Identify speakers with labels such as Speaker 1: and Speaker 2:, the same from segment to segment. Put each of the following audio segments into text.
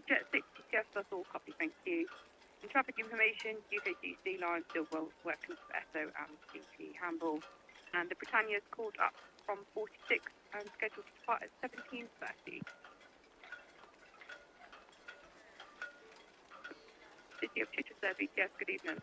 Speaker 1: Jet 60 TS plus all copy, thank you. In traffic information, UKGC line still working for Esso and CT Handball. And the Britannia is called up from 46 and scheduled to depart at 17:30. City of Chichester, BTS, good evening.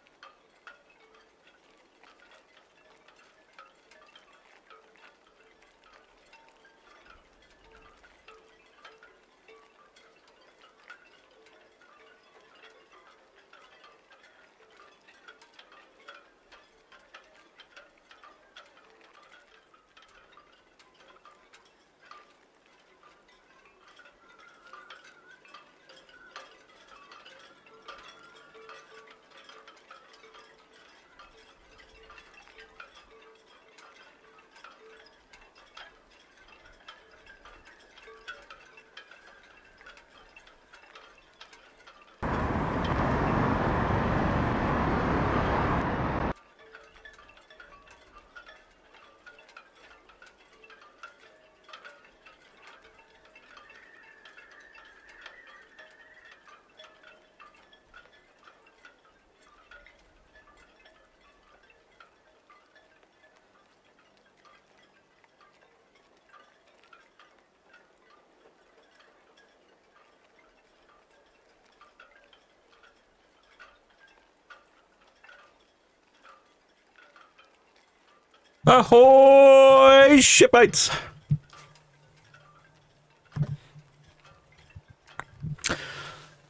Speaker 2: Ahoy, shipmates!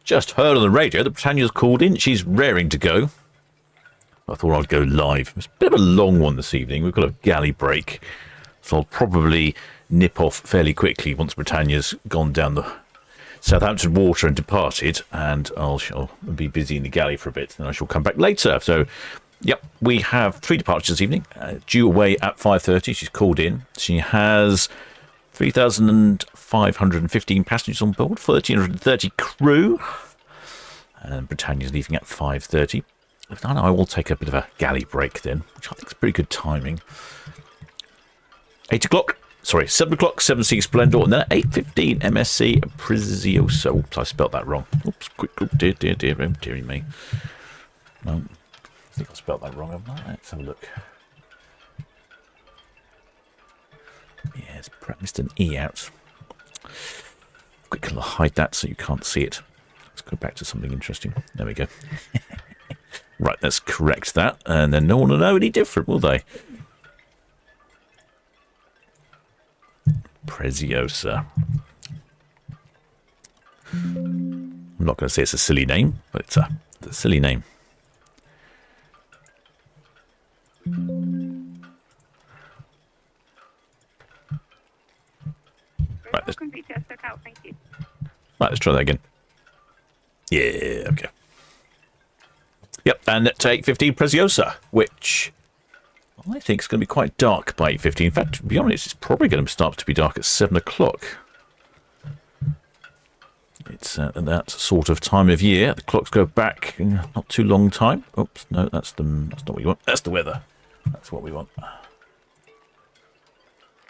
Speaker 2: Just heard on the radio that Britannia's called in. She's raring to go. I thought I'd go live. It's a bit of a long one this evening. We've got a galley break, so I'll probably nip off fairly quickly once Britannia's gone down the Southampton water and departed, and I'll be busy in the galley for a bit, and I shall come back later. So, yep, we have 3 departures this evening. Due away at 5:30. She's called in. She has 3,515 passengers on board, 1,330 crew, and Britannia's leaving at 5:30. I will take a bit of a galley break then, which I think is pretty good timing. 8 o'clock. Sorry, 7 o'clock, 7 Seas Splendor, and then at 8:15, MSC Preziosa. Oops, I spelled that wrong. Oops, quick, dearie me. No, I think I spelled that wrong, haven't I? Let's have a look. Yes, perhaps missed an E out. Quick, I'll hide that so you can't see it. Let's go back to something interesting. There we go. Right, let's correct that, and then no one will know any different, will they? Preziosa. I'm not going to say it's a silly name, but it's a silly name. Right, let's try that again. Yeah, okay. Yep, and at 8:15, Preziosa, which I think is going to be quite dark by 8:15. In fact, to be honest, it's probably going to start to be dark at 7 o'clock. It's that sort of time of year. The clocks go back in not too long time. Oops, no, that's not what you want. That's the weather. That's what we want.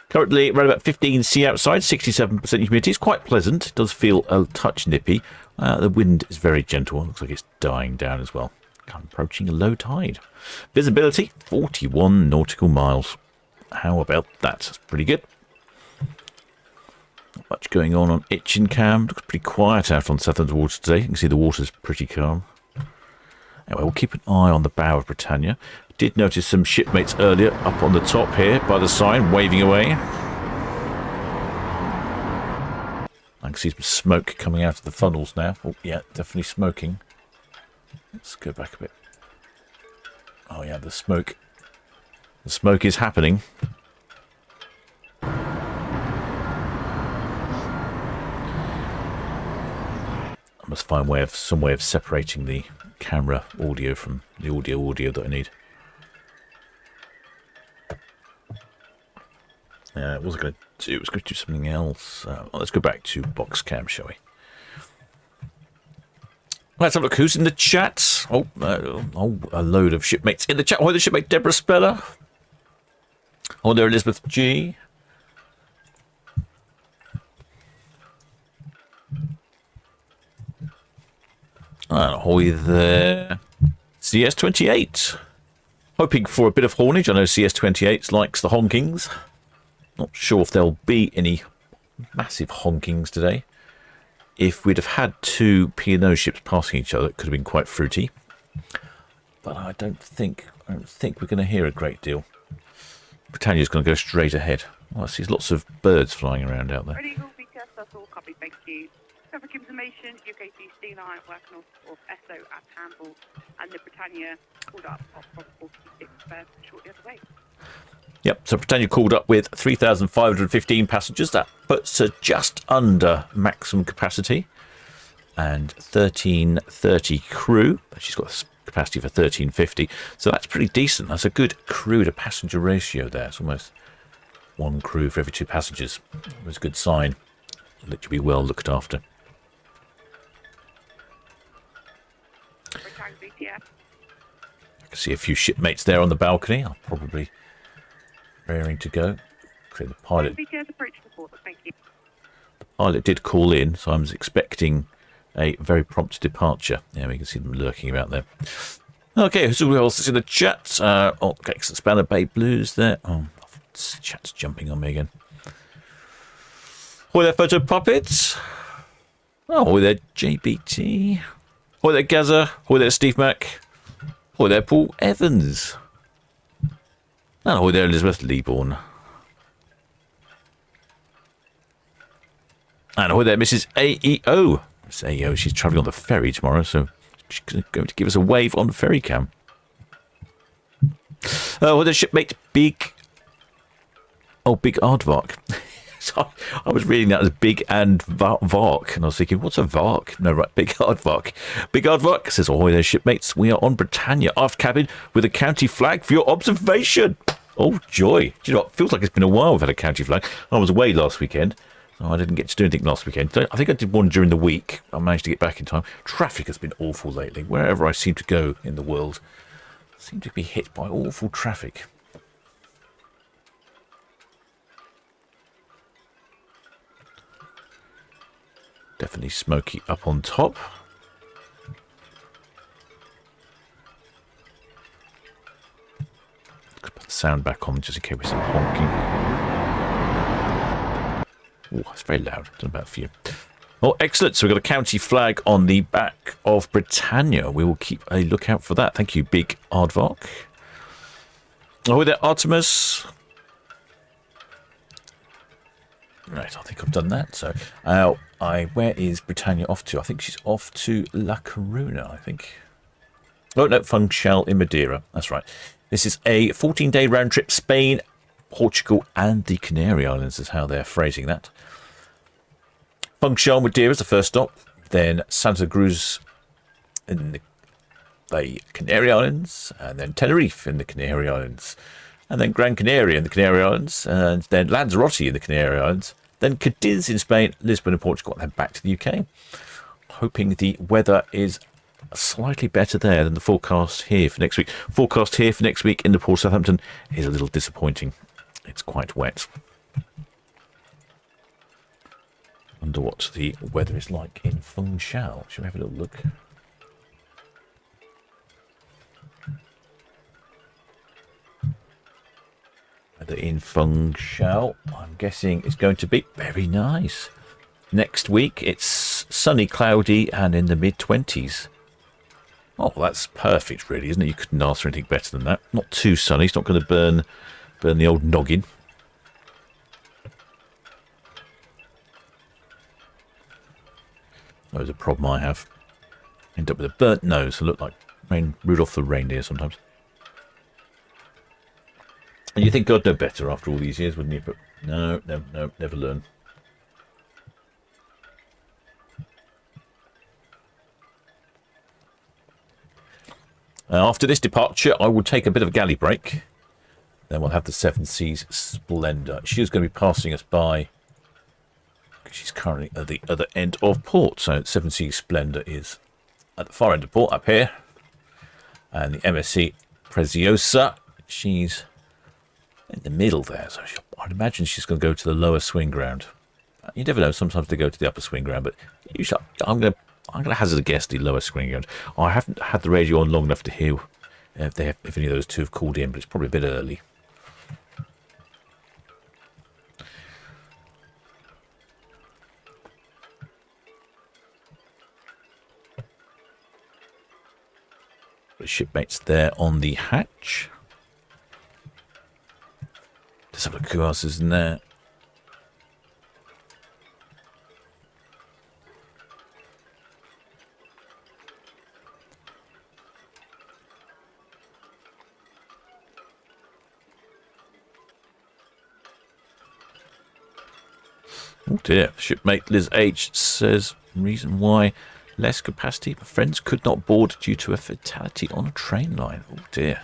Speaker 2: Currently, around about 15 C outside, 67% humidity. It's quite pleasant. It does feel a touch nippy. The wind is very gentle. It looks like it's dying down as well. I'm approaching a low tide. Visibility, 41 nautical miles. How about that? That's pretty good. Not much going on Itchingham. Looks pretty quiet out on Southampton water today. You can see the water's pretty calm. Anyway, we'll keep an eye on the bow of Britannia. Did notice some shipmates earlier up on the top here by the sign, waving away. I can see some smoke coming out of the funnels now. Oh, yeah, definitely smoking. Let's go back a bit. Oh, yeah, the smoke. The smoke is happening. I must find some way of separating the camera audio from the audio that I need. What was I going to do? I was going to do something else. Let's go back to box cam, shall we? Let's have a look who's in the chat. Oh, a load of shipmates in the chat. Oh, the shipmate Deborah Speller. Oh, there Elizabeth G. And ahoy there. CS28. Hoping for a bit of haulage. I know CS28 likes the honkings. Not sure if there'll be any massive honkings today. If we'd have had two P&O ships passing each other, it could have been quite fruity. But I don't think we're going to hear a great deal. Britannia's going to go straight ahead. Oh, I see lots of birds flying around out there.
Speaker 1: Ready, busiest, that's all, copy, thank you. Traffic information, UKC Sea Line, working off Esso at Campbell, and the Britannia called up from 46 shortly other way.
Speaker 2: Yep, so Britannia called up with 3,515 passengers. That puts her just under maximum capacity. And 1,330 crew. She's got capacity for 1,350. So that's pretty decent. That's a good crew to passenger ratio there. It's almost one crew for every two passengers. It was a good sign that you'll be well looked after.
Speaker 1: Britannia,
Speaker 2: I can see a few shipmates there on the balcony. I'll probably raring to go. The pilot,
Speaker 1: approach report, thank you.
Speaker 2: the pilot did call in, so I was expecting a very prompt departure. Yeah, we can see them lurking about there. Okay, who else is in the chat? Okay, Spanner Bay Blues there. Oh, chat's jumping on me again. Hi there, Photo Puppets. Oh, hi there, JBT. Hi there, Gaza. Hi there, Steve Mack. Hi there, Paul Evans. And hi there, Elizabeth Leeborn. And hi there, Mrs. AEO. Miss AEO, she's travelling on the ferry tomorrow, so she's going to give us a wave on the ferry cam. Oh, the shipmate Big. Oh, Big Aardvark. So I was reading that as Big and Vark, and I was thinking, what's a Vark? No, right, Big Aardvark. Big Aardvark says, ahoy there, shipmates. We are on Britannia, aft cabin, with a county flag for your observation. Oh, joy. Do you know what? It feels like it's been a while we've had a county flag. I was away last weekend, so I didn't get to do anything last weekend. I think I did one during the week. I managed to get back in time. Traffic has been awful lately. Wherever I seem to go in the world, I seem to be hit by awful traffic. Definitely smoky up on top. Put the sound back on just in case with some honking. Oh, it's very loud. I don't know about for you. Oh, excellent. So we've got a county flag on the back of Britannia. We will keep a lookout for that. Thank you, Big Aardvark. Oh, there, Artemis. Right, I think I've done that. So, where is Britannia off to? I think she's off to La Coruna, I think. Oh, no, Funchal in Madeira. That's right. This is a 14-day round trip, Spain, Portugal, and the Canary Islands is how they're phrasing that. Funchal, Madeira is the first stop. Then Santa Cruz in the Canary Islands, and then Tenerife in the Canary Islands, and then Gran Canaria in the Canary Islands, and then Lanzarote in the Canary Islands, then Cadiz in Spain, Lisbon in Portugal, and then back to the UK. Hoping the weather is slightly better there than the forecast here for next week. Forecast here for next week in the Port of Southampton is a little disappointing. It's quite wet. Wonder what the weather is like in Funchal. Shall we have a little look? Weather in Funchal, I'm guessing it's going to be very nice. Next week it's sunny, cloudy, and in the mid-20s. Oh, that's perfect, really, isn't it? You couldn't ask for anything better than that. Not too sunny. It's not going to burn the old noggin. That was a problem I have. End up with a burnt nose. I look like Rudolph the reindeer sometimes. And you think God know better after all these years, wouldn't you? But no, never learn. After this departure, I will take a bit of a galley break. Then we'll have the Seven Seas Splendor. She's going to be passing us by. She's currently at the other end of port. So Seven Seas Splendor is at the far end of port up here. And the MSC Preziosa, she's in the middle there. So I'd imagine she's going to go to the lower swing ground. You never know. Sometimes they go to the upper swing ground. But usually I'm going to I'm going to hazard a guess the lower screen going. I haven't had the radio on long enough to hear if any of those two have called in, but it's probably a bit early. The shipmates there on the hatch. Let's have a look who else is in there. Oh dear, shipmate Liz H says, reason why less capacity, but friends could not board due to a fatality on a train line. Oh dear,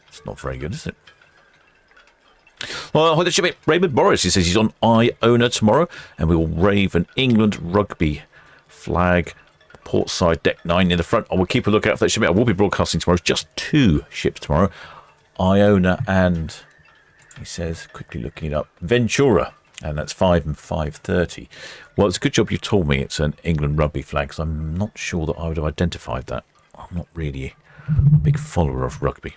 Speaker 2: it's not very good, is it? Well, the shipmate Raymond Morris, he says he's on Iona tomorrow, and we will wave an England rugby flag, port side deck 9 in the front. I will keep a lookout for that shipmate. I will be broadcasting tomorrow. Just 2 ships tomorrow, Iona and, he says, quickly looking it up, Ventura. And that's 5 and 5:30. Well, it's a good job you told me it's an England rugby flag, because I'm not sure that I would have identified that. I'm not really a big follower of rugby.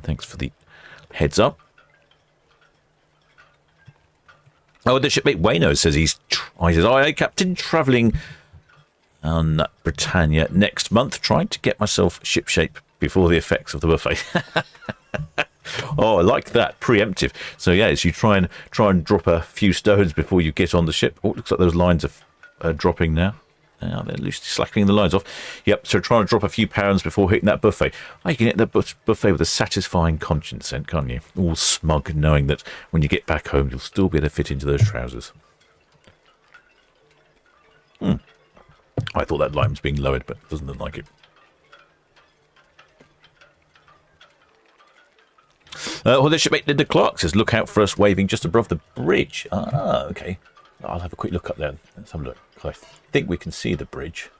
Speaker 2: Thanks for the heads up. Oh, the shipmate Wayno says he says, "Aye, Captain, travelling on Britannia next month, trying to get myself shipshape before the effects of the buffet." Oh, I like that, preemptive. So yes, you try and drop a few stones before you get on the ship. Oh, it looks like those lines are dropping now. They're loosely slackening the lines off. Yep, so try and drop a few pounds before hitting that buffet. Oh, you can hit that buffet with a satisfying conscience then, can't you? All smug, knowing that when you get back home, you'll still be able to fit into those trousers. I thought that line was being lowered, but it doesn't look like it. Well, the shipmate Linda Clark says, look out for us waving just above the bridge. Ah, okay. I'll have a quick look up there. Let's have a look. I think we can see the bridge.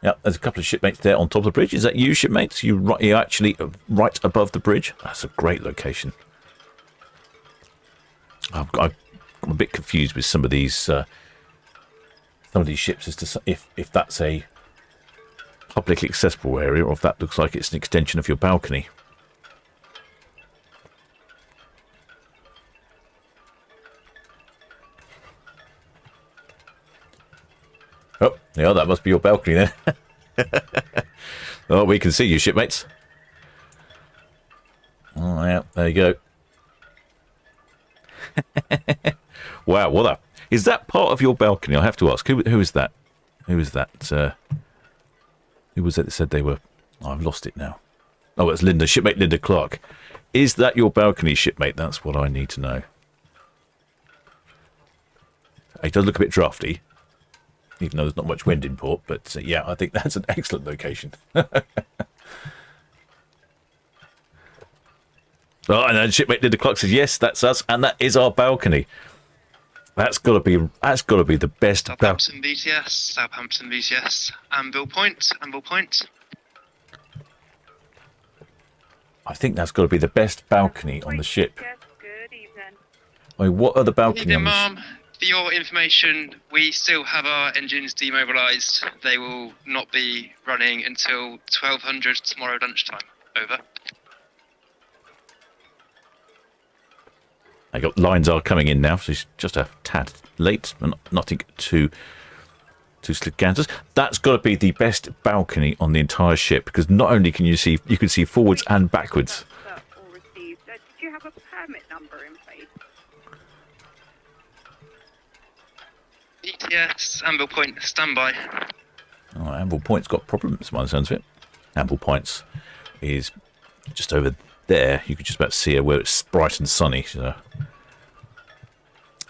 Speaker 2: Yeah, there's a couple of shipmates there on top of the bridge. Is that you, shipmates? You're actually right above the bridge? That's a great location. I'm a bit confused with some of these ships as to if that's a publicly accessible area or if that looks like it's an extension of your balcony. Oh, yeah, that must be your balcony there. Oh, we can see you, shipmates. Oh, yeah, there you go. Wow, what is that part of your balcony? I have to ask. Who is that? Who is that? Who was it that said they were... Oh, I've lost it now. Oh, it's Linda, shipmate Linda Clark. Is that your balcony, shipmate? That's what I need to know. It does look a bit drafty, even though there's not much wind in port, but yeah, I think that's an excellent location. Oh, and then shipmate Linda Clark says, yes, that's us, and that is our balcony. That's got to be the best.
Speaker 3: Southampton BTS, Anvil Point.
Speaker 2: I think that's got to be the best balcony on the ship.
Speaker 1: Yes, good evening.
Speaker 2: I mean, what are the balconies?
Speaker 3: Good evening, Mum. For your information, we still have our engines demobilised. They will not be running until 1200 tomorrow lunchtime. Over.
Speaker 2: I got lines are coming in now, so it's just a tad late, but nothing too slick-ganters. That's got to be the best balcony on the entire ship, because not only can you can see forwards and backwards.
Speaker 1: All received. Did you have a permit number in place?
Speaker 3: BTS, Anvil Point, standby.
Speaker 2: Oh, Anvil Point's got problems, by the sounds of it. Anvil Point's is just over there. You can just about see it where it's bright and sunny. So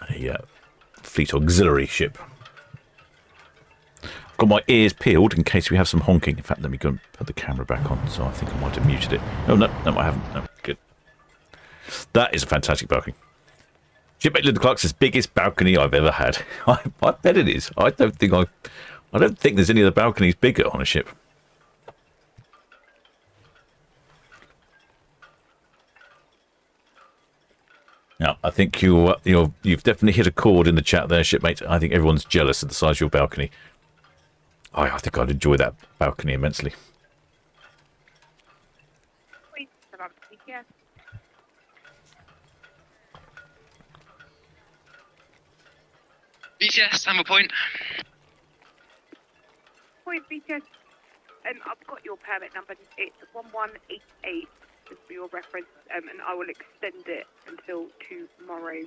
Speaker 2: a fleet auxiliary ship. I've got my ears peeled in case we have some honking. In fact, let me go and put the camera back on. So I think I might have muted it. Oh, no, I haven't. No, good. That is a fantastic balcony. Shipmate Linda Clark says, biggest balcony I've ever had. I bet it is. I don't think there's any other balconies bigger on a ship. Yeah, I think you've definitely hit a chord in the chat there, shipmate. I think everyone's jealous of the size of your balcony. I think I'd enjoy that balcony immensely.
Speaker 1: Wait, yeah.
Speaker 3: BTS, Hammer Point.
Speaker 1: Point BTS. I've got your permit number. It's 1188, just for your reference, and I will extend it until tomorrow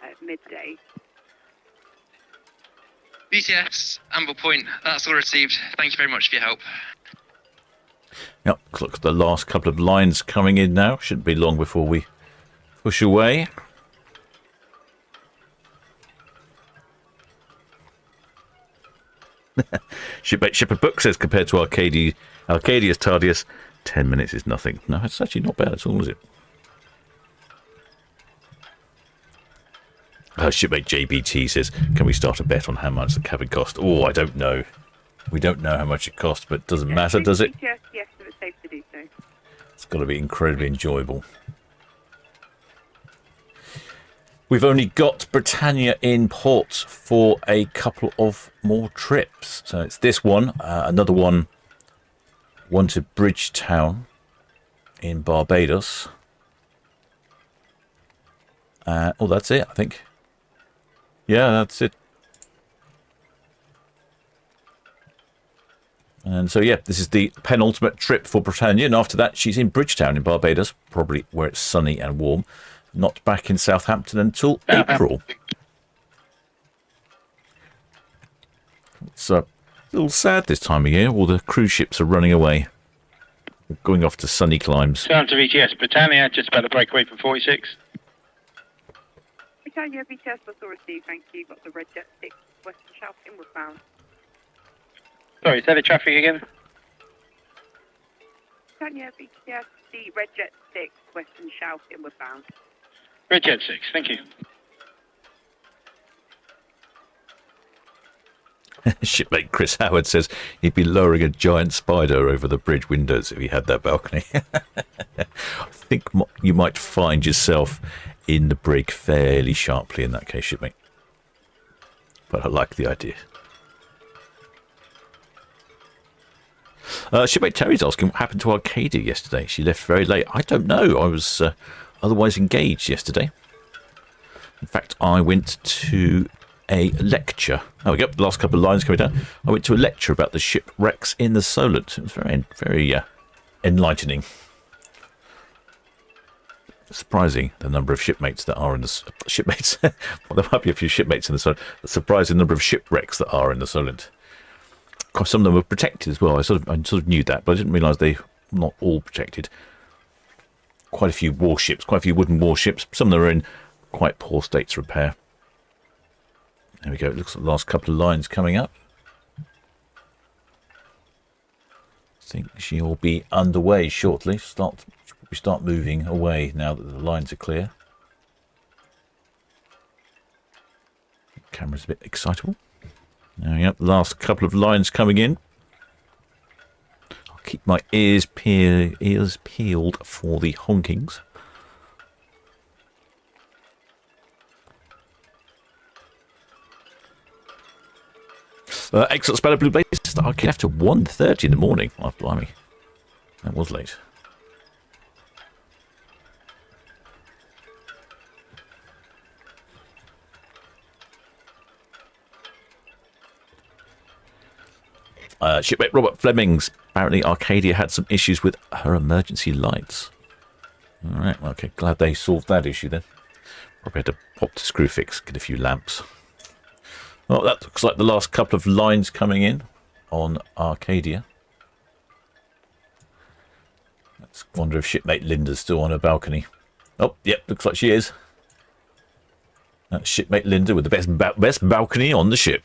Speaker 1: at midday.
Speaker 3: BTS, Amble Point, that's all received. Thank you very much for your help.
Speaker 2: Yep, looks like the last couple of lines coming in now. Shouldn't be long before we push away. Shipper Book says compared to Arcadia's Tardius, 10 minutes is nothing. No, it's actually not bad at all, is it? Shipmate JBT says, can we start a bet on how much the cabin cost? Oh, I don't know. We don't know how much it costs, but it doesn't matter, does it?
Speaker 1: Yes, so it's safe to do so.
Speaker 2: It's got to be incredibly enjoyable. We've only got Britannia in port for a couple of more trips. So it's this one, another one to Bridgetown in Barbados. Oh, that's it, I think. Yeah, that's it. And so, yeah, this is the penultimate trip for Britannia. And after that, she's in Bridgetown in Barbados, probably where it's sunny and warm. Not back in Southampton until April. It's a little sad this time of year. All the cruise ships are running away. They're going off to sunny climes.
Speaker 4: Down to VTS. Britannia, just about to break away from 46.
Speaker 1: Britannia, VTS was all received, thank you. Got the Red Jet 6, Western South, inward bound.
Speaker 4: Sorry, say the traffic again?
Speaker 1: Britannia, VTS, the Red Jet 6, Western South, inward bound.
Speaker 4: Red Jet 6, thank you.
Speaker 2: Shipmate Chris Howard says he'd be lowering a giant spider over the bridge windows if he had that balcony. I think you might find yourself in the brig fairly sharply in that case, shipmate. But I like the idea. Shipmate Terry's asking what happened to Arcadia yesterday. She left very late. I don't know. I was otherwise engaged yesterday. In fact, I went to a lecture. Oh, we go. The last couple of lines coming down. I went to a lecture about the shipwrecks in the Solent. It was very enlightening. Surprising the number of shipmates that are in the shipmates. Well, there might be a few shipmates in the Solent. Surprising number of shipwrecks that are in the Solent. Of course, some of them were protected as well. I sort of knew that, but I didn't realise they were not all protected. Quite a few warships, quite a few wooden warships. Some of them are in quite poor states of repair. There we go. It looks like the last couple of lines coming up. I think she'll be underway shortly. We start moving away now that the lines are clear. Camera's a bit excitable. Now, yep, last couple of lines coming in. I'll keep my ears peeled for the honkings. Excellent spell of Blue Blaze. I left at 1:30 in the morning. Oh, blimey. That was late. Shipmate Robert Flemings. Apparently Arcadia had some issues with her emergency lights. Alright, okay, glad they solved that issue then. Probably had to pop to Screwfix, get a few lamps. Well, that looks like the last couple of lines coming in on Arcadia. Let's wonder if shipmate Linda's still on her balcony. Oh, yep, looks like she is. That's shipmate Linda with the best balcony on the ship.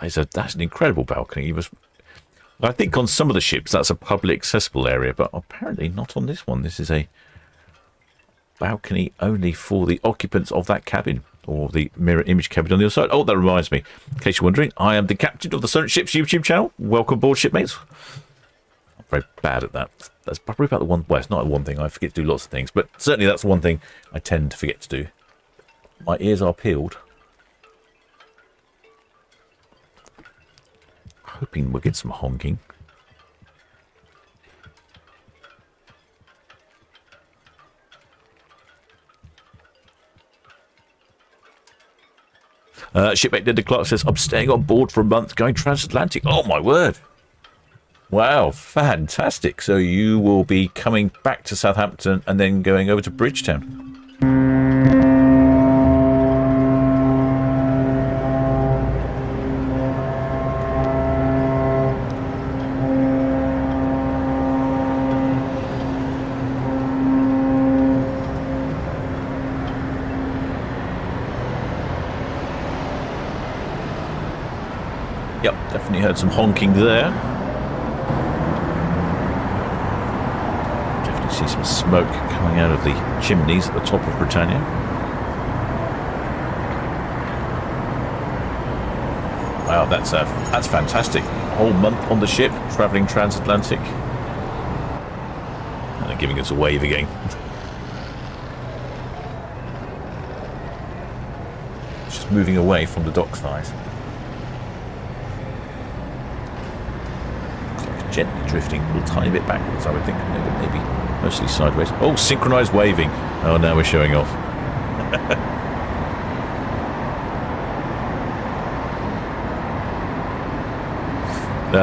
Speaker 2: That's an incredible balcony. I think on some of the ships that's a publicly accessible area, but apparently not on this one. This is a balcony only for the occupants of that cabin, or the mirror image cabin on the other side. Oh, that reminds me, in case you're wondering, I am the captain of the Solent Ships YouTube channel. Welcome aboard, shipmates. very bad at that. That's probably about the one... Well, it's not the one thing. I forget to do lots of things. But certainly that's one thing I tend to forget to do. My ears are peeled. Hoping we'll get some honking. Shipmate Linda Clark says, I'm staying on board for a month going transatlantic. Oh, my word. Wow, fantastic. So you will be coming back to Southampton and then going over to Bridgetown. Yep, definitely heard some honking there. Definitely see some smoke coming out of the chimneys at the top of Britannia. Wow, that's fantastic. A whole month on the ship, travelling transatlantic. And they're giving us a wave again. It's just moving away from the dock side. Gently drifting a little tiny bit backwards, I would think. Maybe mostly sideways. Oh, synchronized waving. Oh, now we're showing off.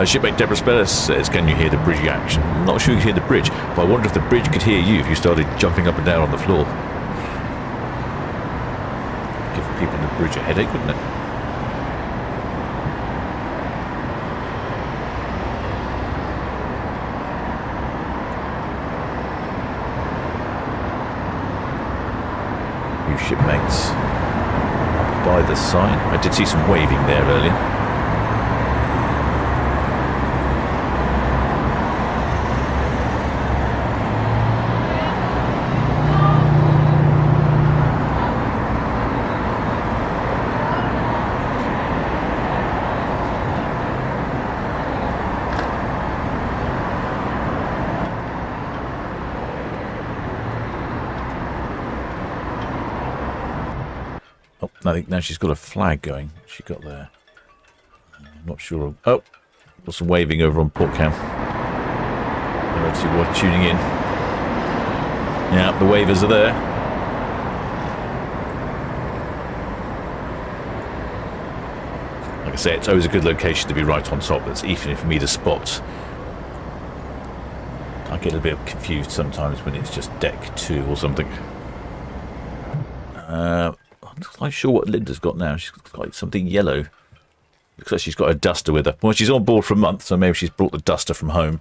Speaker 2: Shipmate Deborah Speller says, can you hear the bridge action? I'm not sure you can hear the bridge, but I wonder if the bridge could hear you if you started jumping up and down on the floor. Give people in the bridge a headache, wouldn't it? Shipmates by the side. I did see some waving there earlier. I think now she's got a flag going. She got there. I'm not sure. Oh, got some waving over on Port Cam. Let's see what's tuning in. Yeah, the wavers are there. Like I say, it's always a good location to be right on top. That's easy for me to spot. I get a bit confused sometimes when it's just deck 2 or something. I'm not quite sure what Linda's got now. She's got like something yellow. Looks like she's got a duster with her. Well, she's on board for a month, so maybe she's brought the duster from home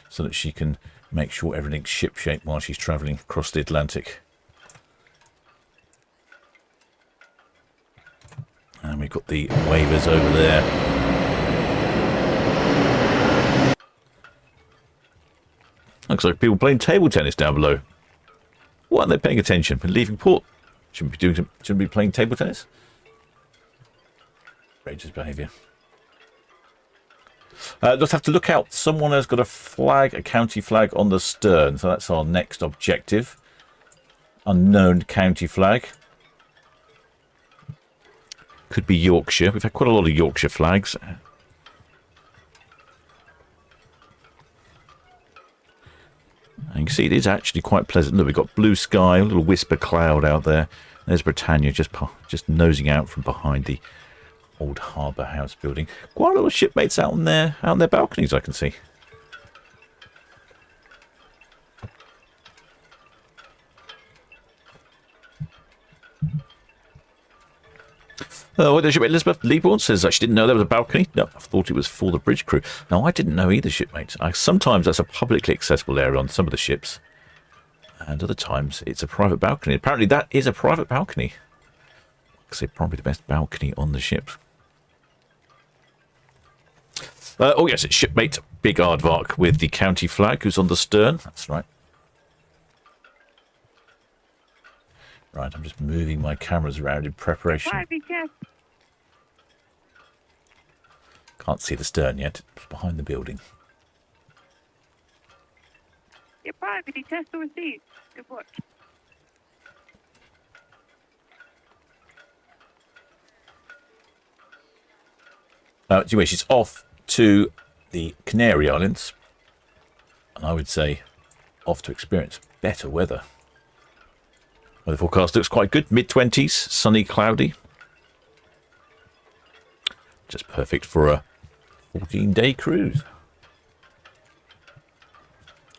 Speaker 2: so that she can make sure everything's ship-shape while she's travelling across the Atlantic. And we've got the wavers over there. Looks like people playing table tennis down below. Why aren't they paying attention? Been leaving port. Shouldn't be playing table tennis. Outrageous behaviour. Just have to look out. Someone has got a flag, a county flag on the stern. So that's our next objective. Unknown county flag. Could be Yorkshire. We've had quite a lot of Yorkshire flags. And you can see it is actually quite pleasant. Look, we've got blue sky, a little wisp of cloud out there. There's Britannia just nosing out from behind the old harbour house building. Quite a lot of shipmates out on their balconies, I can see. What does shipmate Elizabeth Leaborn says she didn't know there was a balcony. No, I thought it was for the bridge crew. No, I didn't know either, shipmates. Sometimes that's a publicly accessible area on some of the ships, and other times it's a private balcony. Apparently that is a private balcony. I'd say probably the best balcony on the ship. Oh yes, it's shipmate Big Aardvark with the county flag who's on the stern. That's right. Right, I'm just moving my cameras around in preparation. Can't see the stern yet. It's behind the building.
Speaker 1: Goodbye, Biddy test or received. Good watch.
Speaker 2: Anyway, she's off to the Canary Islands, and I would say off to experience better weather. Weather forecast looks quite good. Mid-20s, sunny, cloudy. Just perfect for a 14-day cruise.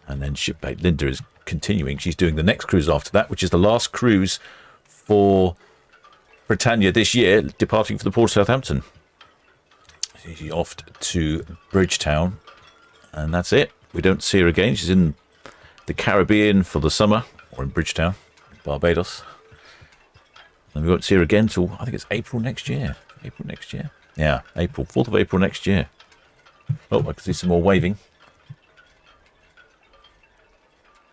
Speaker 2: And then shipmate Linda is continuing. She's doing the next cruise after that, which is the last cruise for Britannia this year, departing for the port of Southampton. She's off to Bridgetown, and that's it. We don't see her again. She's in the Caribbean for the summer, or in Bridgetown, Barbados. And we won't see her again till, I think it's April next year. April next year? Yeah, April. 4th of April next year. Oh, I can see some more waving.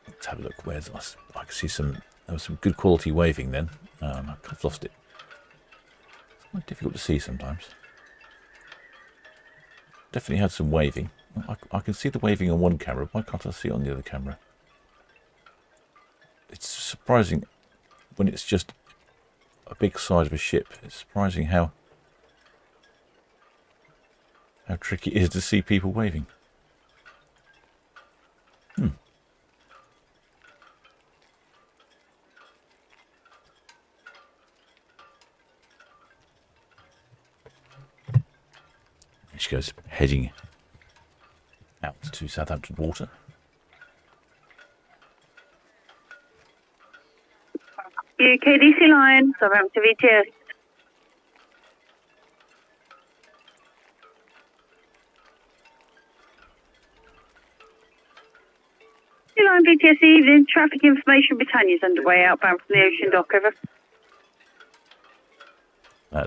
Speaker 2: Let's have a look. Where's I can see there was some good quality waving then. I've lost it. It's quite difficult to see sometimes. Definitely had some waving. I can see the waving on one camera. Why can't I see it on the other camera? It's surprising when it's just a big side of a ship. It's surprising how tricky it is to see people waving. She goes heading out to Southampton water.
Speaker 1: UKDC line, Southampton VTS. Line VTS evening, traffic information Britannia's underway outbound from the ocean dock, over.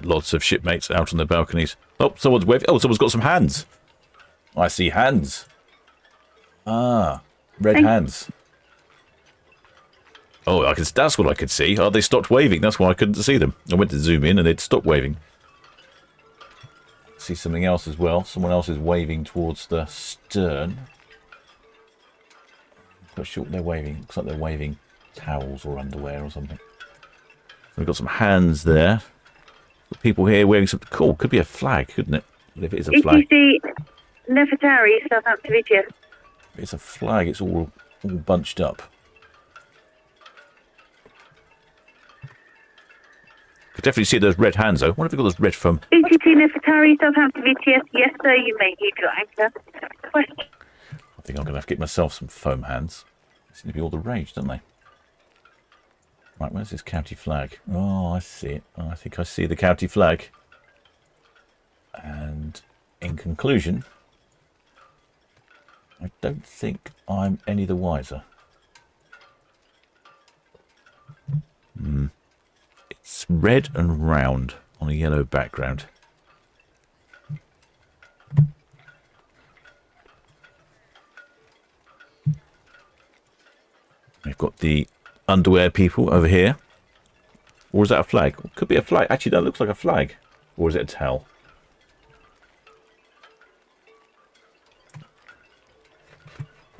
Speaker 2: Lots of shipmates out on the balconies. Oh, someone's waving. Oh, someone's got some hands. I see hands. Ah, red hands. Oh, that's what I could see. Oh, they stopped waving. That's why I couldn't see them. I went to zoom in and they'd stopped waving. See something else as well. Someone else is waving towards the stern. Not sure what they're waving. Looks like they're waving towels or underwear or something. We've got some hands there. People here wearing something cool. Could be a flag, couldn't it? If it is a flag.
Speaker 1: ETC Nefertari, Southampton VTS.
Speaker 2: If it's a flag, it's all bunched up. Could definitely see those red hands though. What have we got those red from?
Speaker 1: ETC Nefertari, Southampton VTS. Yes, sir, you may heave your anchor. Question.
Speaker 2: I think I'm going to have to get myself some foam hands. They seem to be all the rage, don't they? Right, where's this county flag? Oh, I see it. Oh, I think I see the county flag. And in conclusion, I don't think I'm any the wiser. It's red and round on a yellow background. We've got the underwear people over here. Or is that a flag? Could be a flag. Actually, that looks like a flag. Or is it a towel?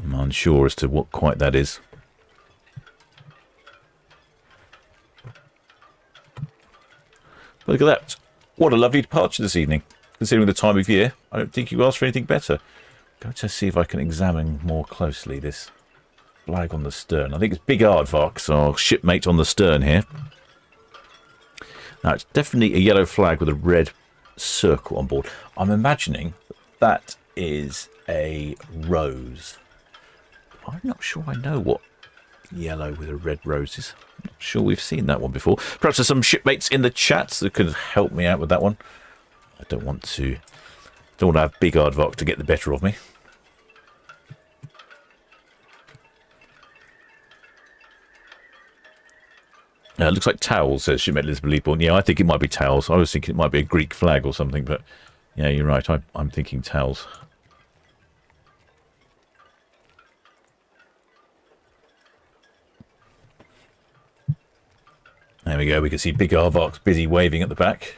Speaker 2: I'm unsure as to what quite that is. But look at that. What a lovely departure this evening. Considering the time of year, I don't think you asked for anything better. Go to see if I can examine more closely this flag on the stern. I think it's big aardvarks, our shipmate on the stern here. Now, it's definitely a yellow flag with a red circle on board. I'm imagining that is a rose. I'm not sure I know what yellow with a red rose is. I'm not sure we've seen that one before. Perhaps there's some shipmates in the chat that could help me out with that one. I don't want to have big aardvark to get the better of me. It looks like towels, says shipmate Elizabeth Leaborn. Yeah, I think it might be towels. I was thinking it might be a Greek flag or something, but yeah, you're right. I'm thinking towels. There we go. We can see big aardvarks busy waving at the back.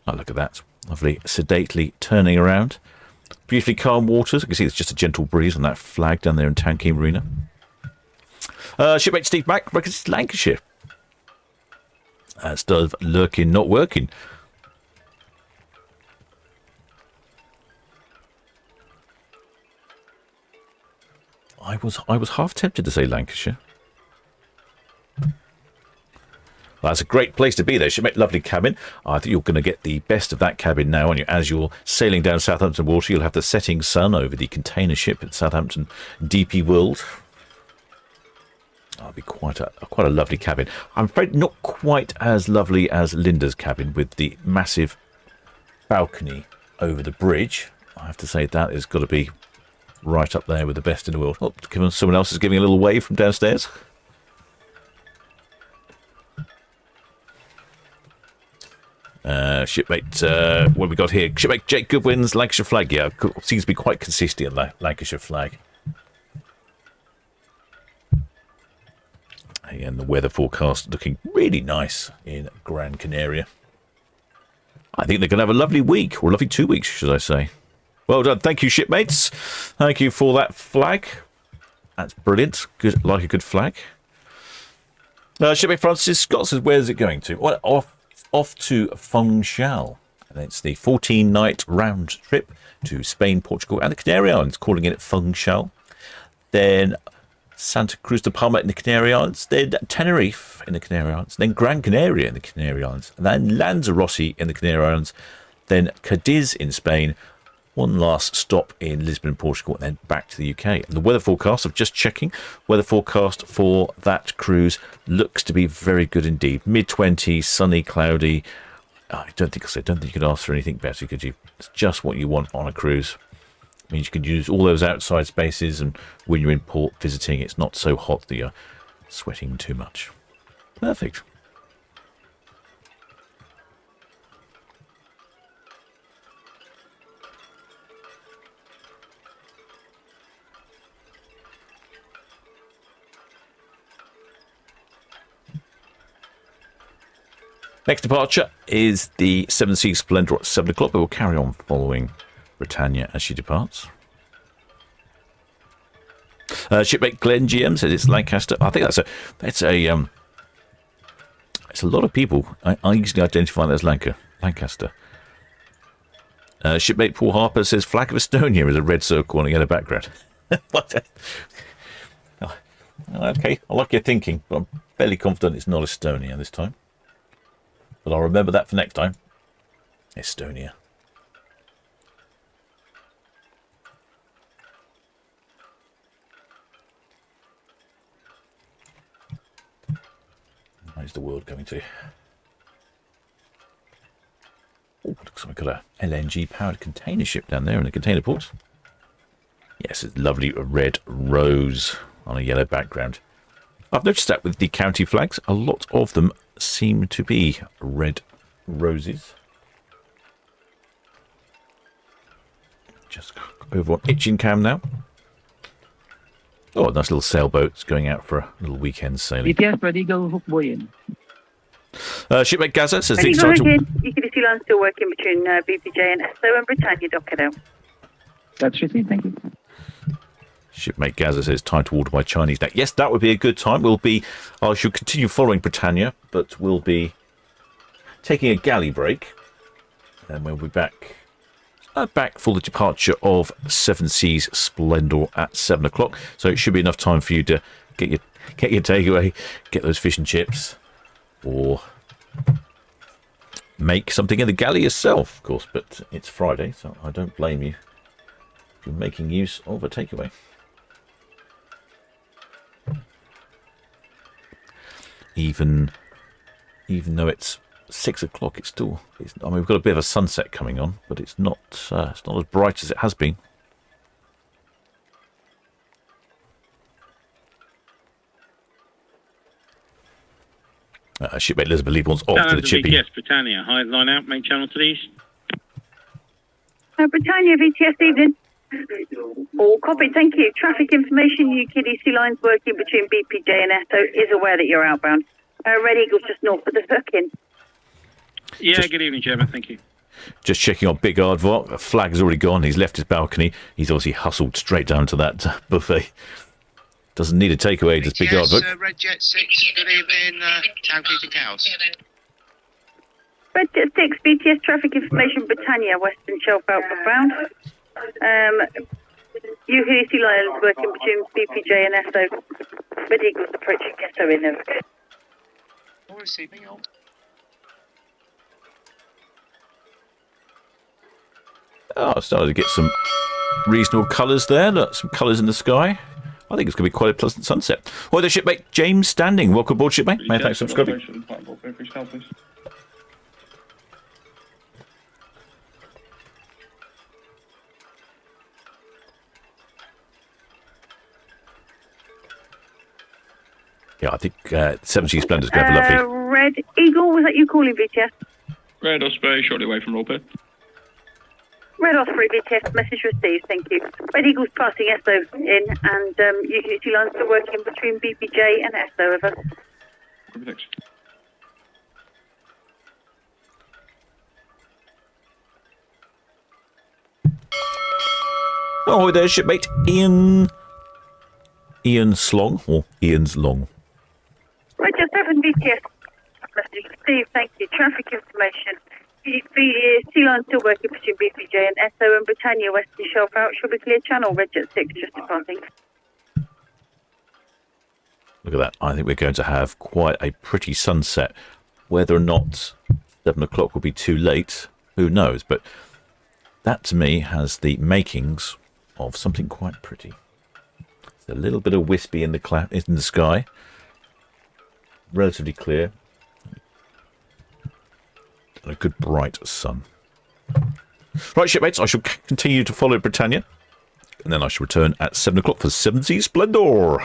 Speaker 2: Oh, look at that. Lovely, sedately turning around. Beautifully calm waters. You can see it's just a gentle breeze on that flag down there in Town Quay Marina. Shipmate Steve Mack reckons it's Lancashire. That's Dove lurking, not working. I was half tempted to say Lancashire. Well, that's a great place to be there. Shipmate, lovely cabin. I think you're going to get the best of that cabin now. And as you're sailing down Southampton water, you'll have the setting sun over the container ship at Southampton DP World. That'll be quite a lovely cabin. I'm afraid not quite as lovely as Linda's cabin with the massive balcony over the bridge. I have to say that has got to be right up there with the best in the world. Oh, someone else is giving a little wave from downstairs. Shipmate, what have we got here? Shipmate Jake Goodwin's Lancashire flag. Yeah, seems to be quite consistent, Lancashire flag. And the weather forecast looking really nice in Gran Canaria. I think they're going to have a lovely week, or a lovely 2 weeks, should I say. Well done. Thank you, shipmates. Thank you for that flag. That's brilliant. Good, like a good flag. Shipmate Francis Scott says, where's it going to? Well, off to Funchal. And it's the 14-night round trip to Spain, Portugal, and the Canary Islands, calling it Funchal. Then Santa Cruz de Palma in the Canary Islands, then Tenerife in the Canary Islands, then Gran Canaria in the Canary Islands, and then Lanzarote in the Canary Islands, then Cadiz in Spain, one last stop in Lisbon, Portugal, and then back to the UK. And the weather forecast, I'm just checking, weather forecast for that cruise looks to be very good indeed. Mid-20s, sunny, cloudy. I don't think you could ask for anything better, could you? It's just what you want on a cruise. Means you can use all those outside spaces, and when you're in port visiting, it's not so hot that you're sweating too much. Perfect. Next departure is the Seas Splendor at 7 o'clock, but we'll carry on following Britannia as she departs. Shipmate Glenn GM says it's Lancaster. I think it's a lot of people. I easily identify that as Lancaster. Shipmate Paul Harper says flag of Estonia is a red circle on a yellow background. What? Okay, I like your thinking, but I'm fairly confident it's not Estonia this time. But I'll remember that for next time. Estonia. Where's the world going to? Oh, looks like we've got a LNG-powered container ship down there in the container port. Yes, it's lovely red rose on a yellow background. I've noticed that with the county flags, a lot of them seem to be red roses. Just over on Itchingham now. Oh, a nice little sailboat's going out for a little weekend sailing.
Speaker 5: BTS, ready, go hook buoy in.
Speaker 2: Shipmate Gaza says
Speaker 1: Ready,
Speaker 2: the
Speaker 1: go
Speaker 2: exciting...
Speaker 1: again. UKDC line still working between BPJ and SO and Britannia docked out.
Speaker 5: That's received, thank you.
Speaker 2: Shipmate Gaza says time to order my Chinese now. Yes, that would be a good time. I shall continue following Britannia, but we'll be taking a galley break, and we'll be back for the departure of Seven Seas Splendor at 7 o'clock. So it should be enough time for you to get your takeaway, get those fish and chips, or make something in the galley yourself, of course. But it's Friday, so I don't blame you for making use of a takeaway. Even though it's 6 o'clock, I mean, we've got a bit of a sunset coming on, but it's not as bright as it has been. Shipmate Elizabeth Lee wants off to the chippy.
Speaker 4: Yes, Britannia. High line out, main channel to the east.
Speaker 1: Britannia, VTS evening. All copied, thank you. Traffic information, UKDC lines working between BPJ and SO is aware that you're outbound. Red Eagle's just north of the Hookin.
Speaker 4: Yeah, good evening, Chairman. Thank you.
Speaker 2: Just checking on Big Aardvark. The flag has already gone. He's left his balcony. He's obviously hustled straight down to that buffet. Doesn't need a takeaway, does Big Aardvark?
Speaker 3: Red Jet 6, good evening, Town Quay to Cows.
Speaker 1: Red Jet 6, BTS traffic information, Britannia, Western Shelf outbound bound. UK Sea Lions working between BPJ and SO. Red Eagles approaching SO in over.
Speaker 3: All receiving on.
Speaker 2: Oh, started to get some reasonable colours there. Look, some colours in the sky. I think it's going to be quite a pleasant sunset. Hi there, shipmate. James Standing. Welcome aboard, shipmate. May I thanks for subscribing. Yeah, I think Seas Splendor's going to have a lovely...
Speaker 1: Red Eagle, was that you calling BTS?
Speaker 4: Red Osprey, shortly away from Rollpit.
Speaker 1: Red Osprey, BTS, message received, thank you. Red Eagle's passing SO in, and UK Sea Lions still working between BPJ and SO, over.
Speaker 4: Copy, thanks.
Speaker 2: Oh, there's shipmate Ian Slong, or Ian's Long.
Speaker 1: Red Jet 7, BTS, message received, thank you. Traffic information. Sea Lions still working between BPJ and SO and Britannia, Western Shelf out. Should be clear channel, Red Jet 6, just departing.
Speaker 2: Look at that. I think we're going to have quite a pretty sunset. Whether or not 7 o'clock will be too late, who knows? But that, to me, has the makings of something quite pretty. It's a little bit of wispy in the sky. Relatively clear. And a good bright sun. Right, shipmates, I shall continue to follow Britannia. And then I shall return at 7 o'clock for Seas Splendor.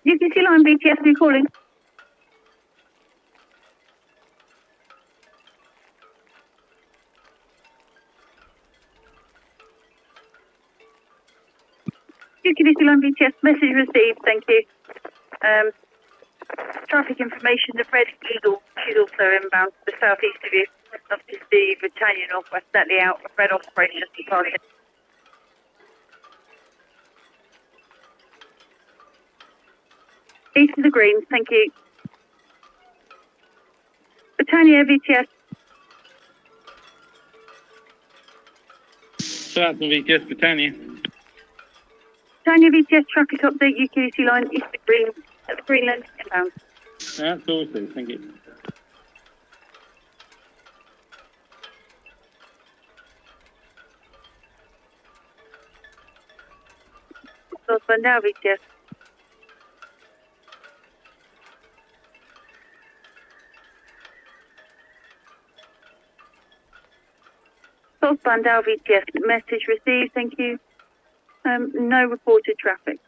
Speaker 1: UTC line BTS, are you calling? UTC line BTS, message received, thank you. Traffic information, the Red Eagle, she's also inbound to the southeast of you. Up to the Britannia Northwest, Netley out, Red Osprey just departed. East of the Greens, thank you. Britannia VTS.
Speaker 4: Southampton VTS Britannia.
Speaker 1: Britannia VTS traffic update, UQC line east of the Greens at the Greenland inbound.
Speaker 4: That's all, Steve. Thank you.
Speaker 1: South Splendor VTS. South Splendor VTS, message received, thank you. No reported traffic.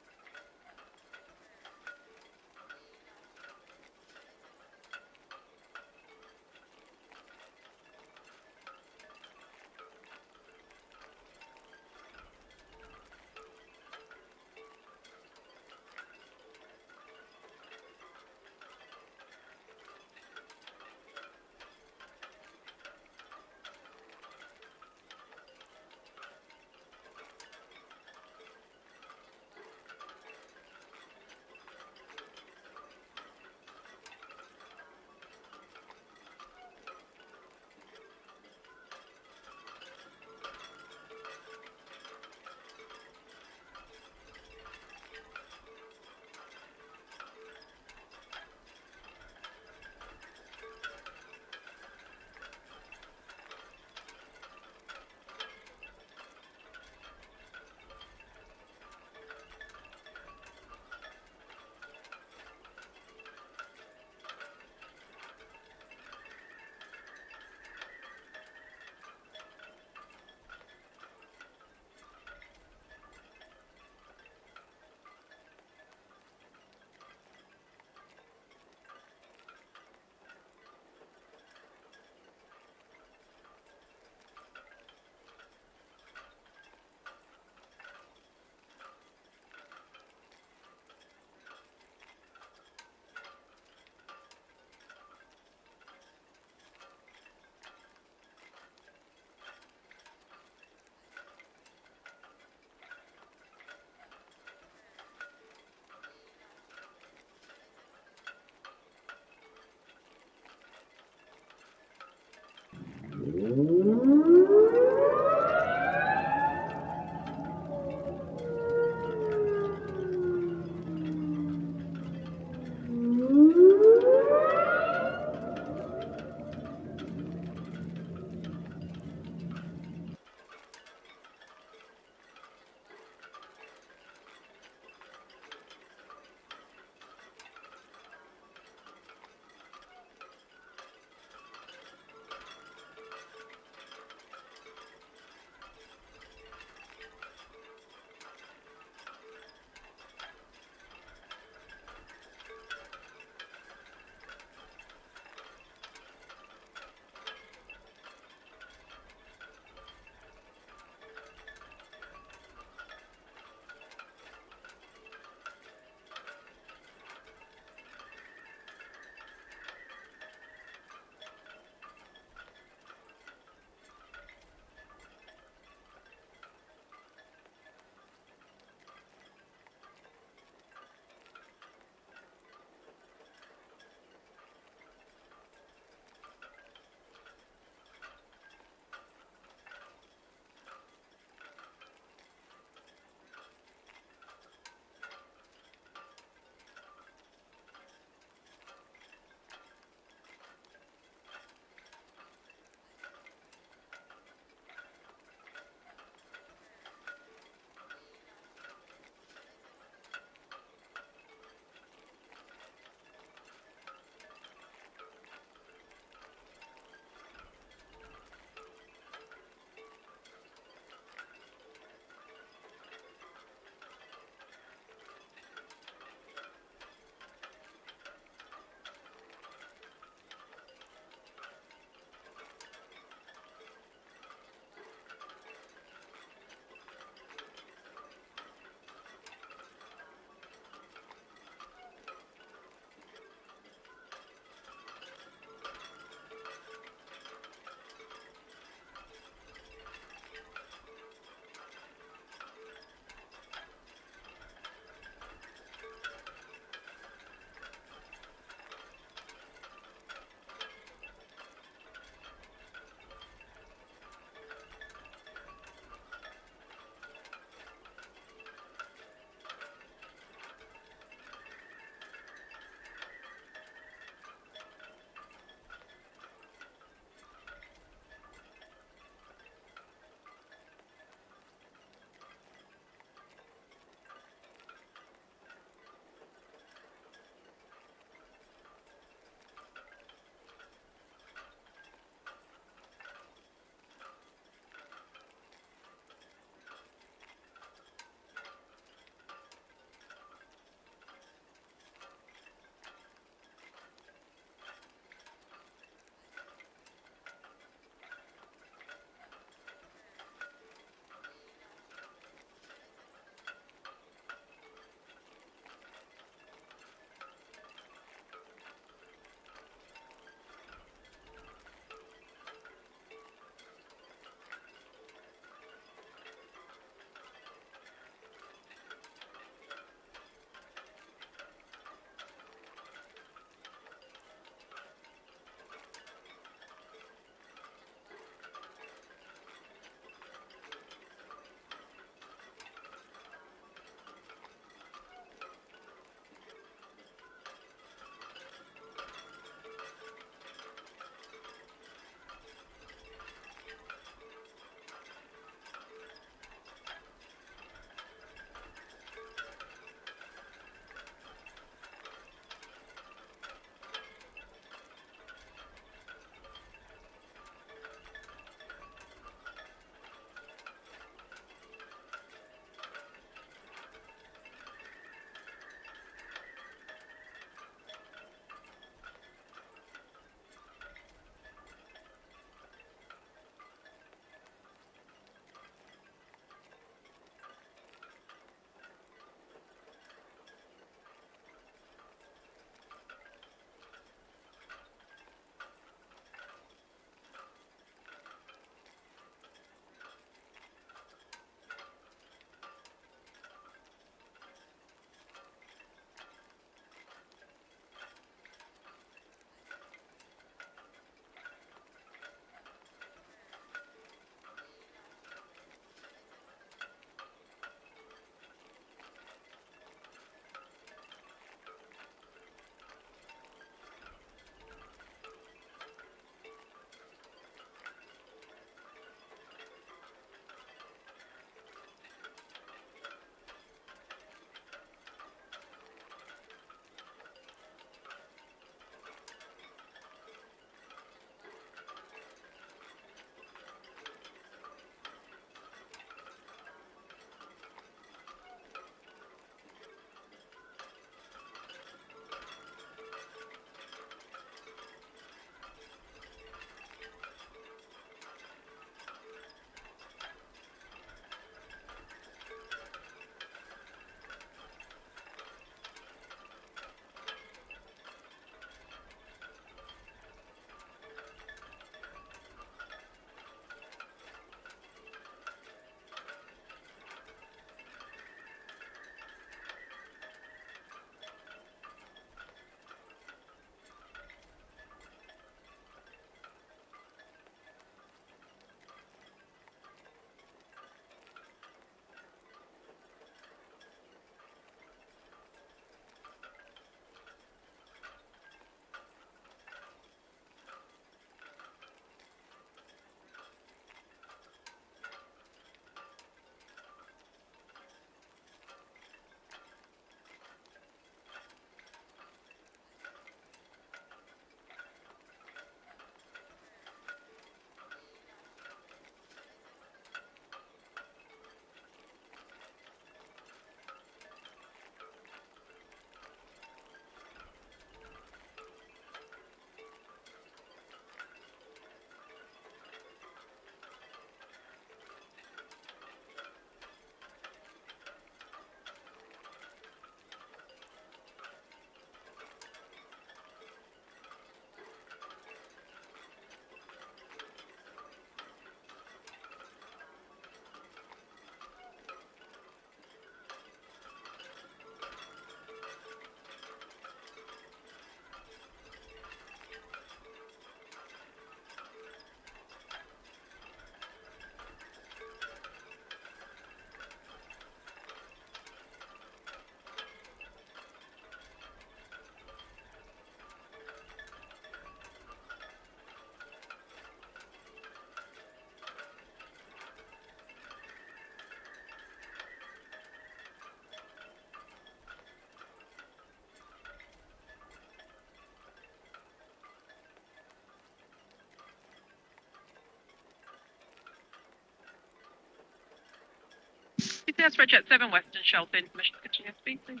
Speaker 1: BTS Red Jet 7 Western Shelter, information to continue speed, please.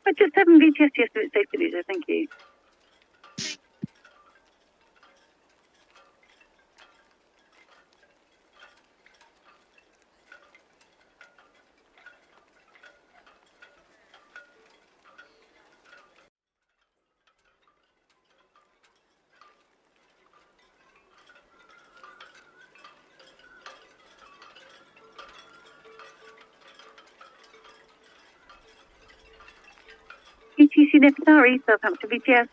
Speaker 1: Red Jet 7 BTS, yes, it's safe to do so, thank you. ETC Nefertari, Southampton BTS.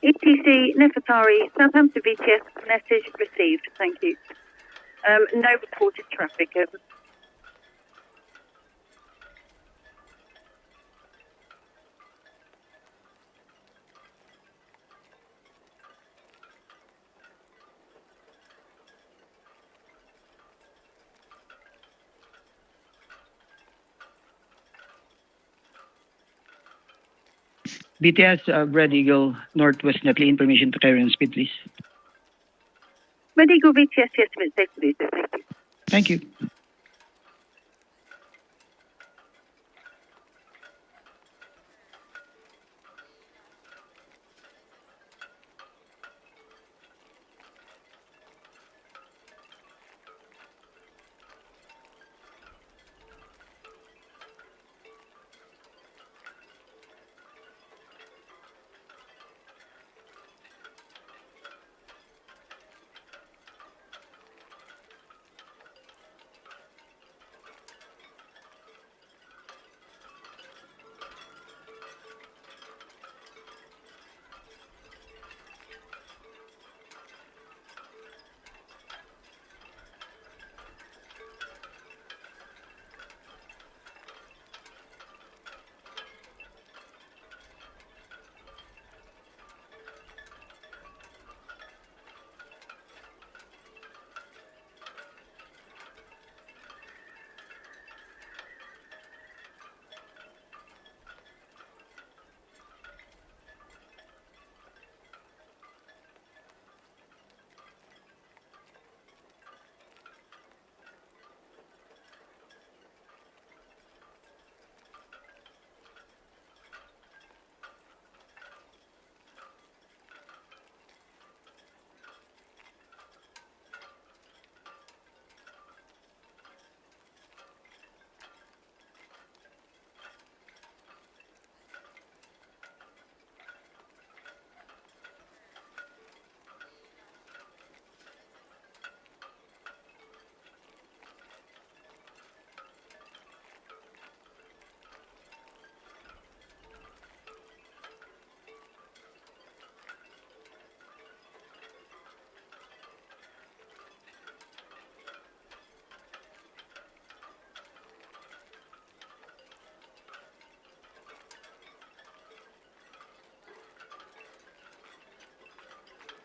Speaker 1: ETC Nefertari, Southampton BTS, message received, thank you. No reported traffic, over.
Speaker 5: BTS Red Eagle Northwest Nutley, information to carry on speed, please.
Speaker 1: Red Eagle BTS, yes, it's safe to do so, thank you.
Speaker 5: Thank you.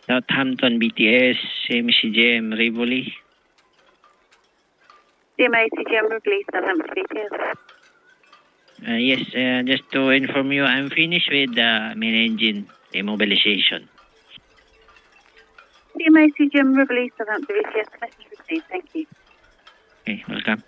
Speaker 6: Southampton BTS, MCGM Rivoli.
Speaker 1: CMA CGM Rivoli, Southampton BTS.
Speaker 6: Yes, just to inform you, I'm finished with the main engine immobilization.
Speaker 1: CMA CGM Rivoli, Southampton BTS, message received, thank you.
Speaker 6: Okay, welcome.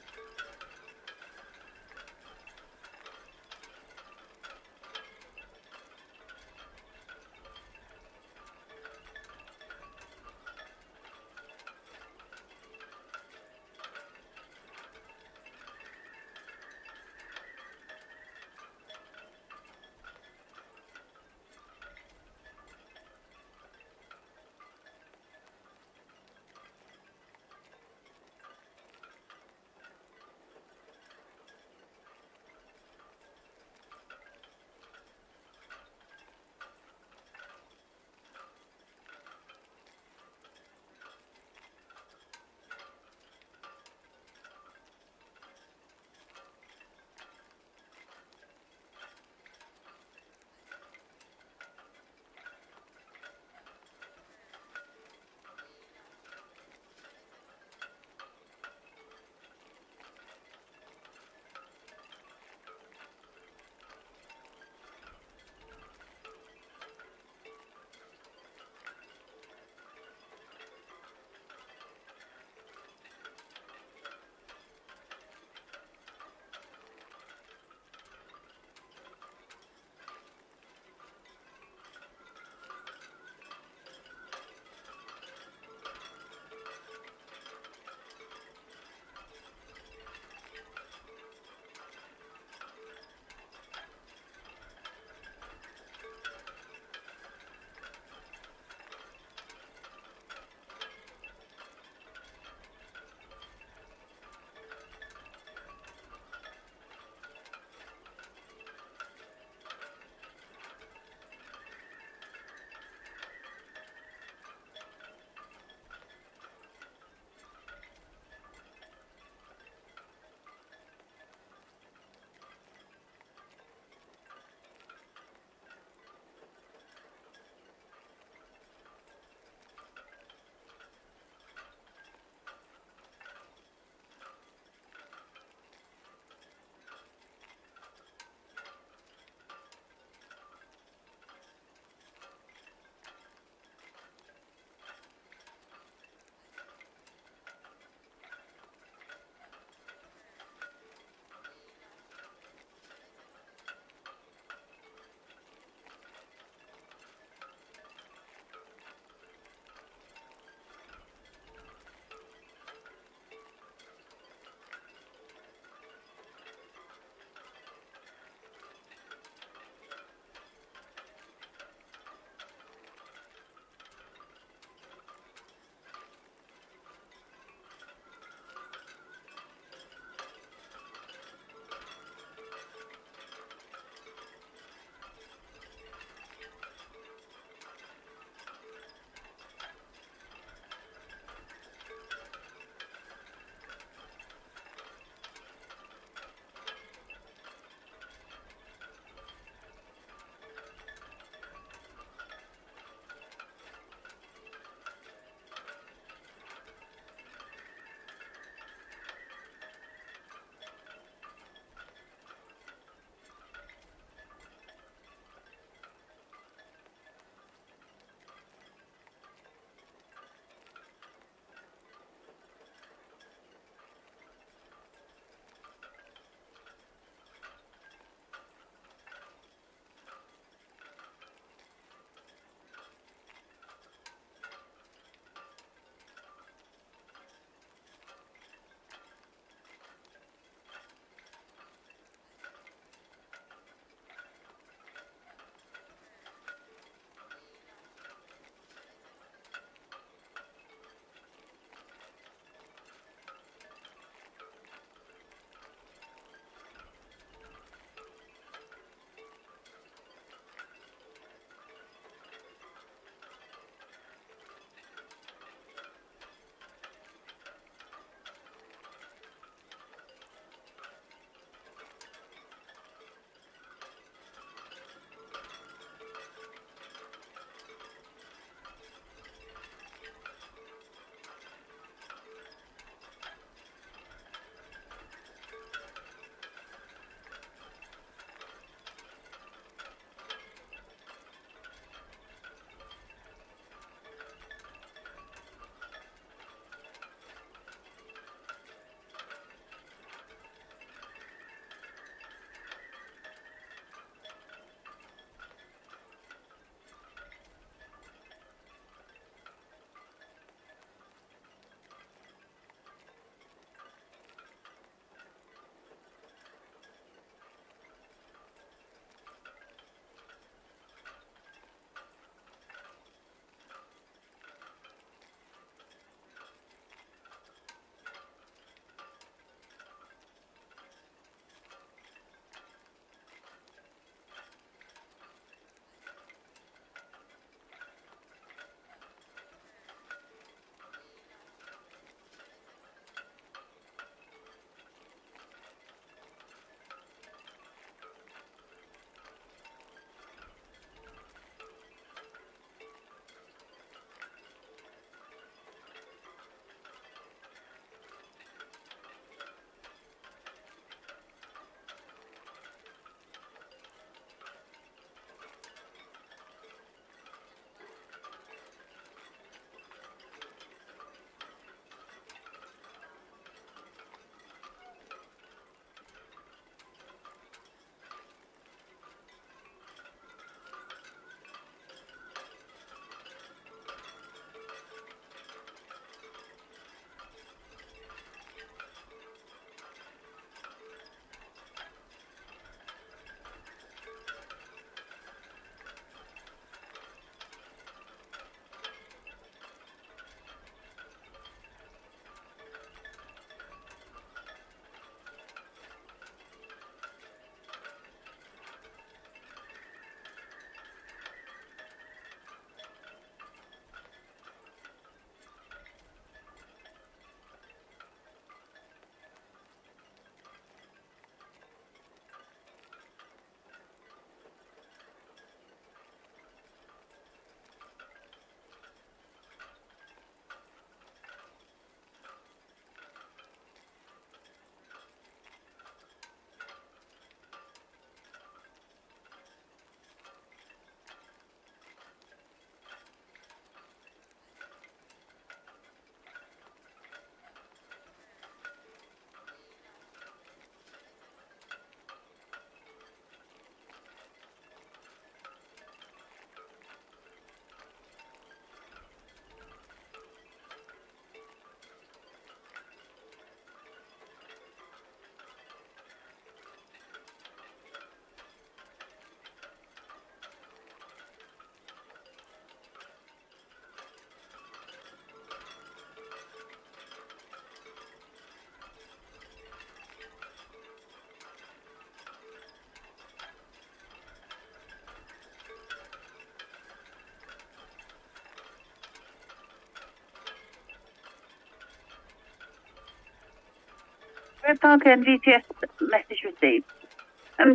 Speaker 1: Red Parker and VTS message received.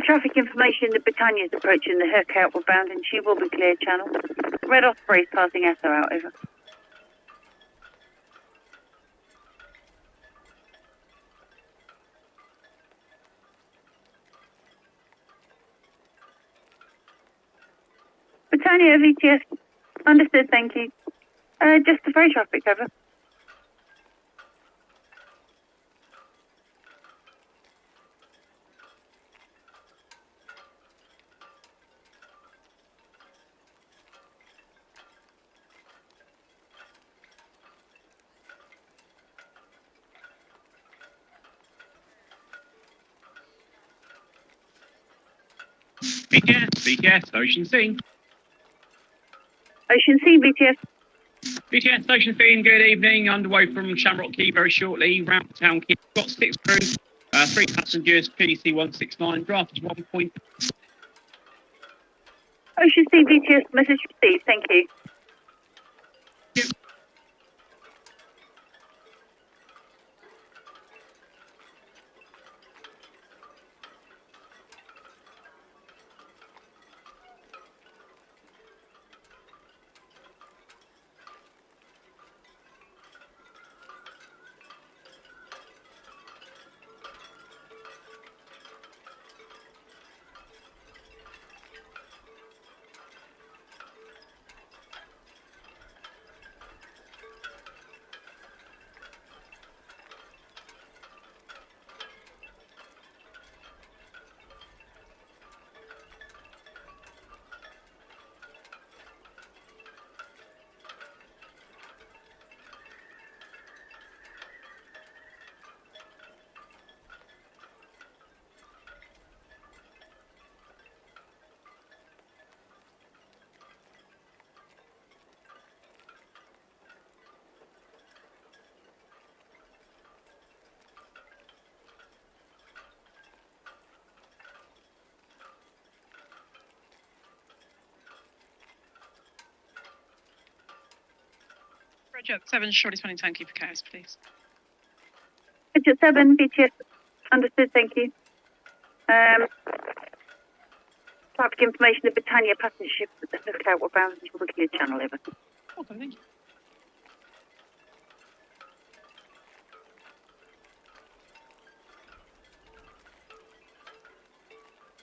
Speaker 1: Traffic information, the Britannia is approaching the hook outward bound and she will be clear channel. Red Osprey is passing SO out, over. Britannia, VTS, understood, thank you. Just the ferry traffic, over.
Speaker 7: BTS, Ocean Scene.
Speaker 1: Ocean Sea, VTS.
Speaker 7: BTS, Ocean Scene, good evening. Underway from Shamrock Quay very shortly. Round to Town Quay. Got 6 crews, 3 passengers, PDC 169, draft is 1 point.
Speaker 1: Ocean Sea, VTS, message received, thank you.
Speaker 8: Bridget 7, shortly 20 Town Quay for chaos, please.
Speaker 1: Bridget 7, BTS, understood, thank you. Traffic information, the Britannia passenger ship at the hook outward bound until the clear channel, over.
Speaker 8: Okay, thank you.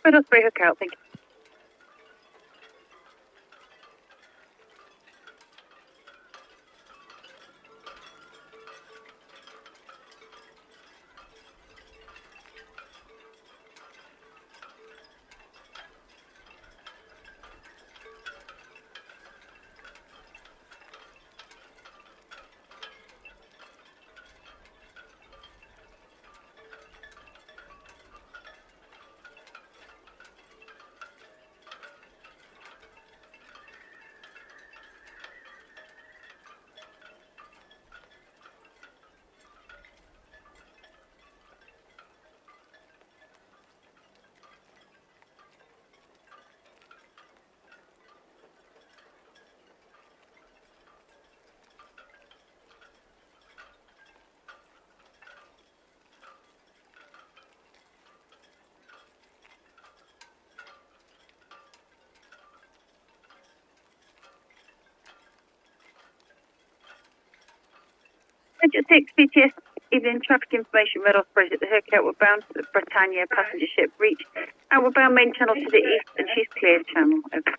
Speaker 1: Red Osprey, hook out, thank you. Bridget 6, BTS, evening traffic information, Red Osprey at the hook outward bound to the Britannia passenger ship reached outward bound main channel to the east and she's cleared channel, over.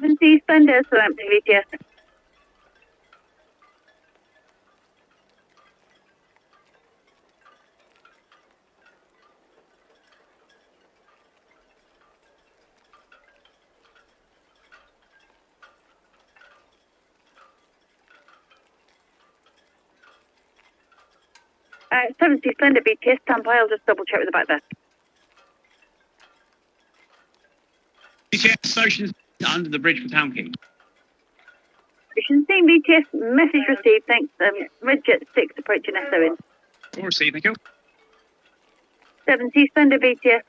Speaker 1: Seas Splendor, Southampton, VTS. Seas Splendor, VTS, Town Quay, I'll just double check with the back there.
Speaker 7: BTS Ocean under the bridge for Town Quay.
Speaker 1: Ocean Steam, VTS, message received, thanks. Red Jet 6 approaching SO in.
Speaker 7: All received, thank you.
Speaker 1: 7 Splendor, VTS.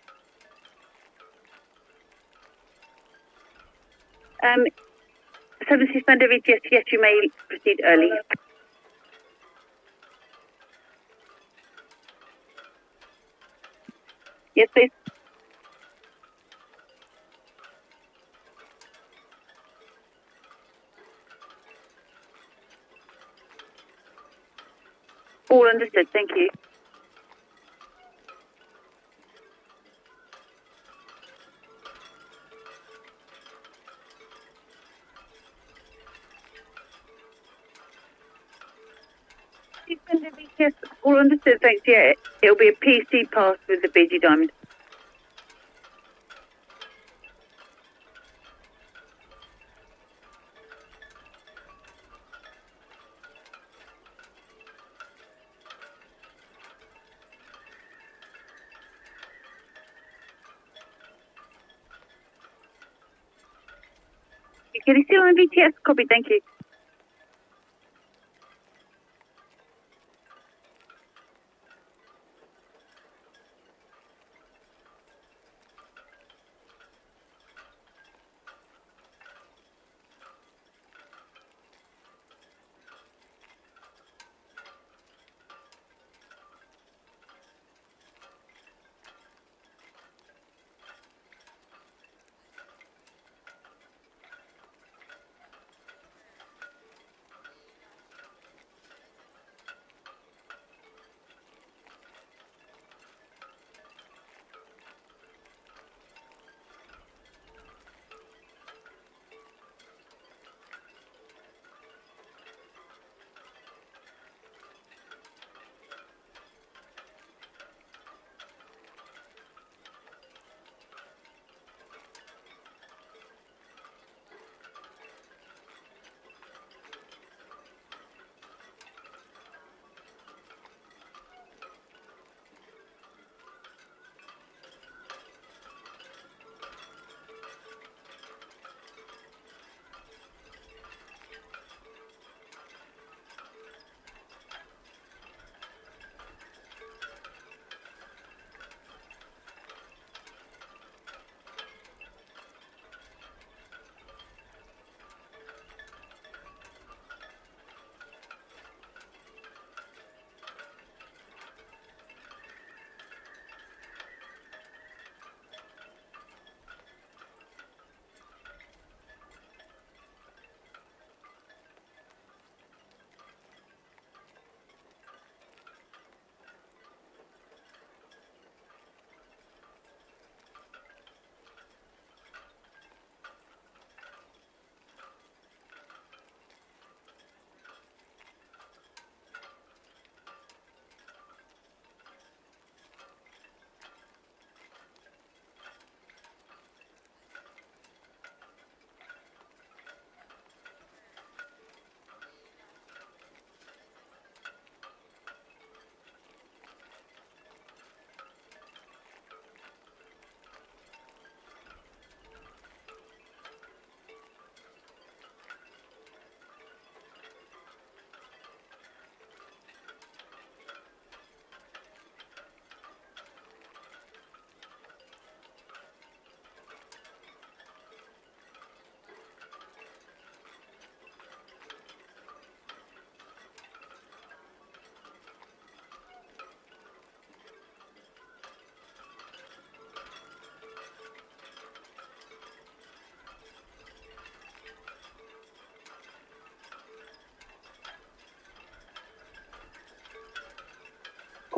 Speaker 1: 7 Splendor, VTS, yes, you may proceed early. Yes, please. All understood, thank you. Yes, all understood, thanks. Yeah, it'll be a PC pass with the BG Diamond. Can you still on VTS? Copy, thank you.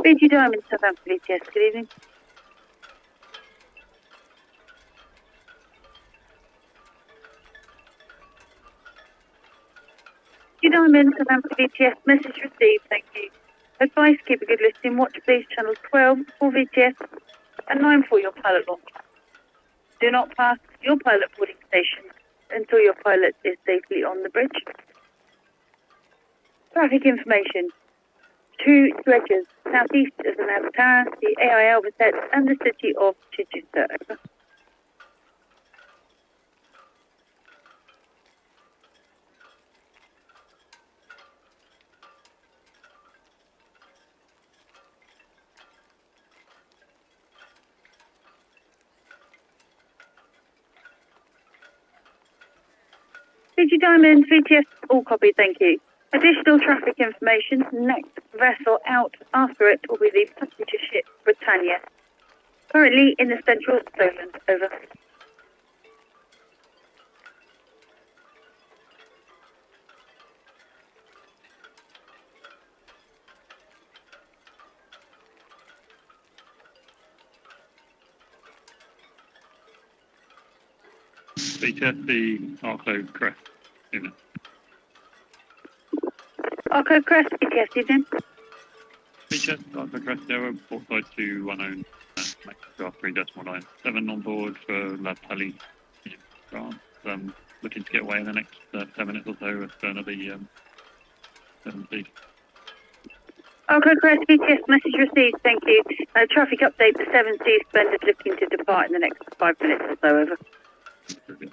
Speaker 1: BG Diamond, Southampton, VTS, good evening. Diamond, Southampton VTS, message received, thank you. Advice, keep a good listing, watch please channel 12 for VTS and 9 for your pilot launch. Do not pass your pilot boarding station until your pilot is safely on the bridge. Traffic information. 2 dredgers, southeast of the Mavic Tower, the AI Albacete and the city of Chichester. Over. Fiji Diamond, VTS, all copy, thank you. Additional traffic information, next vessel out after it will be the passenger ship Britannia. Currently in the central Solent, over.
Speaker 4: VTS, the Arco Crest unit.
Speaker 1: Arco Crest, VTS, evening.
Speaker 4: VTS, Arco Crest, Arrow, port side 210, Mexico 3.97 on board for La Tally, France. Looking to get away in the next 10 minutes or so astern of the 7C.
Speaker 1: Arco Crest, VTS, message received, thank you. Traffic update, the 7 Seas Splendor looking to depart in the next 5 minutes or so, over.
Speaker 4: Very good.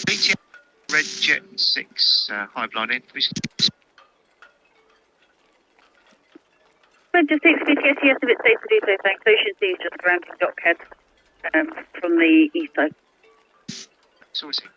Speaker 3: BTS Red Jet 6, high blind in.
Speaker 1: Red Jet 6, VTS, yes, if it's safe to do so, thanks. Ocean Seas just rounding dockhead from the east side.
Speaker 3: Sourcing.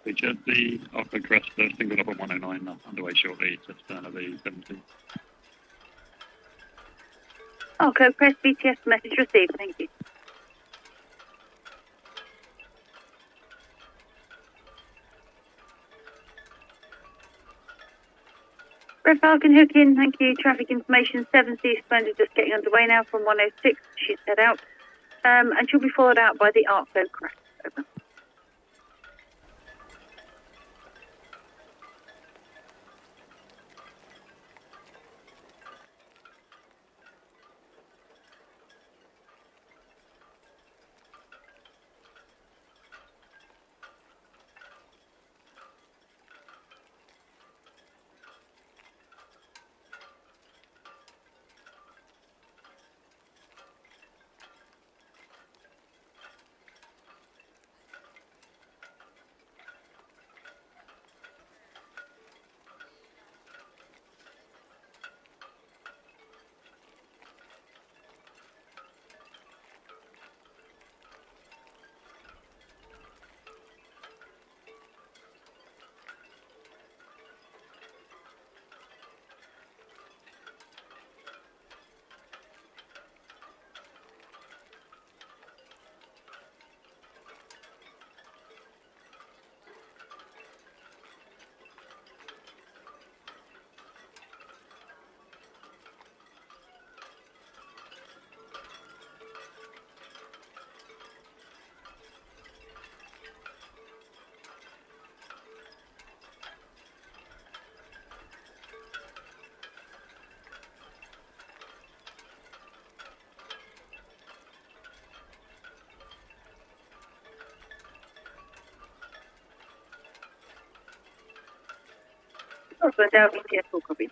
Speaker 4: Feature the Alpha Crest, the single up on 109, underway shortly to stern of the 70.
Speaker 1: Okay, press BTS message received, thank you. Red Falcon hook in, thank you. Traffic information 7 Seas Splendor just getting underway now from 106. She's head out. And she'll be followed out by the Artflow Crest. Over. Also, down BTS full copy.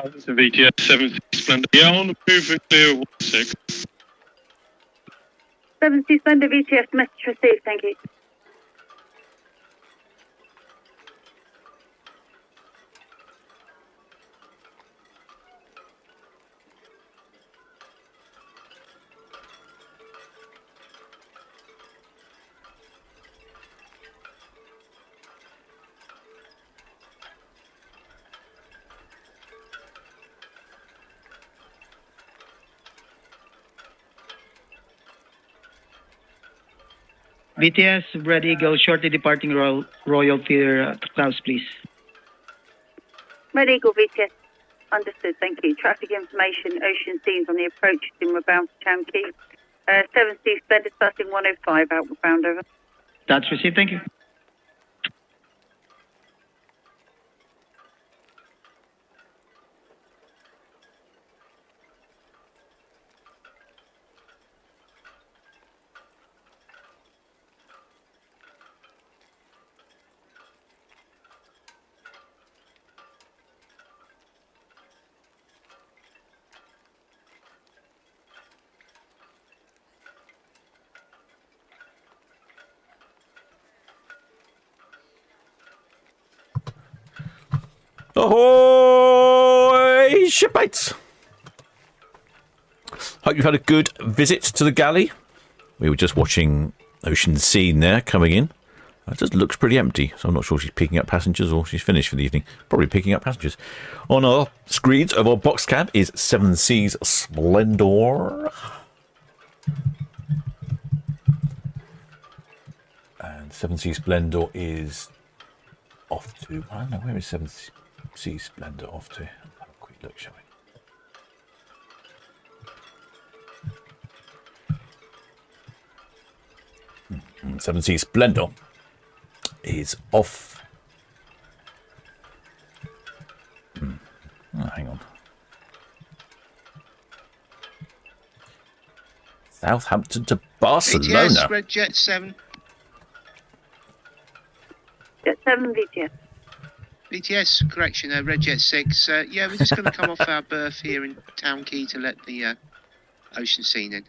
Speaker 9: It's a VTS 7 Splendor. Yeah, on the move and clear 16.
Speaker 1: 7 Seas Splendor VTS message received, thank you.
Speaker 5: BTS, Red Eagle, shortly departing Royal Fear Klaus, please.
Speaker 1: Red Eagle VTS. Understood, thank you. Traffic information, ocean scenes on the approach, inward bound to Town Quay. 7 Seas Splendor starting 105, outward bound, over.
Speaker 5: That's received, thank you.
Speaker 2: Ahoy, shipmates! Hope you've had a good visit to the galley. We were just watching Ocean Scene there coming in. It just looks pretty empty, so I'm not sure she's picking up passengers or she's finished for the evening. Probably picking up passengers. On our screens of our box cab is 7 Seas Splendor. And 7 Seas Splendor is off to... I don't know, where is 7 Seas Splendor off to? Have a quick look, shall we? 7 Seas Splendor is off. Oh, hang on. Southampton to Barcelona.
Speaker 10: BTS, Red Jet 7.
Speaker 1: Jet 7 VTS.
Speaker 10: BTS, correction, Red Jet 6. Yeah, we're just going to come off our berth here in Town Quay to let the ocean scene in.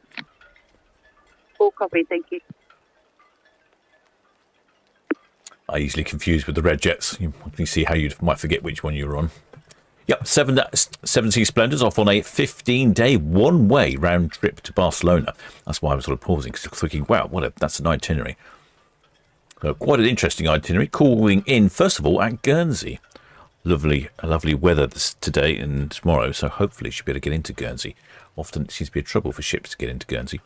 Speaker 1: All copy, thank you.
Speaker 2: I easily confused with the Red Jets. You can see how you might forget which one you were on. Yep, 7 Seas Splendor's off on a 15-day one-way round trip to Barcelona. That's why I was sort of pausing, because thinking, wow, that's an itinerary. So quite an interesting itinerary. Calling in, first of all, at Guernsey. Lovely weather today and tomorrow, so hopefully she'll be able to get into Guernsey. Often it seems to be a trouble for ships to get into Guernsey.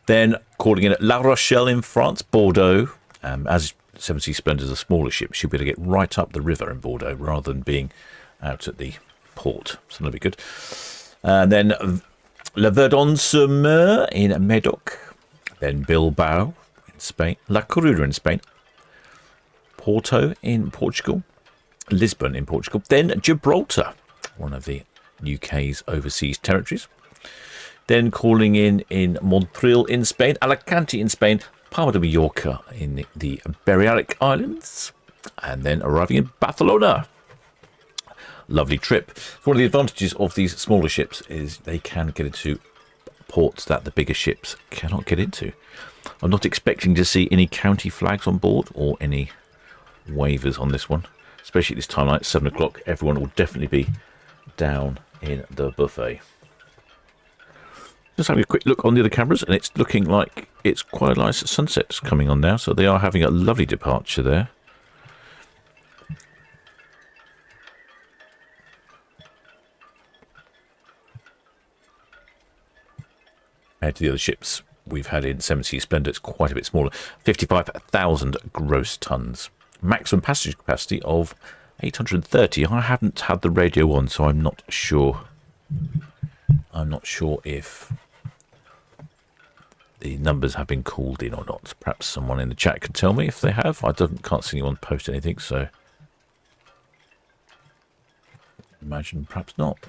Speaker 2: Then calling in at La Rochelle in France, Bordeaux. As 7 Seas Splendor is a smaller ship, she'll be able to get right up the river in Bordeaux rather than being out at the port. So that'll be good. And then La Verdon-sur-Mer in Medoc. Then Bilbao in Spain. La Coruña in Spain. Porto in Portugal. Lisbon in Portugal. Then Gibraltar, one of the UK's overseas territories. Then calling in Montreal in Spain. Alicante in Spain. Palma de Mallorca in the Balearic Islands, and then arriving in Barcelona. Lovely trip. One of the advantages of these smaller ships is they can get into ports that the bigger ships cannot get into. I'm not expecting to see any county flags on board or any waivers on this one, especially at this time, like 7 o'clock. Everyone will definitely be down in the buffet. Just having a quick look on the other cameras, and it's looking like it's quite a nice sunset coming on now, so they are having a lovely departure there. Compared to the other ships we've had in 7 Seas Splendor, it's quite a bit smaller. 55,000 gross tons. Maximum passenger capacity of 830. I haven't had the radio on, so I'm not sure. I'm not sure if the numbers have been called in or not. Perhaps someone in the chat could tell me if they have. I can't see anyone post anything, so imagine perhaps not.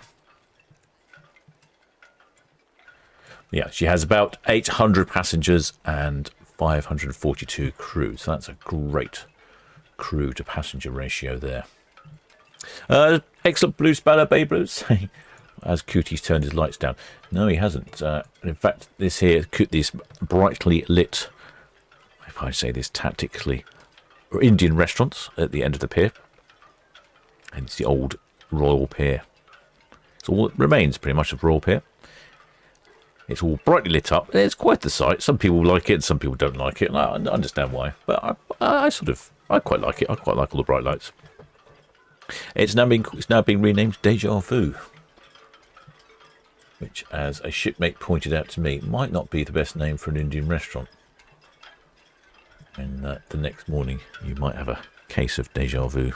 Speaker 2: Yeah, she has about 800 passengers and 542 crew. So that's a great crew to passenger ratio there. Excellent blue spanner, Bay Blues. As Cooties turned his lights down. No, he hasn't. In fact, this brightly lit, if I say this tactically, Indian restaurants at the end of the pier. And it's the old Royal Pier. It's all that remains, pretty much, of Royal Pier. It's all brightly lit up. It's quite the sight. Some people like it and some people don't like it. And I understand why. But I quite like it. I quite like all the bright lights. It's now being renamed Deja Vu, which, as a shipmate pointed out to me, might not be the best name for an Indian restaurant. And the next morning, you might have a case of deja vu.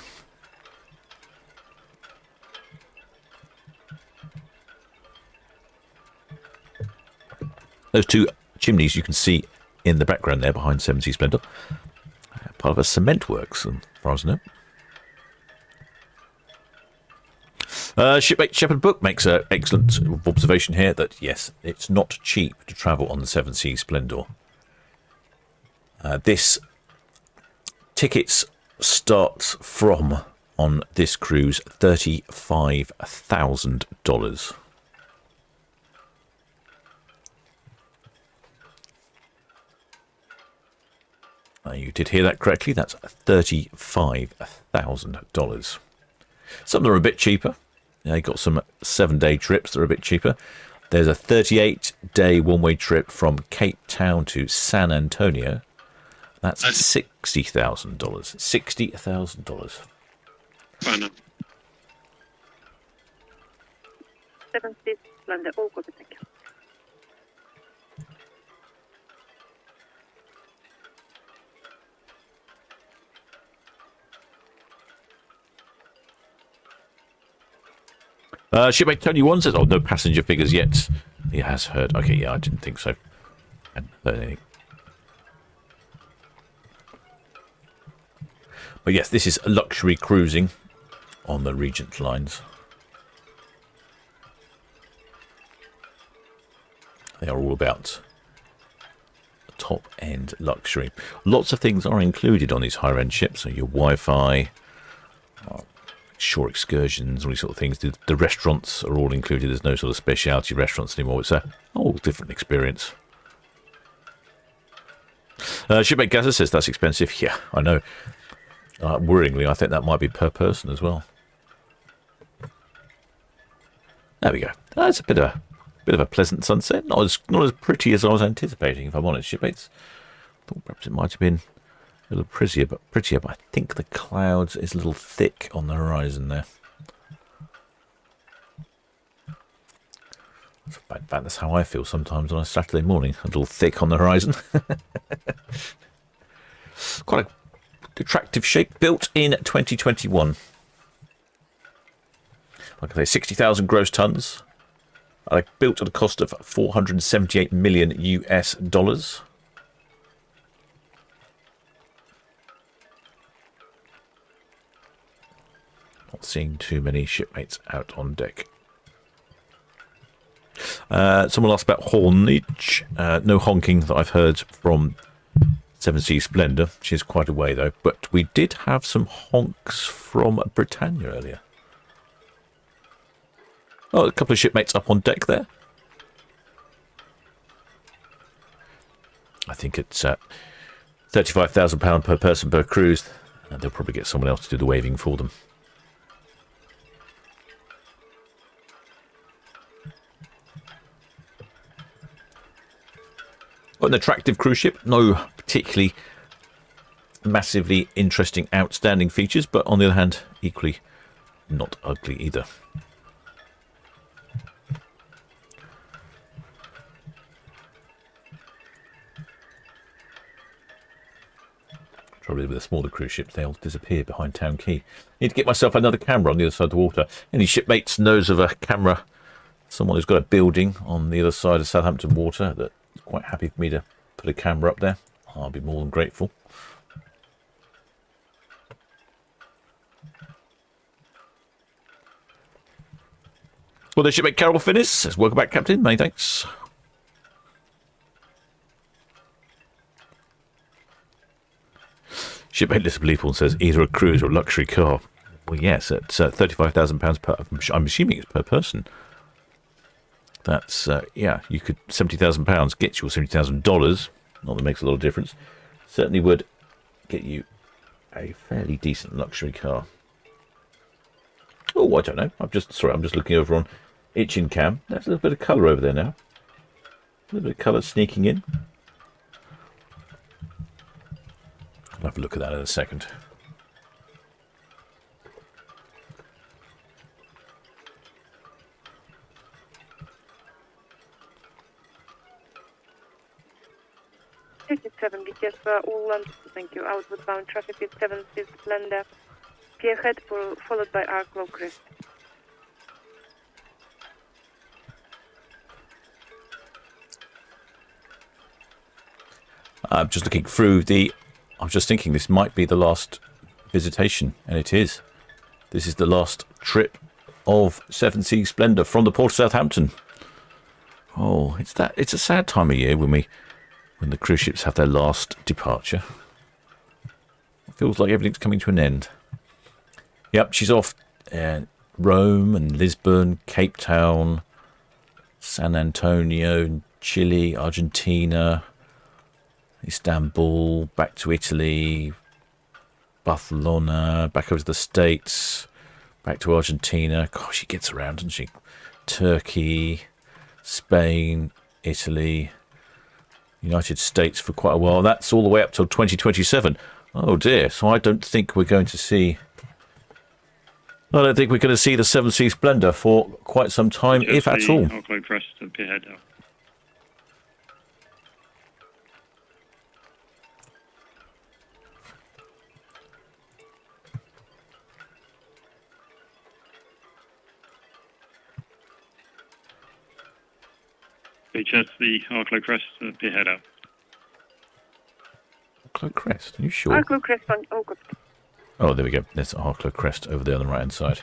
Speaker 2: Those two chimneys you can see in the background there behind MSC Splendor, part of a cement works, as far as I know. Shipmate Shepherd Book makes an excellent observation here that, yes, it's not cheap to travel on the Seas Splendor. This tickets start from, on this cruise, $35,000. You did hear that correctly. That's $35,000. Some of them are a bit cheaper. You've got some 7-day trips that are a bit cheaper. There's a 38-day one-way trip from Cape Town to San Antonio. That's $60,000. $60,000.
Speaker 9: Fine.
Speaker 1: Seas Splendor, all good, thank you.
Speaker 2: Shipmate Tony 1 says, oh, no passenger figures yet. He has heard. Okay, yeah, I didn't think so. But yes, this is luxury cruising on the Regent lines. They are all about top-end luxury. Lots of things are included on these higher-end ships. So your Wi-Fi, shore excursions, all these sort of things. The restaurants are all included. There's no sort of specialty restaurants anymore. It's a whole different experience. Shipmate Gaza says that's expensive. Yeah, I know. Worryingly, I think that might be per person as well. There we go. That's a bit of a pleasant sunset. Not as pretty as I was anticipating, if I'm honest, shipmates. Thought perhaps it might have been a little prettier, but I think the clouds is a little thick on the horizon there. In fact, that's how I feel sometimes on a Saturday morning, a little thick on the horizon. Quite a attractive shape, built in 2021. Like I say, 60,000 gross tons. Built at a cost of $478 million US. Not seeing too many shipmates out on deck. Someone asked about hornage. No honking that I've heard from Seas Splendor. She's quite a way though. But we did have some honks from Britannia earlier. Oh, a couple of shipmates up on deck there. I think it's £35,000 per person per cruise. And they'll probably get someone else to do the waving for them. An attractive cruise ship, no particularly massively interesting, outstanding features, but on the other hand, equally not ugly either. Probably with the smaller cruise ships, they'll disappear behind Town Quay. Need to get myself another camera on the other side of the water. Any shipmates knows of a camera, someone who's got a building on the other side of Southampton water that quite happy for me to put a camera up there, I'll be more than grateful. Well, the shipmate Carol Finnis says, welcome back, Captain. Many thanks. Shipmate Lisa Bleeple says, either a cruise or a luxury car. Well, yes, at £35,000 per, I'm assuming it's per person. That's, yeah, you could, £70,000 gets you, or $70,000, not that makes a lot of difference, certainly would get you a fairly decent luxury car. Oh, I don't know, I'm just looking over on Itching Cam. There's a little bit of colour over there now. A little bit of colour sneaking in. I'll have a look at that in a second.
Speaker 1: BTS all land, thank you. Outward bound traffic with 7 Seas Splendor. P ahead, followed by our low crest.
Speaker 2: I'm just looking through the... I'm just thinking this might be the last visitation, and it is. This is the last trip of 7 Seas Splendor from the port of Southampton. Oh, it's a sad time of year when the cruise ships have their last departure. It feels like everything's coming to an end. Yep, she's off Rome and Lisbon, Cape Town, San Antonio, Chile, Argentina, Istanbul, back to Italy, Barcelona, back over to the States, back to Argentina. Gosh, she gets around, doesn't she? Turkey, Spain, Italy, United States for quite a while. That's all the way up till 2027. Oh dear, so I don't think we're going to see... I don't think we're going to see the 7 Seas Splendor for quite some time, if at all.
Speaker 4: Auckland crest and Pierhead now. BTS, the Arklow crest and Pierhead out.
Speaker 2: Arklow crest, are you sure?
Speaker 1: Arklow crest on August.
Speaker 2: Oh, there we go. There's Arklow crest over there on the right-hand side.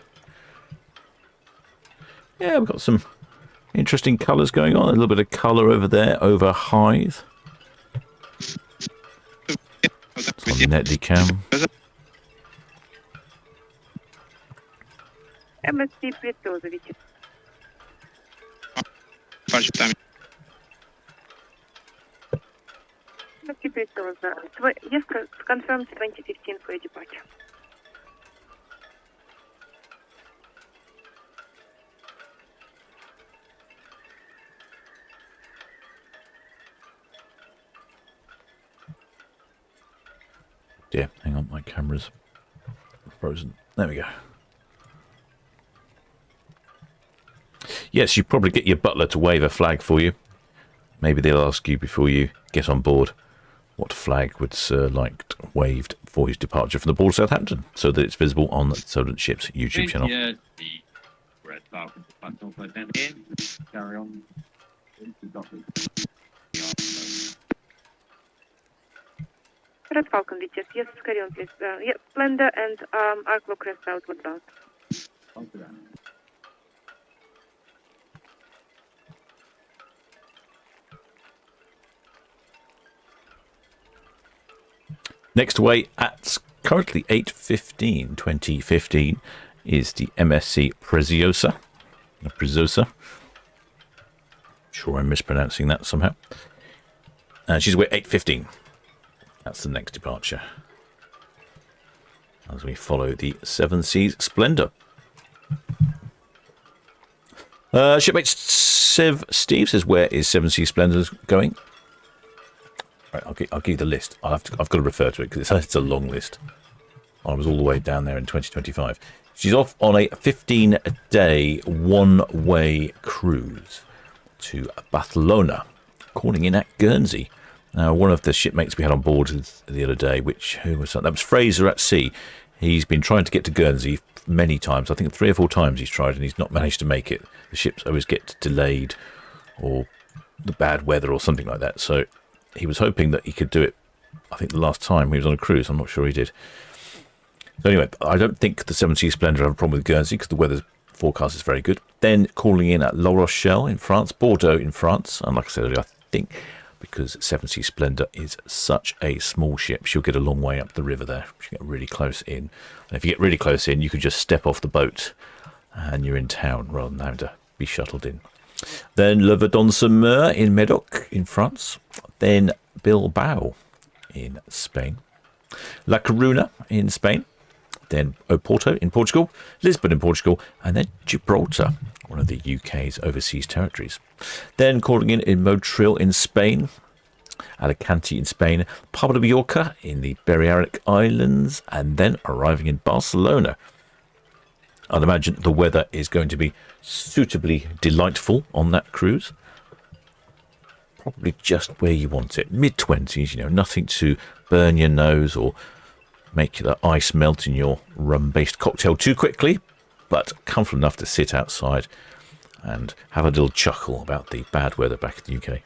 Speaker 2: Yeah, we've got some interesting colours going on. A little bit of colour over there, over Hythe. It's on Netley Cam.
Speaker 1: MSC Preziosa, видите. MSC Preziosa. Yes, confirmed 2015 for your departure.
Speaker 2: Yeah, hang on, my camera's frozen. There we go. Yes, you probably get your butler to wave a flag for you. Maybe they'll ask you before you get on board what flag would Sir like waved for his departure from the port of Southampton, so that it's visible on the Solent Ships YouTube channel.
Speaker 4: Yeah, the red Falcon carry on.
Speaker 1: Red Falcon, BTS. Yes, carry on, please. Yeah, Splendor and Arklow crest outward bound.
Speaker 2: Next away at currently 8:15, 2015, is the MSC Preziosa. Sure, I'm mispronouncing that somehow. And she's away at 8:15. That's the next departure. As we follow the 7 Seas Splendor. Shipmate Steve says, where is 7 Seas Splendor going? Right, I'll give you the list. I've got to refer to it because it's a long list. I was all the way down there in 2025. She's off on a 15-day one-way cruise to Barcelona, calling in at Guernsey. Now, one of the shipmates we had on board the other day, who was that? That was Fraser at sea. He's been trying to get to Guernsey many times. I think 3 or 4 times he's tried, and he's not managed to make it. The ships always get delayed, or the bad weather, or something like that. So he was hoping that he could do it. I think the last time he was on a cruise, I'm not sure he did. So anyway, I don't think the 7 Seas Splendor have a problem with Guernsey because the weather forecast is very good. Then calling in at La Rochelle in France, Bordeaux in France, and like I said earlier, I think because 7 Seas Splendor is such a small ship, she'll get a long way up the river there. She'll get really close in. And if you get really close in, you can just step off the boat and you're in town rather than having to be shuttled in. Then Le Verdon-sur-Mer in Medoc in France. Then Bilbao in Spain. La Coruna in Spain. Then Oporto in Portugal. Lisbon in Portugal. And then Gibraltar, one of the UK's overseas territories. Then calling in Motril in Spain. Alicante in Spain. Palma de Mallorca in the Balearic Islands. And then arriving in Barcelona. I'd imagine the weather is going to be suitably delightful on that cruise. probably just where you want it. Mid-20s, you know, nothing to burn your nose or make the ice melt in your rum-based cocktail too quickly, but comfortable enough to sit outside and have a little chuckle about the bad weather back in the UK.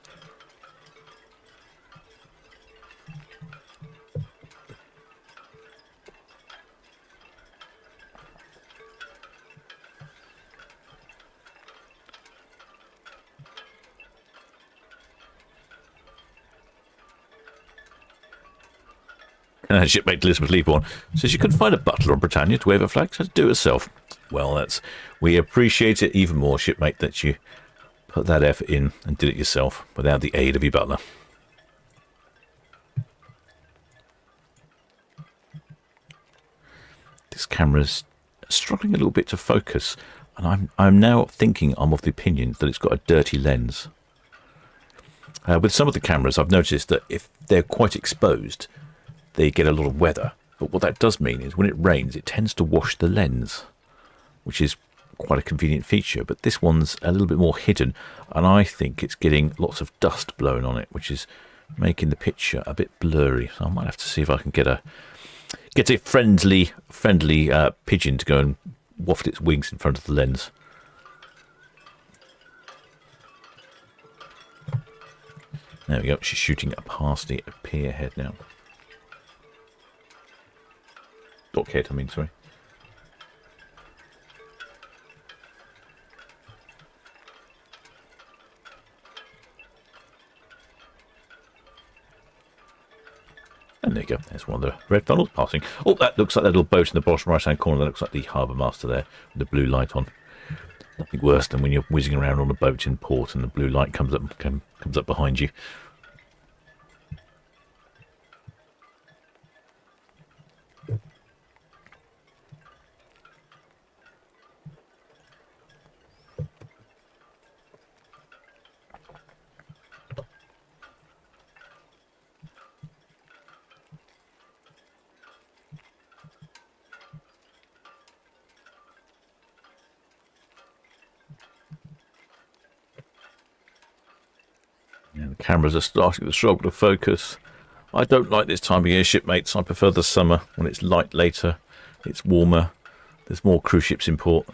Speaker 2: Shipmate Elizabeth Leaborn says you couldn't find a butler on Britannia to wave a flag, so do it herself. Well, we appreciate it even more, shipmate, that you put that effort in and did it yourself without the aid of your butler. This camera's struggling a little bit to focus, and I'm now thinking I'm of the opinion that it's got a dirty lens. With some of the cameras, I've noticed that if they're quite exposed, they get a lot of weather, but what that does mean is when it rains it tends to wash the lens, which is quite a convenient feature, but this one's a little bit more hidden and I think it's getting lots of dust blowing on it, which is making the picture a bit blurry. So I might have to see if I can get a friendly pigeon to go and waft its wings in front of the lens. There we go, she's shooting past the pier head now. Dockhead, I mean, sorry. And there you go, there's one of the red funnels passing. Oh, that looks like that little boat in the bottom right hand corner. That looks like the harbour master there with the blue light on. Nothing worse than when you're whizzing around on a boat in port and the blue light comes up behind you. Cameras are starting to struggle to focus. I don't like this time of year, shipmates. I prefer the summer when it's light later, it's warmer, there's more cruise ships in port.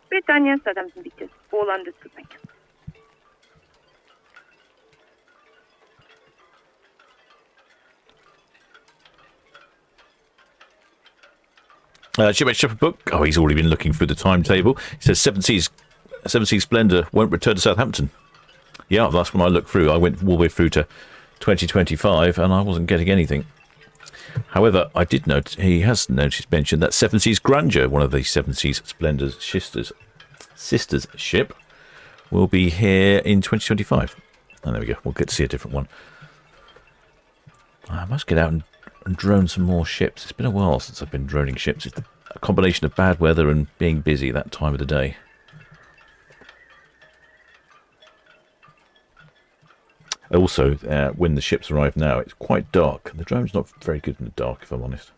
Speaker 1: Britannia, Southampton beaches, all understood, thank
Speaker 2: you. Shipmate Shepherd Book. Oh, he's already been looking through the timetable. He says Seas Splendor won't return to Southampton. Yeah, that's when I looked through. I went all the way through to 2025 and I wasn't getting anything. However, I did note, he has mentioned that Seven Seas Grandeur, one of the Seven Seas Splendor's sisters ship, will be here in 2025. And there we go, we'll get to see a different one. I must get out and drone some more ships. It's been a while since I've been droning ships. It's a combination of bad weather and being busy that time of the day. Also, when the ships arrive now, it's quite dark. The drone's not very good in the dark, if I'm honest.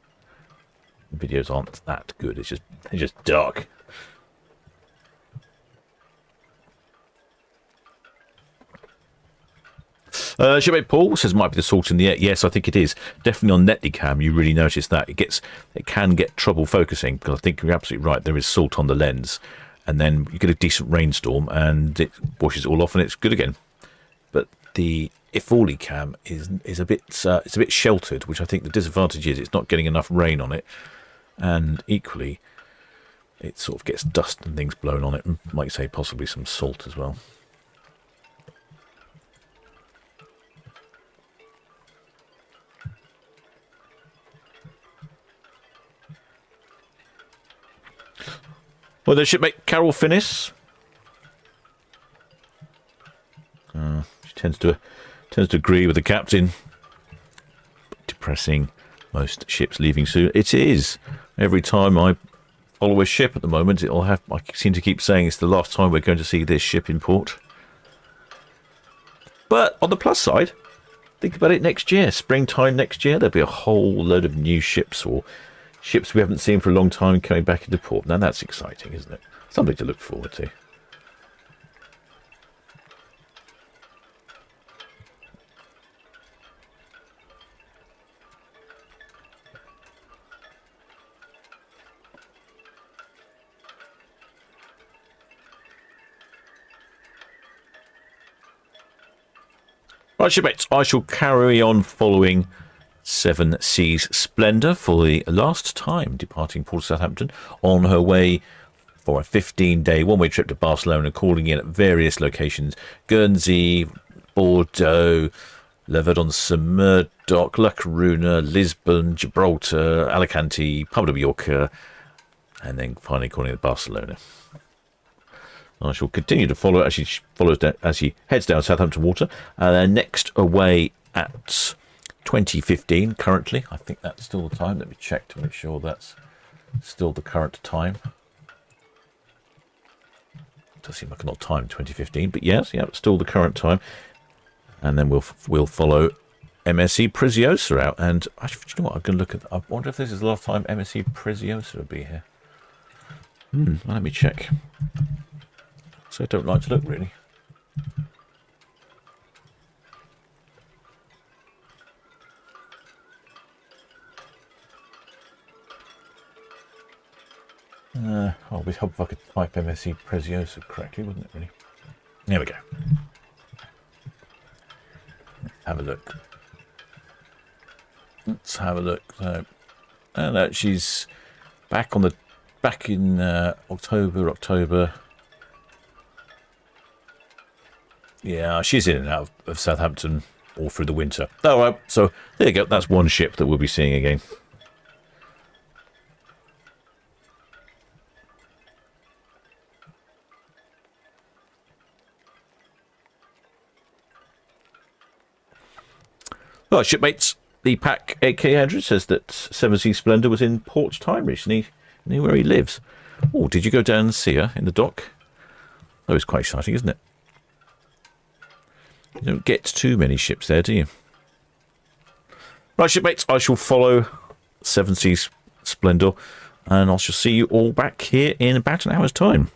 Speaker 2: The videos aren't that good. They're just dark. Shipmate Paul says might be the salt in the air. Yes, I think it is. Definitely on Netlycam, you really notice that it can get trouble focusing, because I think you're absolutely right. There is salt on the lens, and then you get a decent rainstorm, and it washes it all off, and it's good again. But the Ifali cam is a bit it's a bit sheltered, which I think the disadvantage is it's not getting enough rain on it, and equally it sort of gets dust and things blown on it, and like you say, possibly some salt as well. Well, the shipmate Carol Finnis. She tends to agree with the captain. Depressing. Most ships leaving soon. It is. Every time I follow a ship at the moment, I seem to keep saying it's the last time we're going to see this ship in port. But on the plus side, think about it next year. Springtime next year, there'll be a whole load of new ships or ships we haven't seen for a long time coming back into port. Now that's exciting, isn't it? Something to look forward to. Right, shipmates, I shall carry on following Seven Seas Splendor for the last time, departing Port of Southampton on her way for a 15-day one-way trip to Barcelona, calling in at various locations: Guernsey, Bordeaux, Laverdon-sur-Mer, Dock, La Coruna, Lisbon, Gibraltar, Alicante, Palma de Mallorca, and then finally calling at Barcelona. I shall continue to follow as she heads down Southampton Water. Next away at 2015 currently. I think that's still the time. Let me check to make sure that's still the current time. It does seem like an odd time, 2015, but yes, yeah, it's still the current time. And then we'll follow MSC Preziosa out. And actually, you know what? I'm going to look at. I wonder if this is the last time MSC Preziosa will be here. Let me check. So I don't like to look, really. I'll be hope if I could type MSC Preziosa correctly, wouldn't it, really? There we go. Have a look. Let's have a look. So, she's back in October. Yeah, she's in and out of Southampton all through the winter. All right, so there you go. That's one ship that we'll be seeing again. Well, shipmates, the pack 8K Andrew says that Seven Seas Splendor was in port time recently, near where he lives. Oh, did you go down and see her in the dock? That was quite exciting, isn't it? You don't get too many ships there, do you? Right, shipmates, I shall follow Seven Seas Splendor, and I shall see you all back here in about an hour's time.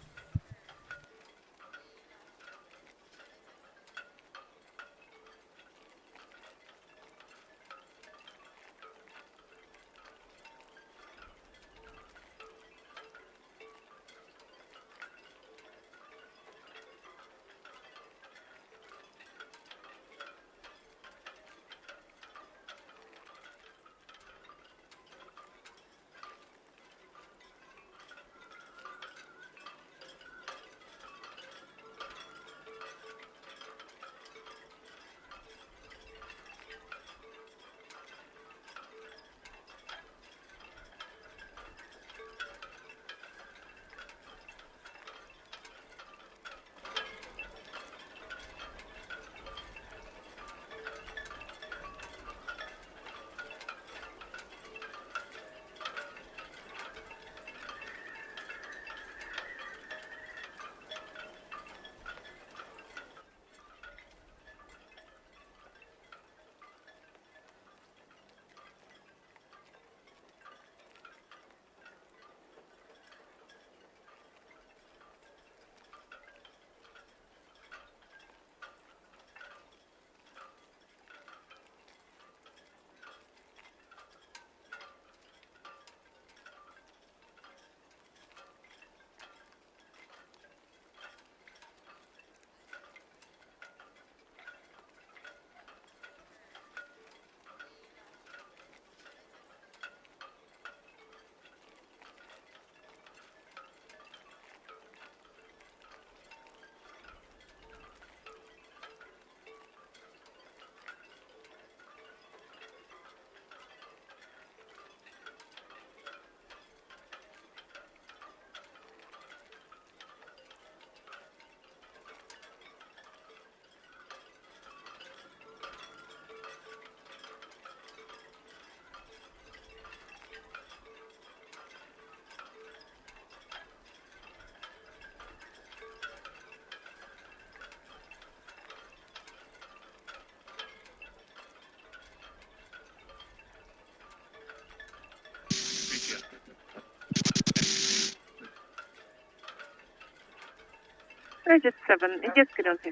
Speaker 1: Just 7. Yes, good on here.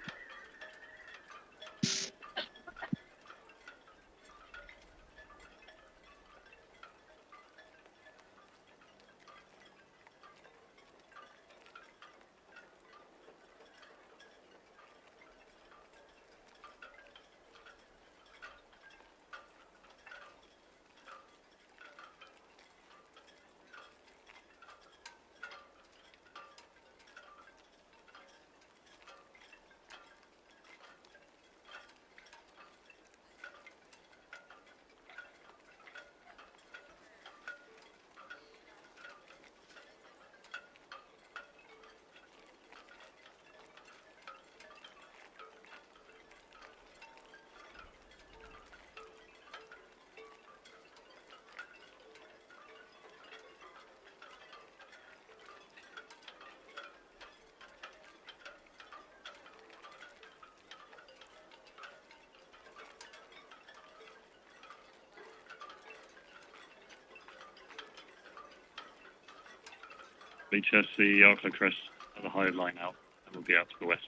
Speaker 4: BTS, the Arklow Crest at the high line out, and we'll be out to the west.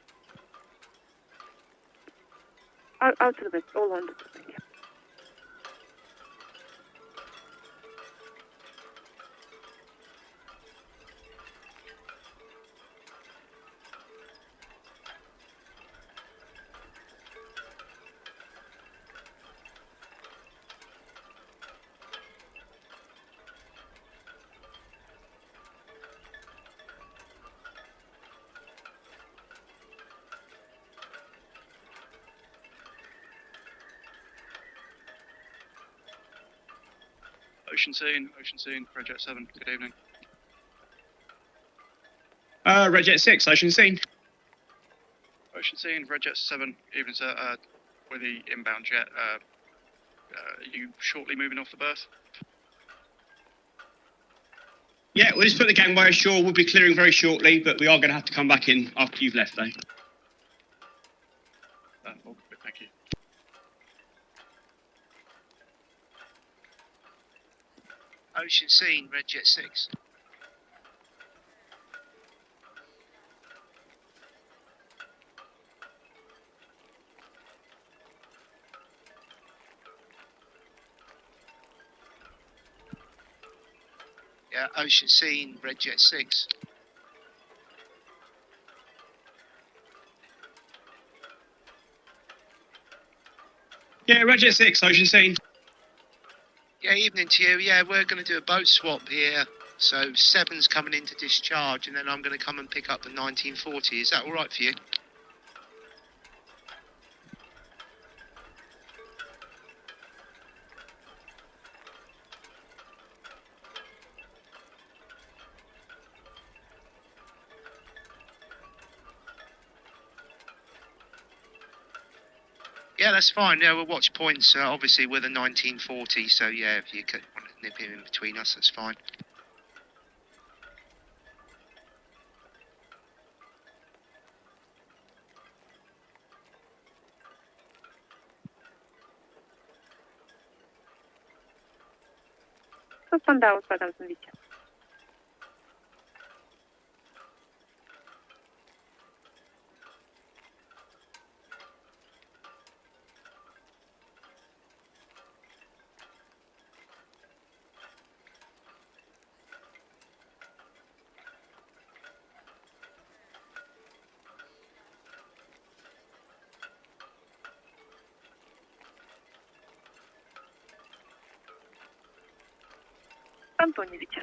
Speaker 1: Out to the west, all on the thank you.
Speaker 3: Ocean scene, Redjet 7, good evening.
Speaker 7: Redjet 6, Ocean Scene.
Speaker 3: Ocean scene, Redjet 7, evening sir, with the inbound jet, are you shortly moving off the berth?
Speaker 7: Yeah, we'll just put the gangway ashore. We'll be clearing very shortly, but we are going to have to come back in after you've left, though.
Speaker 3: All good, thank you.
Speaker 10: Ocean scene, Redjet 6. Yeah, Ocean scene, Redjet 6.
Speaker 7: Yeah, Redjet 6, Ocean Scene.
Speaker 10: Yeah, evening to you. Yeah, we're going to do a boat swap here. So 7's coming in to discharge, and then I'm going to come and pick up the 1940. Is that all right for you? Yeah, that's fine. Yeah, we'll watch points. Obviously, we're the 1940, so yeah, if you could want to nip him in between us, that's fine.
Speaker 1: Sundown, Madam Vice. Антоновича.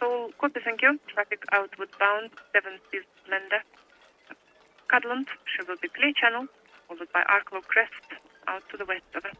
Speaker 1: All copy, thank you. Traffic outward bound, 7 Seas Splendor. Cudland, she will be clear channel, followed by Arklow Crest, out to the west of it.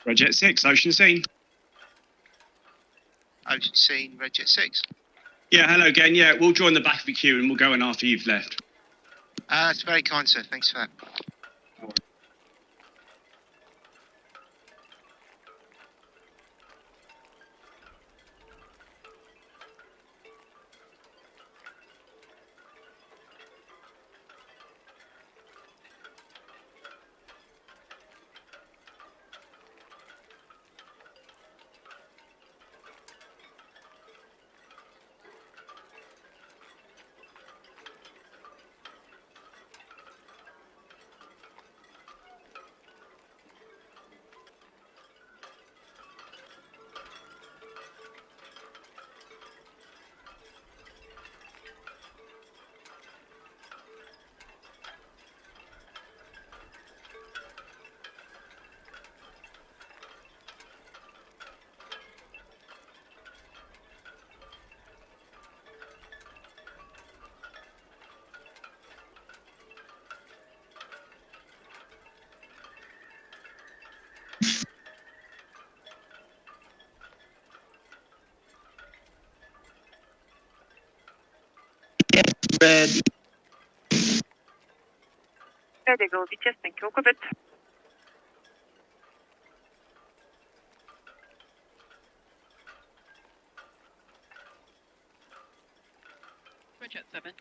Speaker 7: Redjet 6, Ocean Scene.
Speaker 10: Ocean Scene, Redjet 6.
Speaker 7: Yeah, hello again. Yeah, we'll join the back of the queue and we'll go in after you've left.
Speaker 10: That's very kind, sir. Thanks for that.
Speaker 5: Ready.
Speaker 1: Ready, go. Just thank you. Good.
Speaker 8: Redjet 7.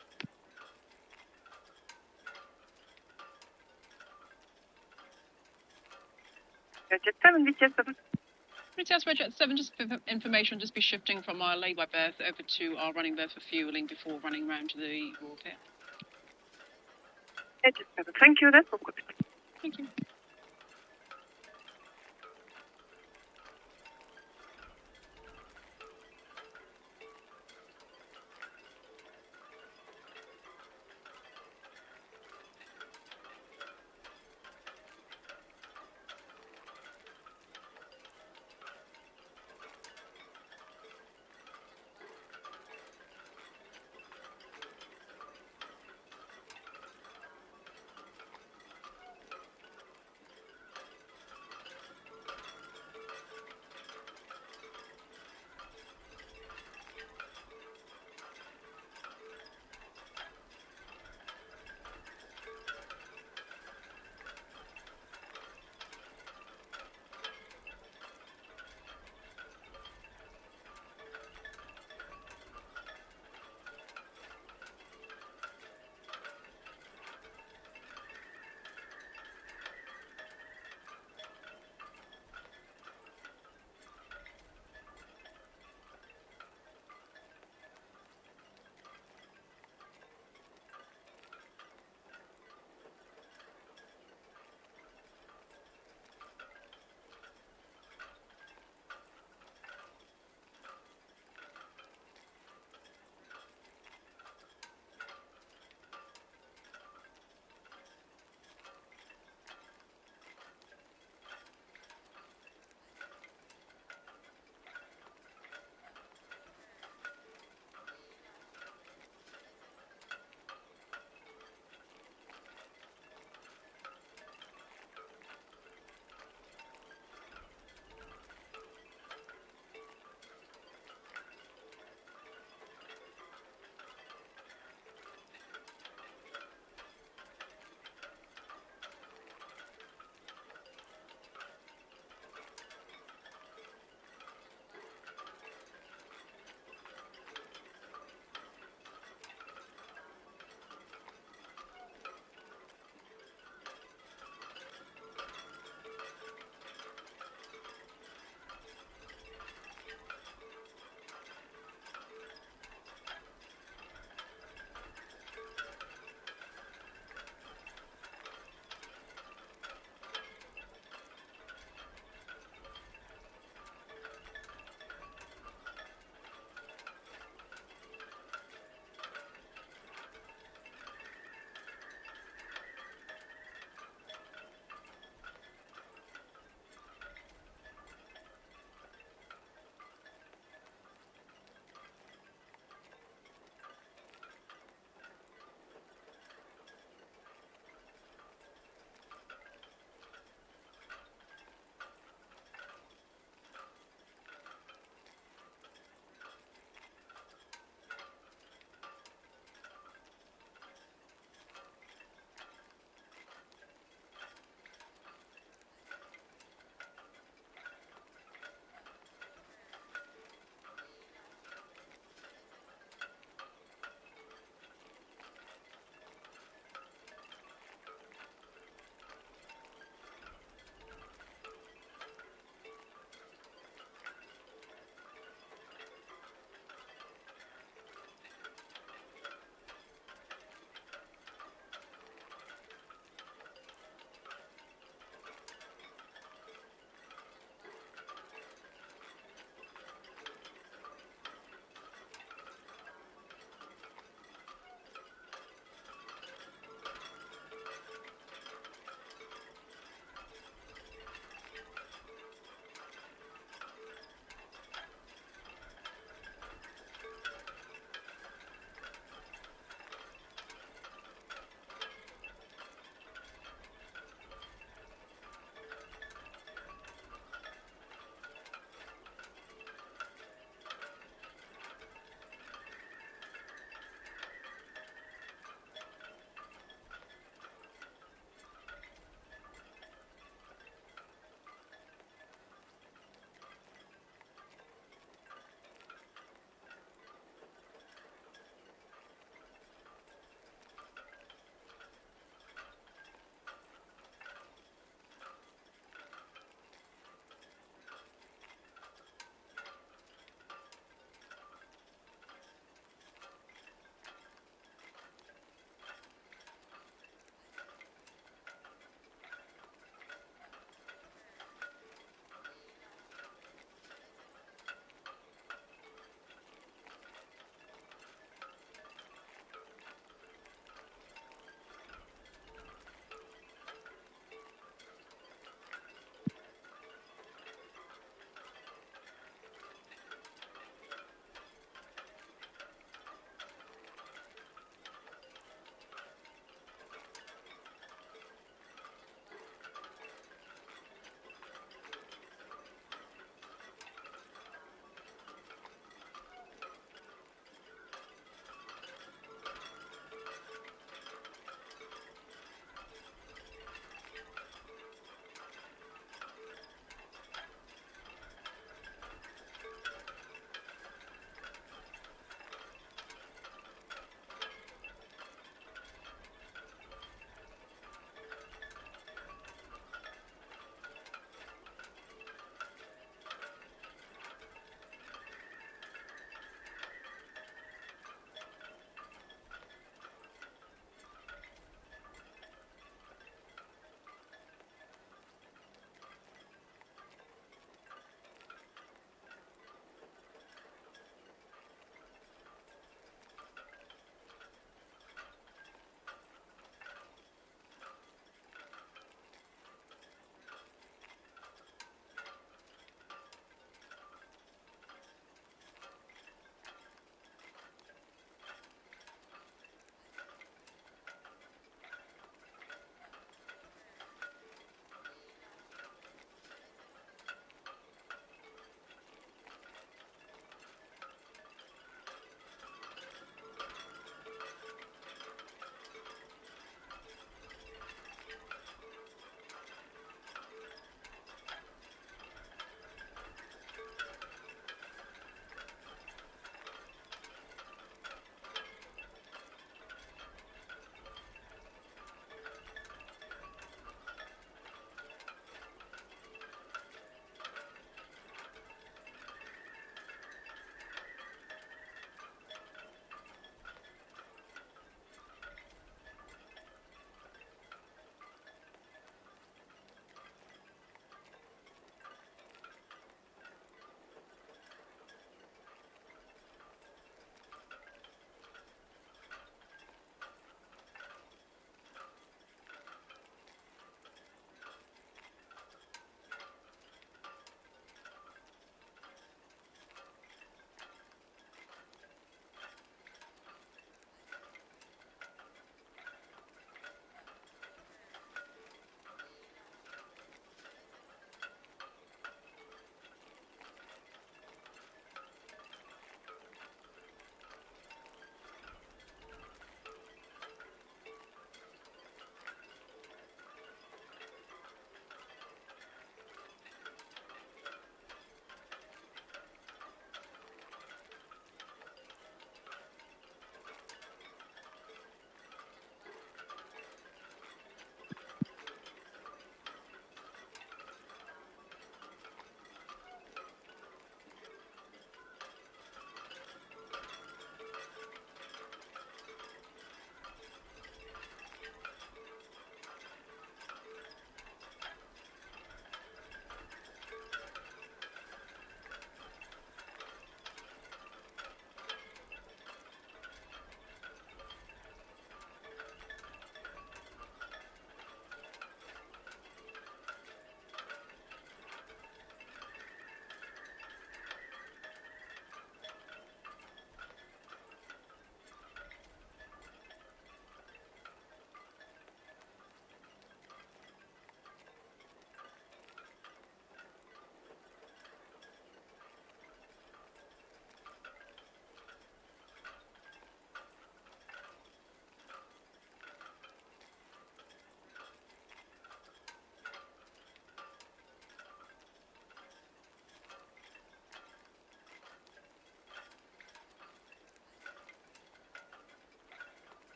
Speaker 1: Redjet 7, Redjet 7.
Speaker 8: Princess Redjet 7, just for information, just be shifting from our lay-by berth over to our running berth for fueling before running round to the raw pit.
Speaker 1: Redjet 7, thank you. That's all good.
Speaker 8: Thank you.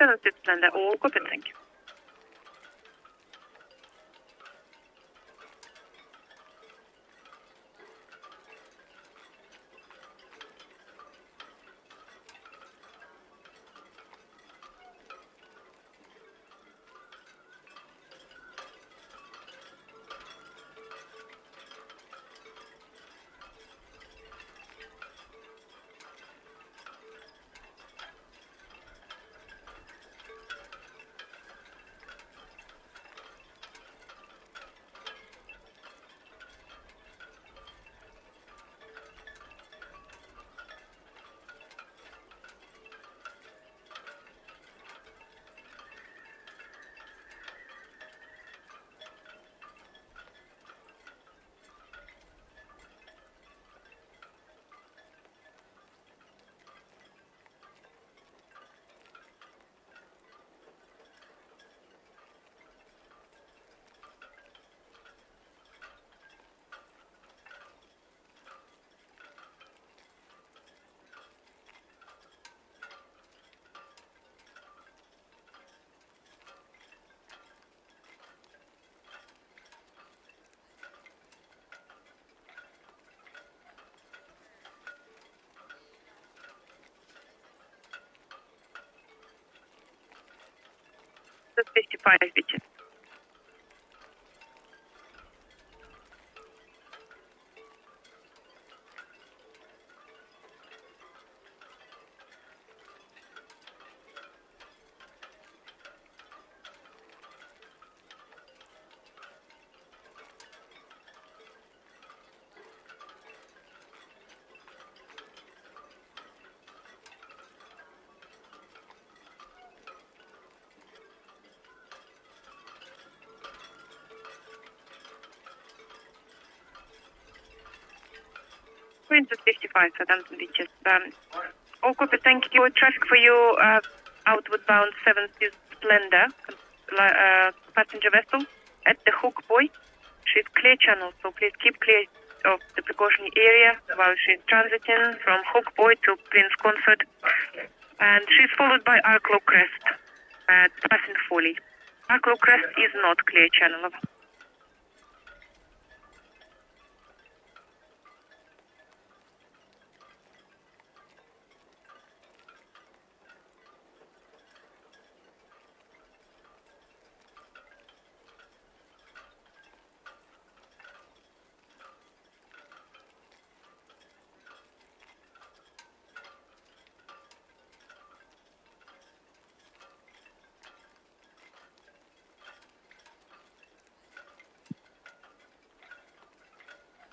Speaker 1: Seas Splendor, all copy, thank you. Seas 55, bitches. Princess 55, Southampton beaches. All copy, thank you. Traffic for you outward bound 7 Seas Splendor, passenger vessel at the Hook Buoy. She's clear channel, so please keep clear of the precautionary area while she's transiting from Hook Buoy to Prince Consort. And she's followed by Arklow Crest at passing Folly. Arklow Crest is not clear channel.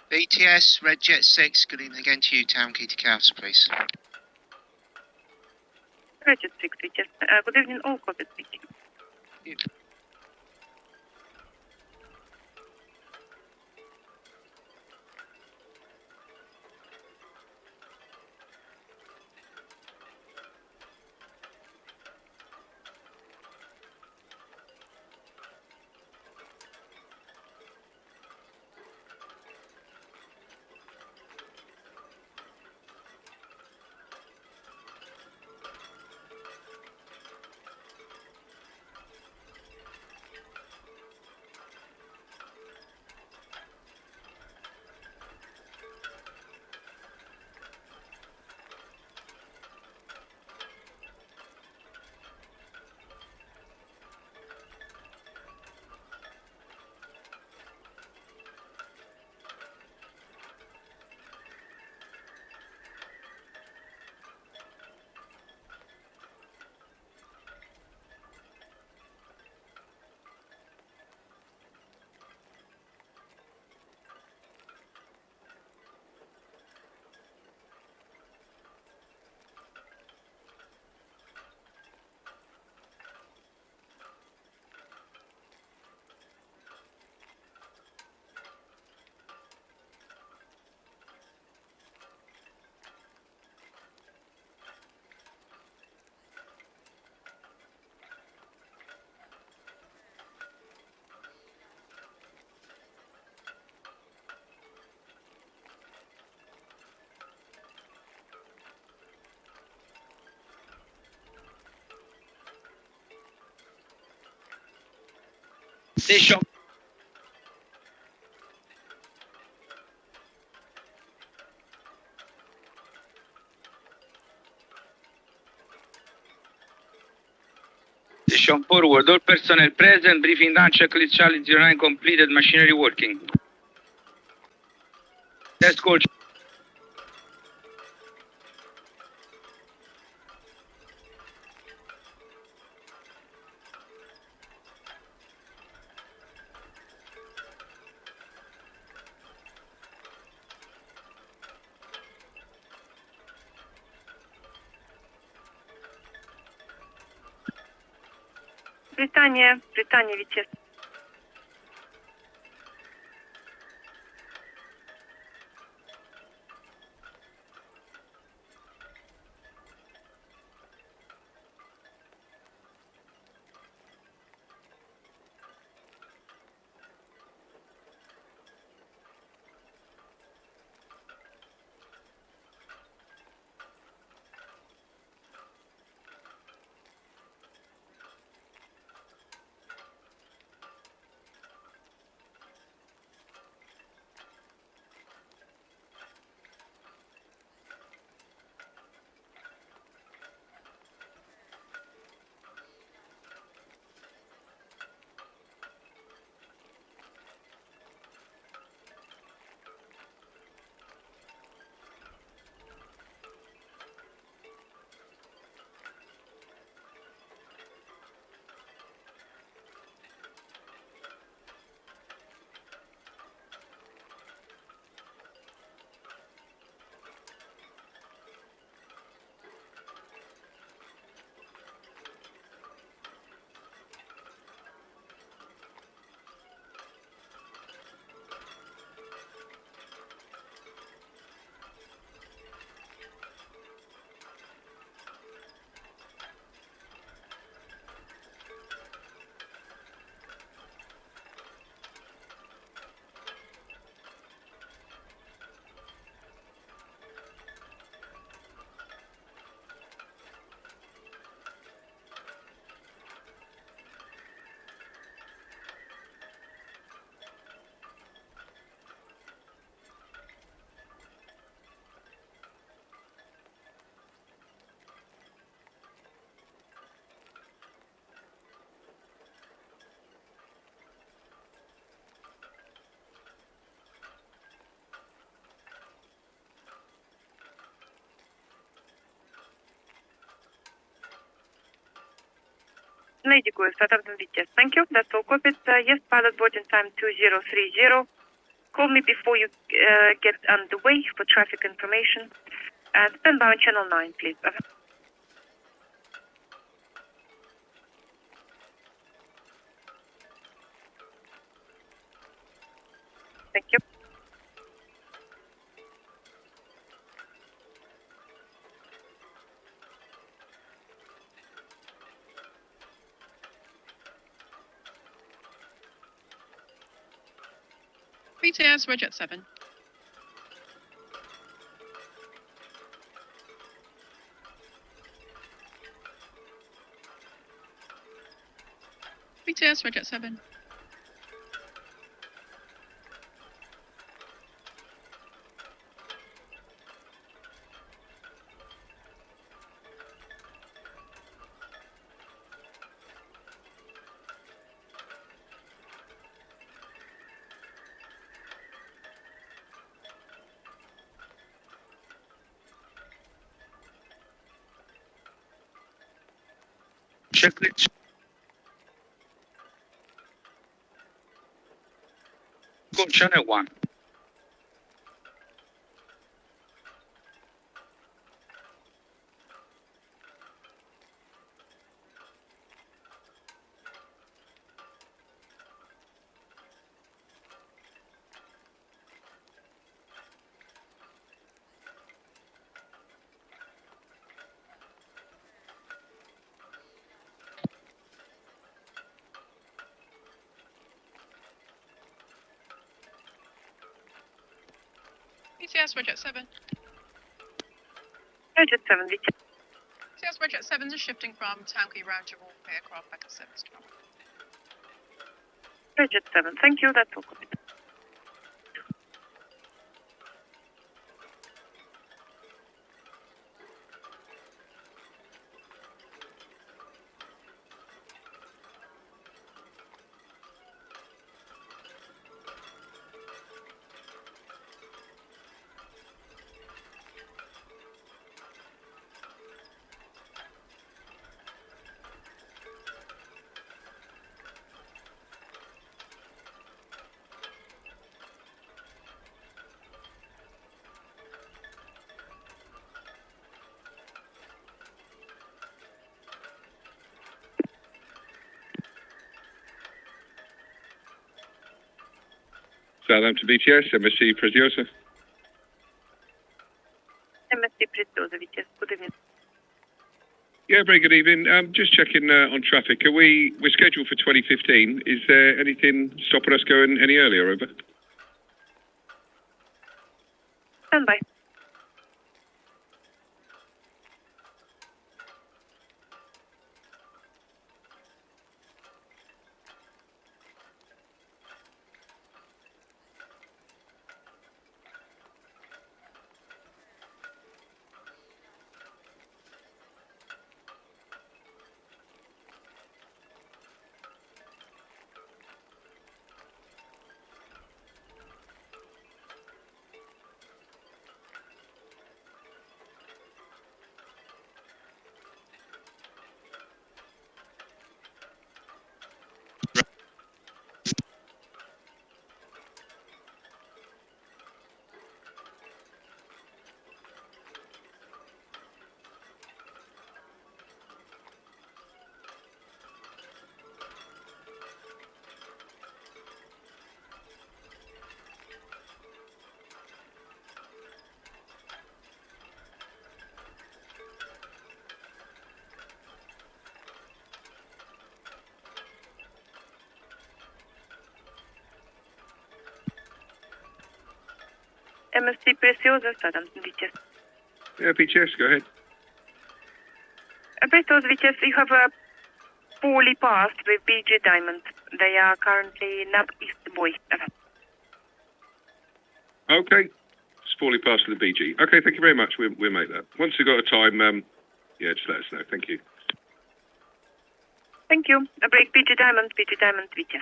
Speaker 10: BTS, Red Jet 6, good evening again to you, Town Quay to Cowes, please.
Speaker 1: Jet 6, bitches. Good evening, all copy, thank you.
Speaker 7: Station. Station forward. All personnel present. Briefing done. Checklist Charlie 09 completed. Machinery working. Test call.
Speaker 1: Britannia, Витязь. Lady Go, Southampton Beaches. Thank you. That's all copied. Yes, pilot boarding time 2030. Call me before you get underway for traffic information. And stand by on channel 9, please. Thank you.
Speaker 8: BTS, Roger at 7. BTS, Roger at 7.
Speaker 7: Checklist. Go channel 1.
Speaker 8: BTS, Roger at 7.
Speaker 1: Roger at 7, BTS.
Speaker 8: BTS, Roger at 7 is shifting from Town Quay round to all aircraft back at 7 to 12.
Speaker 1: Bridget 7, thank you, that's all.
Speaker 9: Southampton BTS, MSC Preziosa.
Speaker 1: MSC Preziosa, VTS, good evening.
Speaker 9: Yeah, very good evening. Just checking on traffic. We're scheduled for 2015. Is there anything stopping us going any earlier, over?
Speaker 1: Stand by. MSC Preziosa, Southampton VTS.
Speaker 9: Yeah, BTS, go ahead.
Speaker 1: Preziosa VTS, you have poorly passed with BG Diamond. They are currently nav east boy.
Speaker 9: Okay. It's fully past to the BG. Okay, thank you very much. We'll make that. Once we've got a time, yeah, just let us know. Thank you.
Speaker 1: Thank you. A break BG Diamond VTS.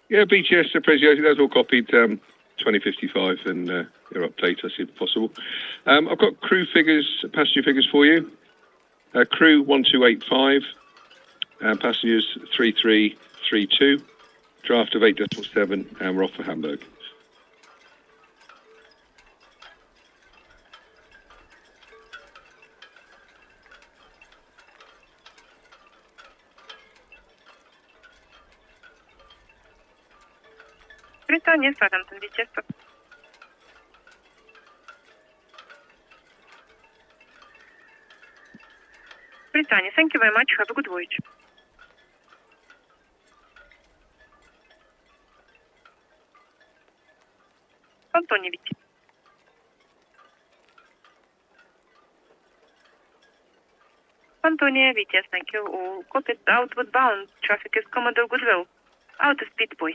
Speaker 9: Yeah, BTS, Preziosa, that's all copied. 2055 and your update as soon as possible. I've got crew figures, passenger figures for you. Crew 1285, passengers 3332, draft of 8.7, and we're off for Hamburg.
Speaker 1: Britannia, Southampton VTS. Britannia, thank you very much. Have a good voyage. Antonia VTS. Antonia VTS, thank you. All copied outward bound. Traffic is Commodore Goodwill. Out of speed boy.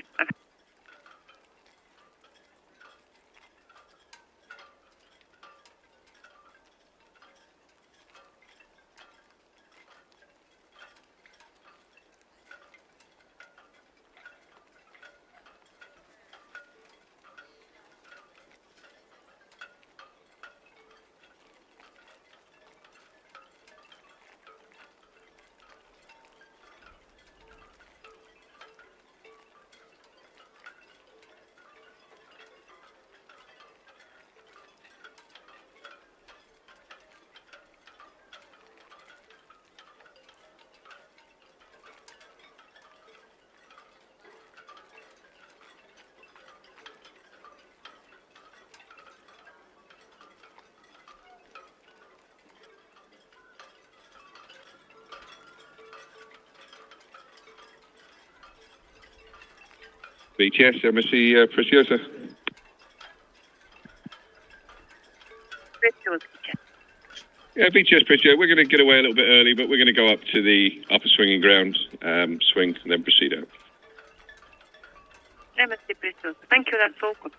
Speaker 9: VTS, MSC Preziosa.
Speaker 1: Preziosa.
Speaker 9: Yeah, VTS Preziosa. We're going to get away a little bit early, but we're going to go up to the upper swinging ground, swing, and then proceed out.
Speaker 1: MSC Preziosa. Thank you, that's all good.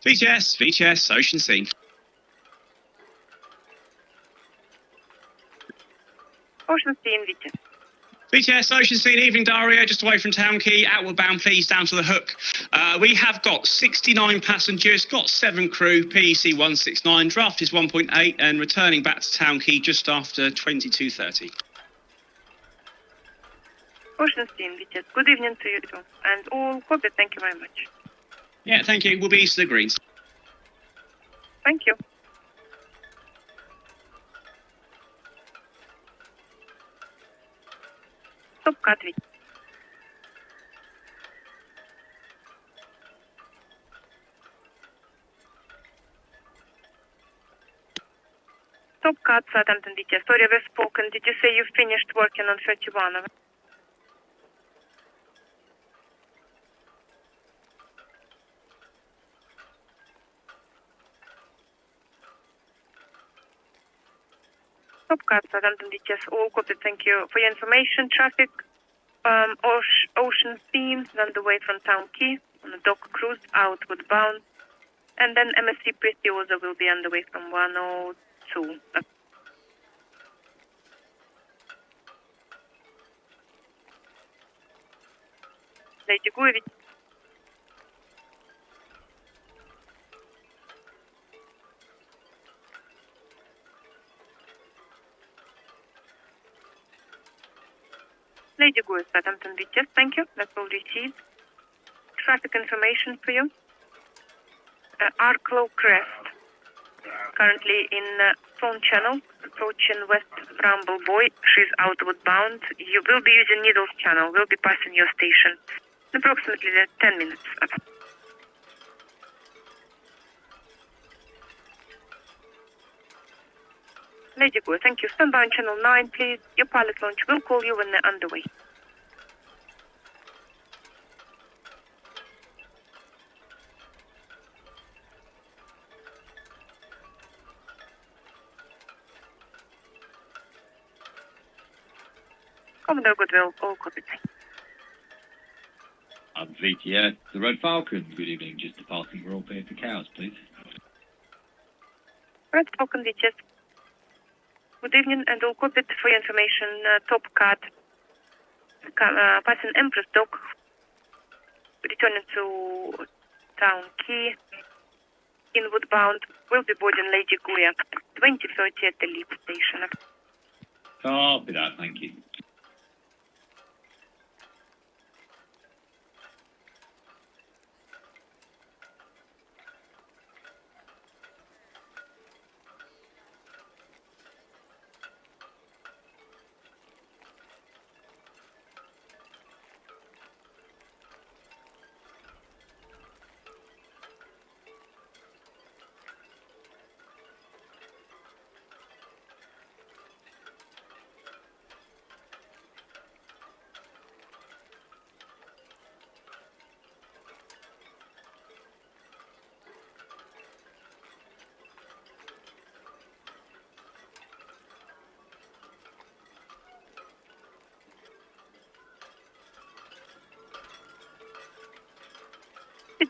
Speaker 7: VTS, Ocean Scene.
Speaker 1: Ocean Scene, VTS.
Speaker 7: VTS, Ocean Scene, evening Daria, just away from Town Quay, outward bound please, down to the hook. We have got 69 passengers, got 7 crew, PEC 169, draft is 1.8 and returning back to Town Quay just after 22:30.
Speaker 1: Ocean Scene, VTS. Good evening to you too. And all copy, thank you very much.
Speaker 7: Yeah, thank you, we'll be east of the greens.
Speaker 1: Thank you. Top cut, VTS. Top cut, Southampton VTS. Sorry, we've spoken. Did you say you finished working on 31? Top cut, Southampton VTS. All copy. Thank you for your information. Traffic, Ocean Scene, on the way from Town Quay, on the dock cruise, outward bound. And then MSC Preziosa will be on the way from 102. Lady Guivi. Lady Guivi, Southampton VTS. Thank you. That's all received. Traffic information for you. Arklow Crest. Currently in Phone Channel, approaching West Bramble Boy. She's outward bound. You will be using Needles Channel. We'll be passing your station in approximately 10 minutes. Lady Go, thank you. Stand by on Channel 9, please. Your pilot launch will call you when they're underway. Commodore Goodwill, all copied.
Speaker 11: VTS, the Red Falcon. Good evening. Just departing Royal Pier for Cows, please.
Speaker 1: Red Falcon, VTS. Good evening, and all copied for your information. Top cut, passing Empress Dock, returning to Town Quay, inward bound, will be boarding Lady Guia, 2030 at the Leap station.
Speaker 11: Copy that, thank you.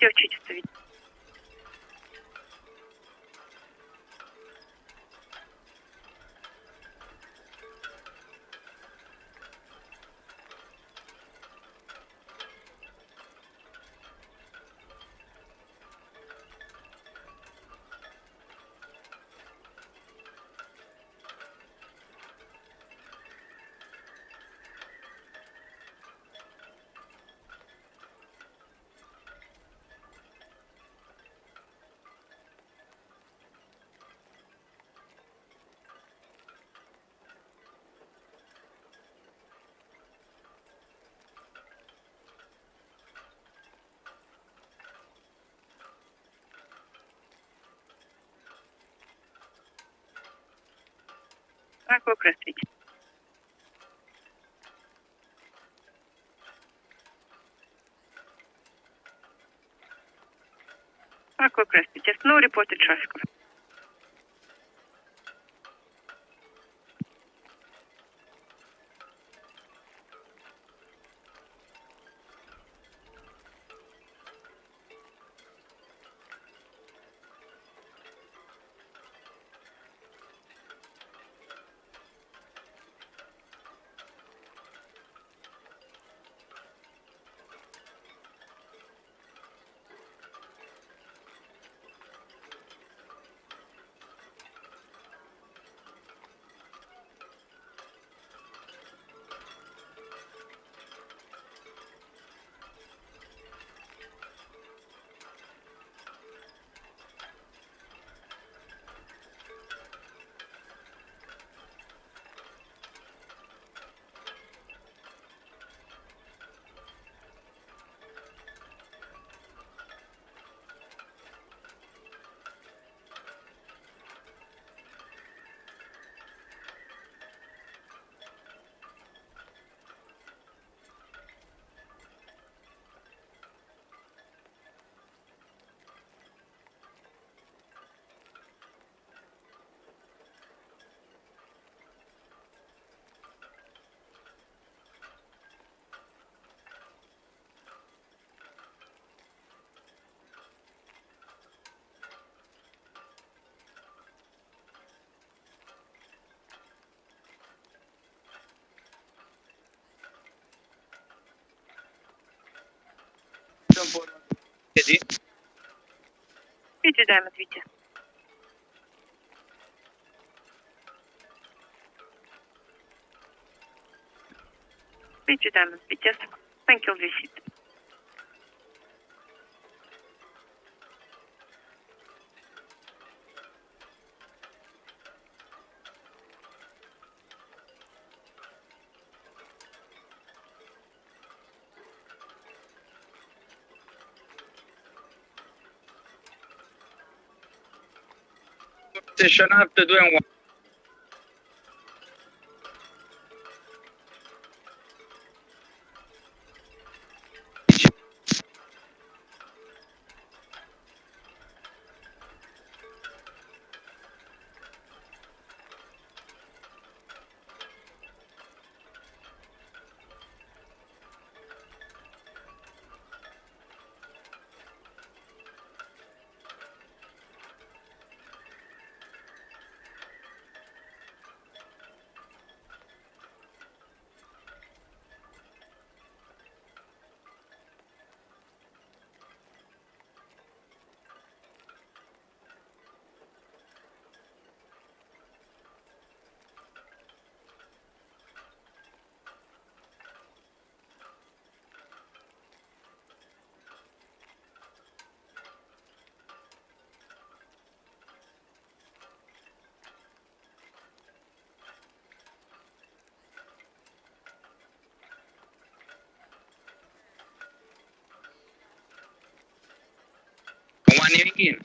Speaker 1: Видеочечество. Так, здравствуйте. Так, здравствуйте. No reported traffic. Ожидаем ответа. Ожидаем ответа. Thank you, visit.
Speaker 12: Station after doing one. One again.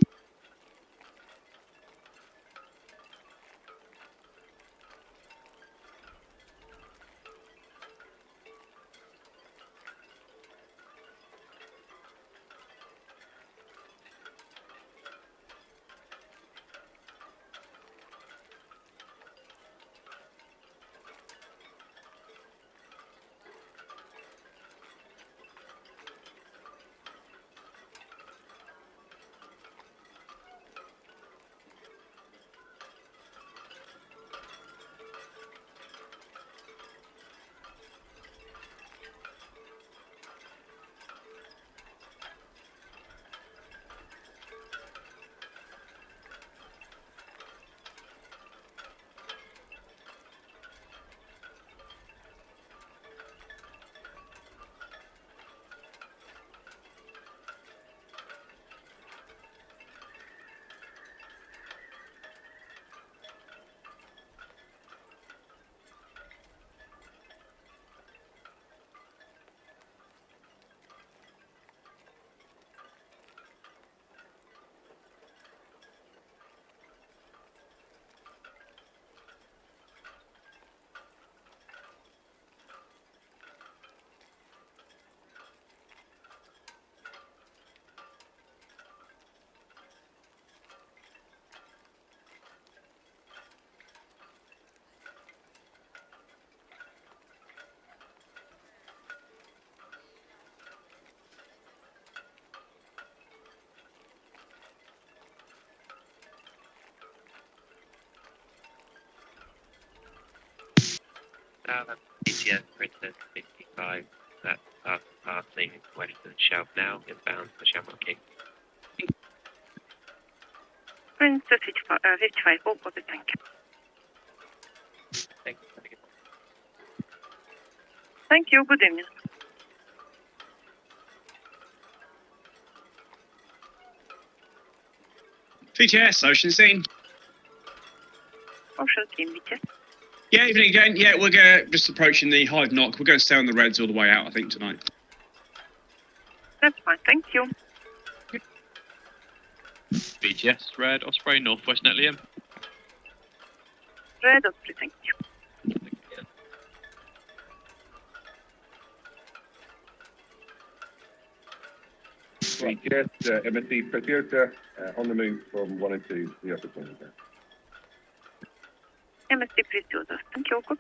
Speaker 13: That's BTS Princess 55. That's us passing Western Shelf now, inbound for Shamrock King.
Speaker 1: Princess 55, all copy, thank you.
Speaker 13: Thanks.
Speaker 1: Thank you, good evening.
Speaker 7: VTS, Ocean Scene.
Speaker 1: Ocean Scene, VTS.
Speaker 7: Yeah, evening again. Yeah, we're just approaching the Hive Knock. We're going to stay on the Reds all the way out, I think, tonight.
Speaker 1: That's fine, thank you.
Speaker 14: BTS, Red, Osprey, Northwest Netley.
Speaker 1: Red Osprey, thank you.
Speaker 9: BTS, MSC Preziosa, on the move from 102 to the upper point.
Speaker 1: MSC Preziosa, thank you, good.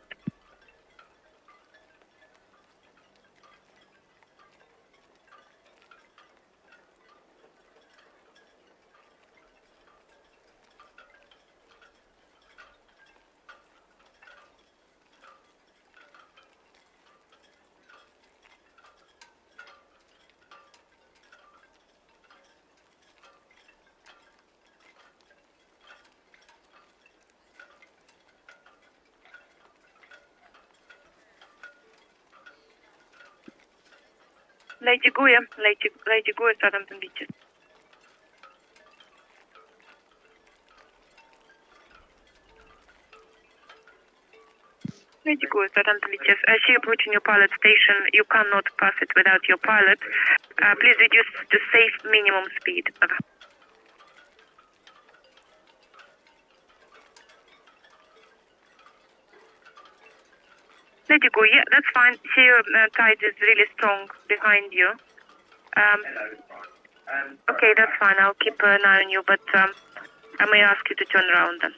Speaker 1: Lady Guya, Southampton Beaches. Lady Guya, Southampton Beaches. I see you approaching your pilot station. You cannot pass it without your pilot. Please reduce to safe minimum speed. Lady Guya, yeah, that's fine. See your tide is really strong behind you. Okay, that's fine. I'll keep an eye on you, but I may ask you to turn around then.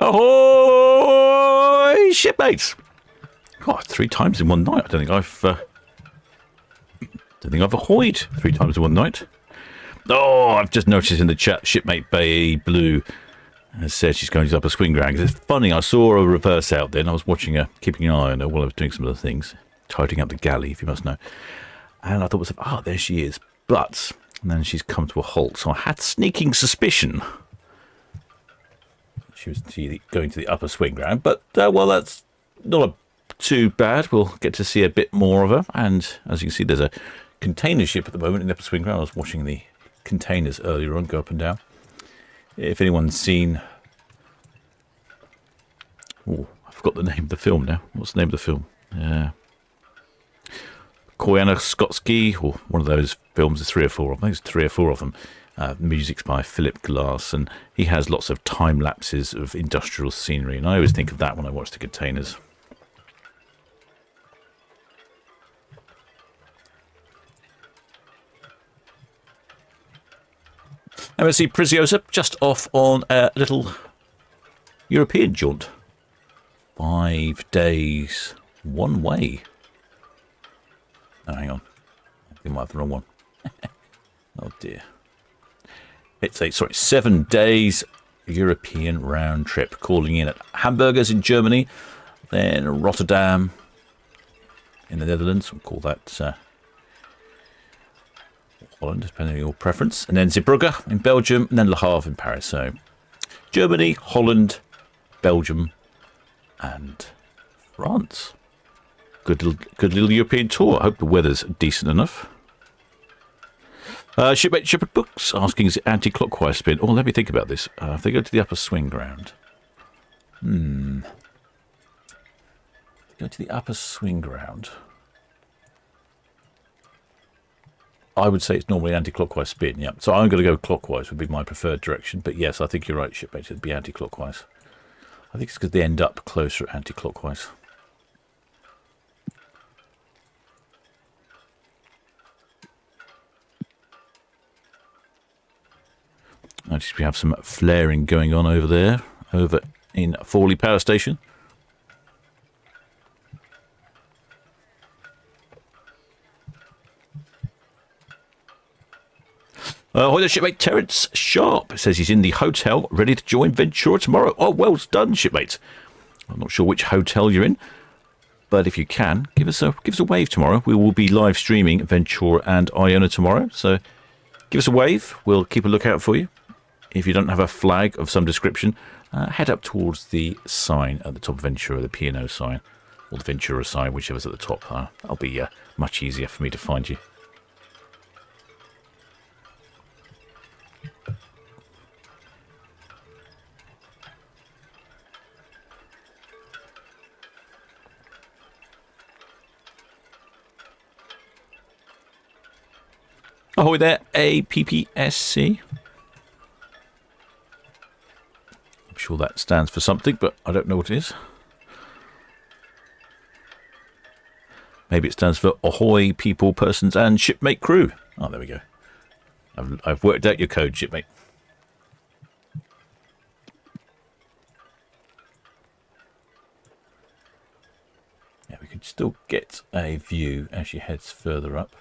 Speaker 2: Ahoy, shipmates! God, 3 times in one night. I don't think I've ahoyed 3 times in one night. Oh, I've just noticed in the chat, shipmate Bay Blue has said she's going to Upper Swing Ground. It's funny, I saw a reverse out there, and I was watching her, keeping an eye on her while I was doing some other things, tidying up the galley, if you must know. And I thought, there she is. But and then she's come to a halt. So I had sneaking suspicion she was going to the Upper Swing Ground. But, well, that's not too bad. We'll get to see a bit more of her. And as you can see, there's a container ship at the moment in the Upper Swing Ground. I was watching the containers earlier on go up and down. If anyone's seen... Oh, I forgot the name of the film now. What's the name of the film? Koyaanisqatsi, or one of those films, there's 3 or 4 of them. I think there's 3 or 4 of them. Music's by Philip Glass, and he has lots of time lapses of industrial scenery, and I always think of that when I watch the containers. MSC Preziosa just off on a little European jaunt. 5 days, one way. Oh, hang on. I think I might have the wrong one. Oh, dear. It's 7 days European round trip. Calling in at Hamburgers in Germany, then Rotterdam in the Netherlands. We'll call that Holland, depending on your preference. And then Zeebrugge in Belgium, and then Le Havre in Paris. So Germany, Holland, Belgium, and France. Good little European tour. I hope the weather's decent enough. Shipmate Shepherd Books asking, is it anti-clockwise spin? Oh, let me think about this. If they go to the Upper Swing Ground. Go to the Upper Swing Ground. I would say it's normally anti-clockwise spin, yeah. So I'm going to go clockwise, would be my preferred direction. But yes, I think you're right, shipmate. It'd be anti-clockwise. I think it's because they end up closer anti-clockwise. Notice we have some flaring going on over there, over in Fawley Power Station. Hi there, shipmate Terence Sharp says he's in the hotel, ready to join Ventura tomorrow. Oh, well done, shipmate. I'm not sure which hotel you're in, but if you can, give us a wave tomorrow. We will be live streaming Ventura and Iona tomorrow, so give us a wave. We'll keep a lookout for you. If you don't have a flag of some description, head up towards the sign at the top of Ventura, the P&O sign, or the Ventura sign, whichever's at the top. That'll be much easier for me to find you. Ahoy there, APPSC. I'm sure that stands for something, but I don't know what it is. Maybe it stands for Ahoy People, Persons and Shipmate Crew. Oh, there we go. I've worked out your code, shipmate. Yeah, we can still get a view as she heads further up.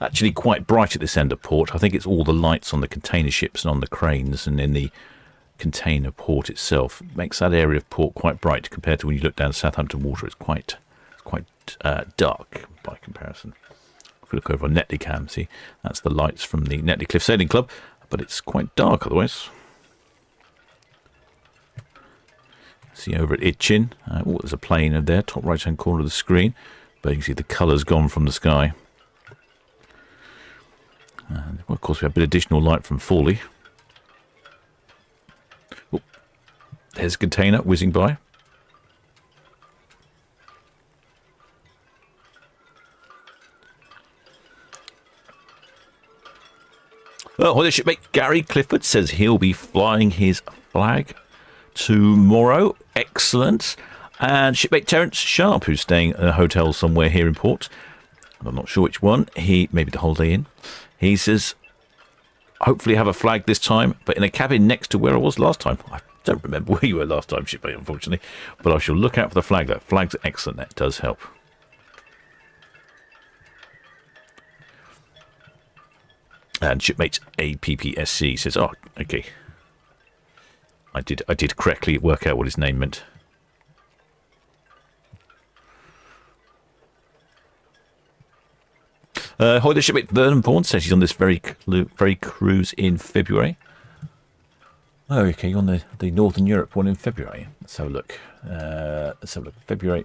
Speaker 2: Actually quite bright at this end of port. I think it's all the lights on the container ships and on the cranes and in the container port itself. It makes that area of port quite bright compared to when you look down Southampton water. It's quite dark by comparison. If we look over on Netley Cam, see, that's the lights from the Netley Cliff Sailing Club, but it's quite dark otherwise. See over at Itchin. Oh, there's a plane over there, top right hand corner of the screen, but you can see the colours gone from the sky. And well, of course, we have a bit of additional light from Fawley. Oh, there's a container whizzing by. Well, the shipmate Gary Clifford says he'll be flying his flag tomorrow. Excellent. And shipmate Terence Sharp, who's staying at a hotel somewhere here in port. I'm not sure which one. Maybe the Holiday Inn. He says, hopefully have a flag this time, but in a cabin next to where I was last time. I don't remember where you were last time, shipmate, unfortunately. But I shall look out for the flag, though. Flag's excellent. That does help. And shipmate APPSC says, oh, okay. I did correctly work out what his name meant. Hi there, shipmate Vernon Vaughan says he's on this very cruise in February. Oh, okay, you're on the Northern Europe one in February. Let's have a look. February.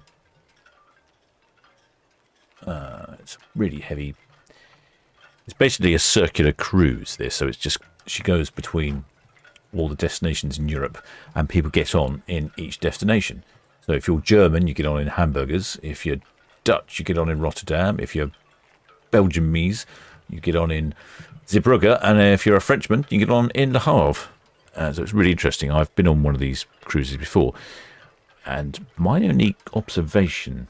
Speaker 2: It's really heavy. It's basically a circular cruise, this, so it's just she goes between all the destinations in Europe, and people get on in each destination. So if you're German, you get on in Hamburgers. If you're Dutch, you get on in Rotterdam. If you're Belgiumese, you get on in Zeebrugge, and if you're a Frenchman, you get on in Le Havre. So it's really interesting. I've been on one of these cruises before, and my only observation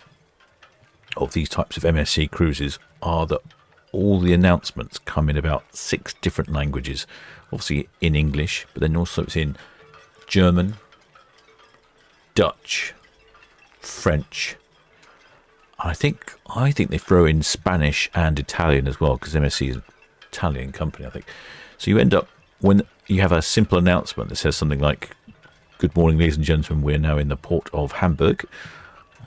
Speaker 2: of these types of MSC cruises are that all the announcements come in about 6 different languages. Obviously in English, but then also it's in German, Dutch, French. I think they throw in Spanish and Italian as well, because MSC is an Italian company, I think. So you end up, when you have a simple announcement that says something like, "Good morning, ladies and gentlemen, we're now in the port of Hamburg,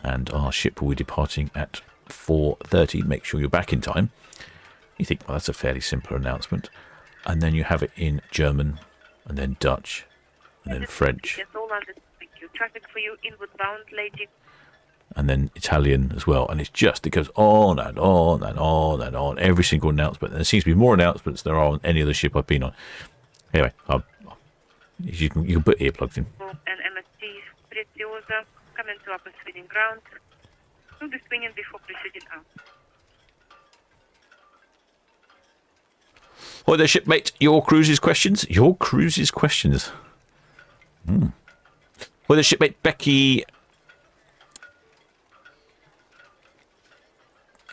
Speaker 2: and our ship will be departing at 4:30. Make sure you're back in time." You think, well, that's a fairly simple announcement. And then you have it in German, and then Dutch, and then French.
Speaker 1: Traffic for you, inward bound, lady.
Speaker 2: And then Italian as well. And it goes on and on and on and on. Every single announcement. And there seems to be more announcements than there are on any other ship I've been on. Anyway, you can put earplugs in.
Speaker 1: And MSC Preziosa, come into upper speeding ground. Do the swinging before proceeding out.
Speaker 2: Hi there, shipmate. Your cruises questions? Your cruises questions. Hi there, shipmate Becky.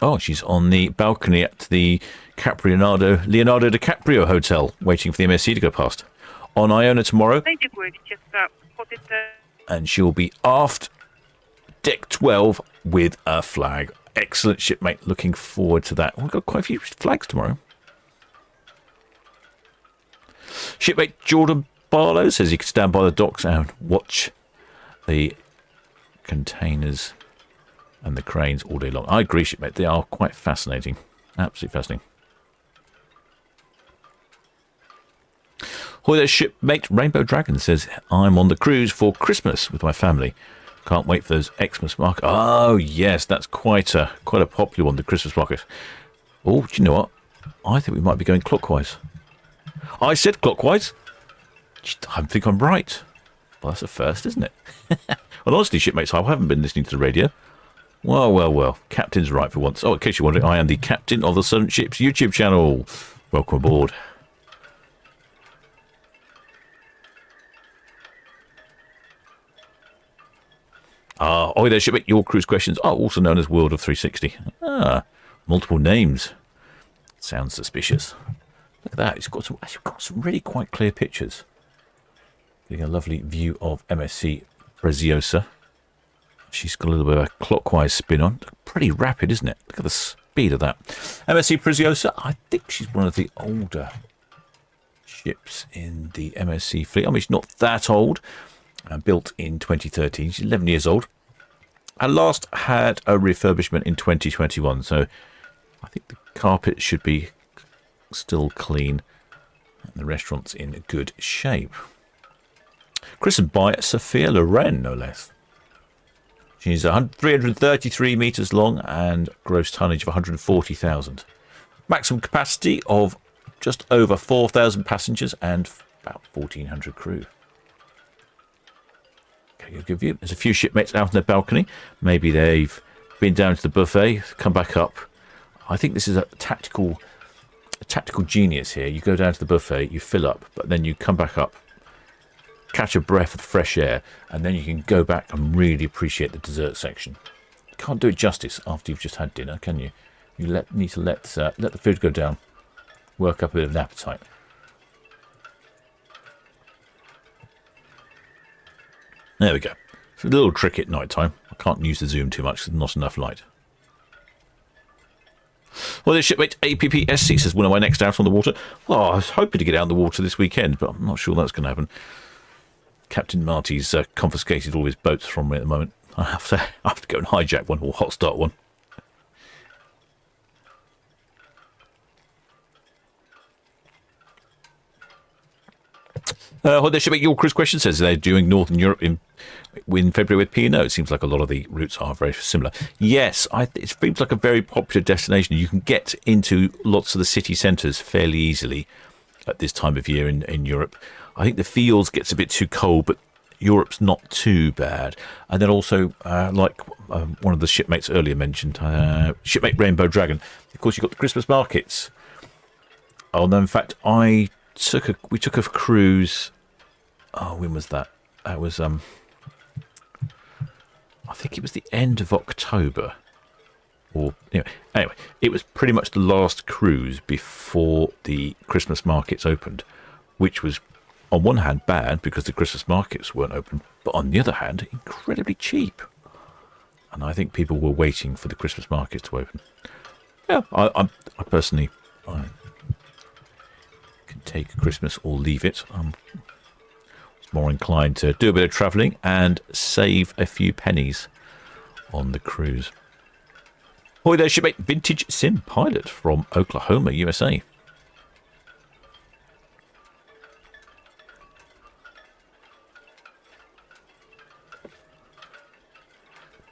Speaker 2: Oh, she's on the balcony at the Leonardo DiCaprio Hotel, waiting for the MSC to go past. On Iona tomorrow. And she'll be aft deck 12 with a flag. Excellent, shipmate. Looking forward to that. We've got quite a few flags tomorrow. Shipmate Jordan Barlow says he could stand by the docks and watch the containers and the cranes all day long. I agree, shipmate. They are quite fascinating. Absolutely fascinating. Hi there, shipmate Rainbow Dragon says, I'm on the cruise for Christmas with my family. Can't wait for those Xmas markets. Oh, yes, that's quite a popular one, the Christmas market. Oh, do you know what? I think we might be going clockwise. I said clockwise. I think I'm right. Well, that's a first, isn't it? Well, honestly, shipmates, I haven't been listening to the radio. Well. Captain's right for once. Oh, in case you're wondering, I am the captain of the Solent Ships YouTube channel. Welcome aboard. Oh, there, shipmate. Your cruise questions are also known as World of 360. Multiple names. Sounds suspicious. Look at that. It's got some really quite clear pictures. Getting a lovely view of MSC Preziosa. She's got a little bit of a clockwise spin on. Pretty rapid, isn't it? Look at the speed of that. MSC Preziosa, I think she's one of the older ships in the MSC fleet. I mean, she's not that old. Built in 2013. She's 11 years old. And last had a refurbishment in 2021. So I think the carpet should be still clean. And the restaurant's in good shape. Christened by Sophia Loren, no less. She's 333 metres long and gross tonnage of 140,000. Maximum capacity of just over 4,000 passengers and about 1,400 crew. Okay, good view. There's a few shipmates out on their balcony. Maybe they've been down to the buffet, come back up. I think this is a tactical genius here. You go down to the buffet, you fill up, but then you come back up, catch a breath of fresh air, and then you can go back and really appreciate the dessert section. You can't do it justice after you've just had dinner, can you? You need to let the food go down, work up a bit of an appetite, There we go. It's a little trick at night time. I can't use the zoom too much. There's not enough light. Well, there's shipmate APPSC says, when am I next out on the water? Well, I was hoping to get out on the water this weekend, but I'm not sure that's going to happen. Captain Marty's confiscated all his boats from me at the moment. I have to go and hijack one or hot start one. There should be your cruise question says they're doing Northern Europe in February with P&O. It seems like a lot of the routes are very similar. Yes, it seems like a very popular destination. You can get into lots of the city centres fairly easily at this time of year in Europe. I think the Fields gets a bit too cold, but Europe's not too bad. And then also, like one of the shipmates earlier mentioned, shipmate Rainbow Dragon. Of course, you've got the Christmas markets. Oh no, in fact, we took a cruise. Oh, when was that? That was I think it was the end of October, or anyway, it was pretty much the last cruise before the Christmas markets opened, which was on one hand bad because the Christmas markets weren't open, but on the other hand incredibly cheap. And I think people were waiting for the Christmas markets to open. Yeah, I personally can take Christmas or leave it. I'm more inclined to do a bit of travelling and save a few pennies on the cruise. Boy, there, shipmate Vintage Sim Pilot from Oklahoma, USA.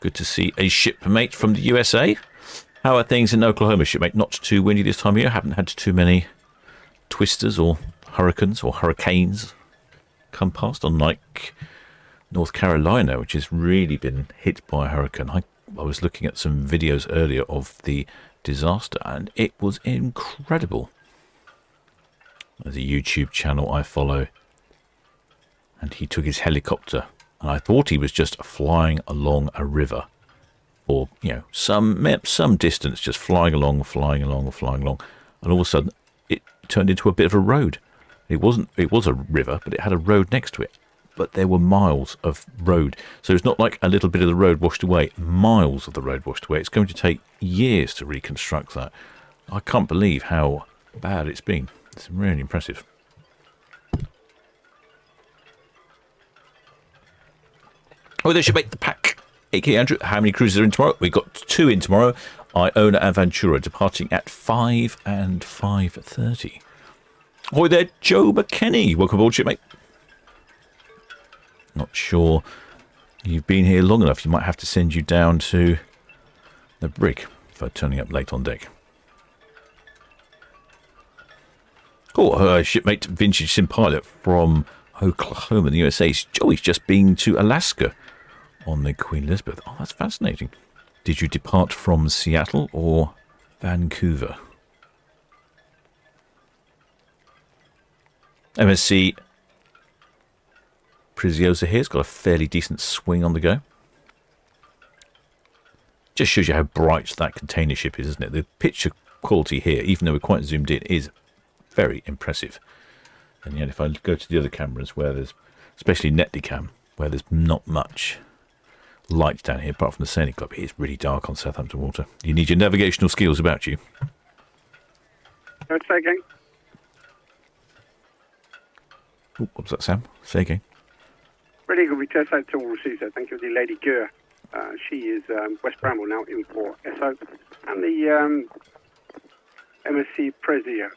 Speaker 2: Good to see a shipmate from the USA. How are things in Oklahoma, shipmate? Not too windy this time of year. Haven't had too many twisters or hurricanes or hurricanes come past, unlike North Carolina, which has really been hit by a hurricane. I was looking at some videos earlier of the disaster, and it was incredible. There's a YouTube channel I follow, and he took his helicopter, and I thought he was just flying along a river, or some distance, just flying along, and all of a sudden it turned into a bit of a road. It was a river, but it had a road next to it. But there were miles of road. So it's not like a little bit of the road washed away. Miles of the road washed away. It's going to take years to reconstruct that. I can't believe how bad it's been. It's really impressive. Oh, they should make the pack. A.K. Andrew, how many cruises are in tomorrow? We've got 2 in tomorrow. Iona and Ventura departing at 5 and 5:30. Hi there, Joe McKenney. Welcome aboard, shipmate. Not sure you've been here long enough. You might have to send you down to the brig for turning up late on deck. Cool. Shipmate Vintage Sim Pilot from Oklahoma in the USA. Joey's just been to Alaska on the Queen Elizabeth. Oh, that's fascinating. Did you depart from Seattle or Vancouver? MSC Preziosa here. It's got a fairly decent swing on the go. Just shows you how bright that container ship is, isn't it? The picture quality here, even though we're quite zoomed in, is very impressive. And yet if I go to the other cameras where there's, especially Netlicam, where there's not much light down here apart from the Sailing Club, it's really dark on Southampton water. You need your navigational skills about you.
Speaker 15: Let's say again.
Speaker 2: Oh, what was that, Sam? Say again.
Speaker 15: Really good. We test out to all Caesar. Thank you, the Lady Gure. She is West Bramble now in Port SO. And the MSC Preziosa.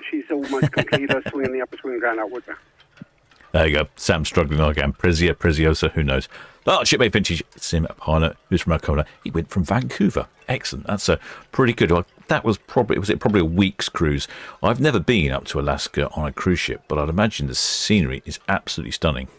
Speaker 15: She's almost completed her swing in the upper swing ground outward now.
Speaker 2: There you go. Sam's struggling again. Preziosa, who knows? Oh, shipmate Vintage Sim Pilot, who's from Oklahoma. He went from Vancouver. Excellent. That's a pretty good. That was probably a week's cruise. I've never been up to Alaska on a cruise ship, but I'd imagine the scenery is absolutely stunning.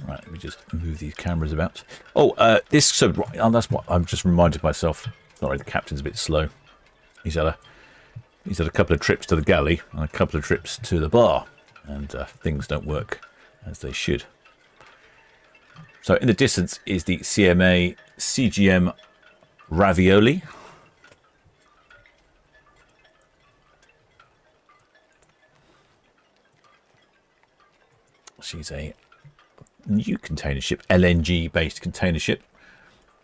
Speaker 2: Right, let me just move these cameras about. Oh, that's what I've just reminded myself. Sorry, the captain's a bit slow. He's had a couple of trips to the galley and a couple of trips to the bar, and things don't work as they should. So in the distance is the CMA CGM Ravioli. She's a new container ship, LNG based container ship,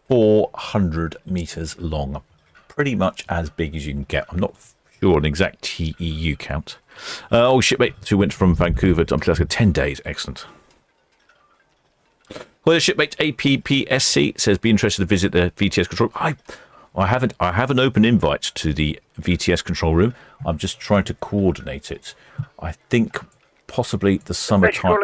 Speaker 2: 400 meters long, pretty much as big as you can get. I'm not sure an exact TEU count. Shipmate who went from Vancouver to Alaska, 10 days. Excellent. Well, shipmate APPSC says be interested to visit the VTS control. I have an open invite to the VTS control room. I'm just trying to coordinate it. I think possibly the summertime.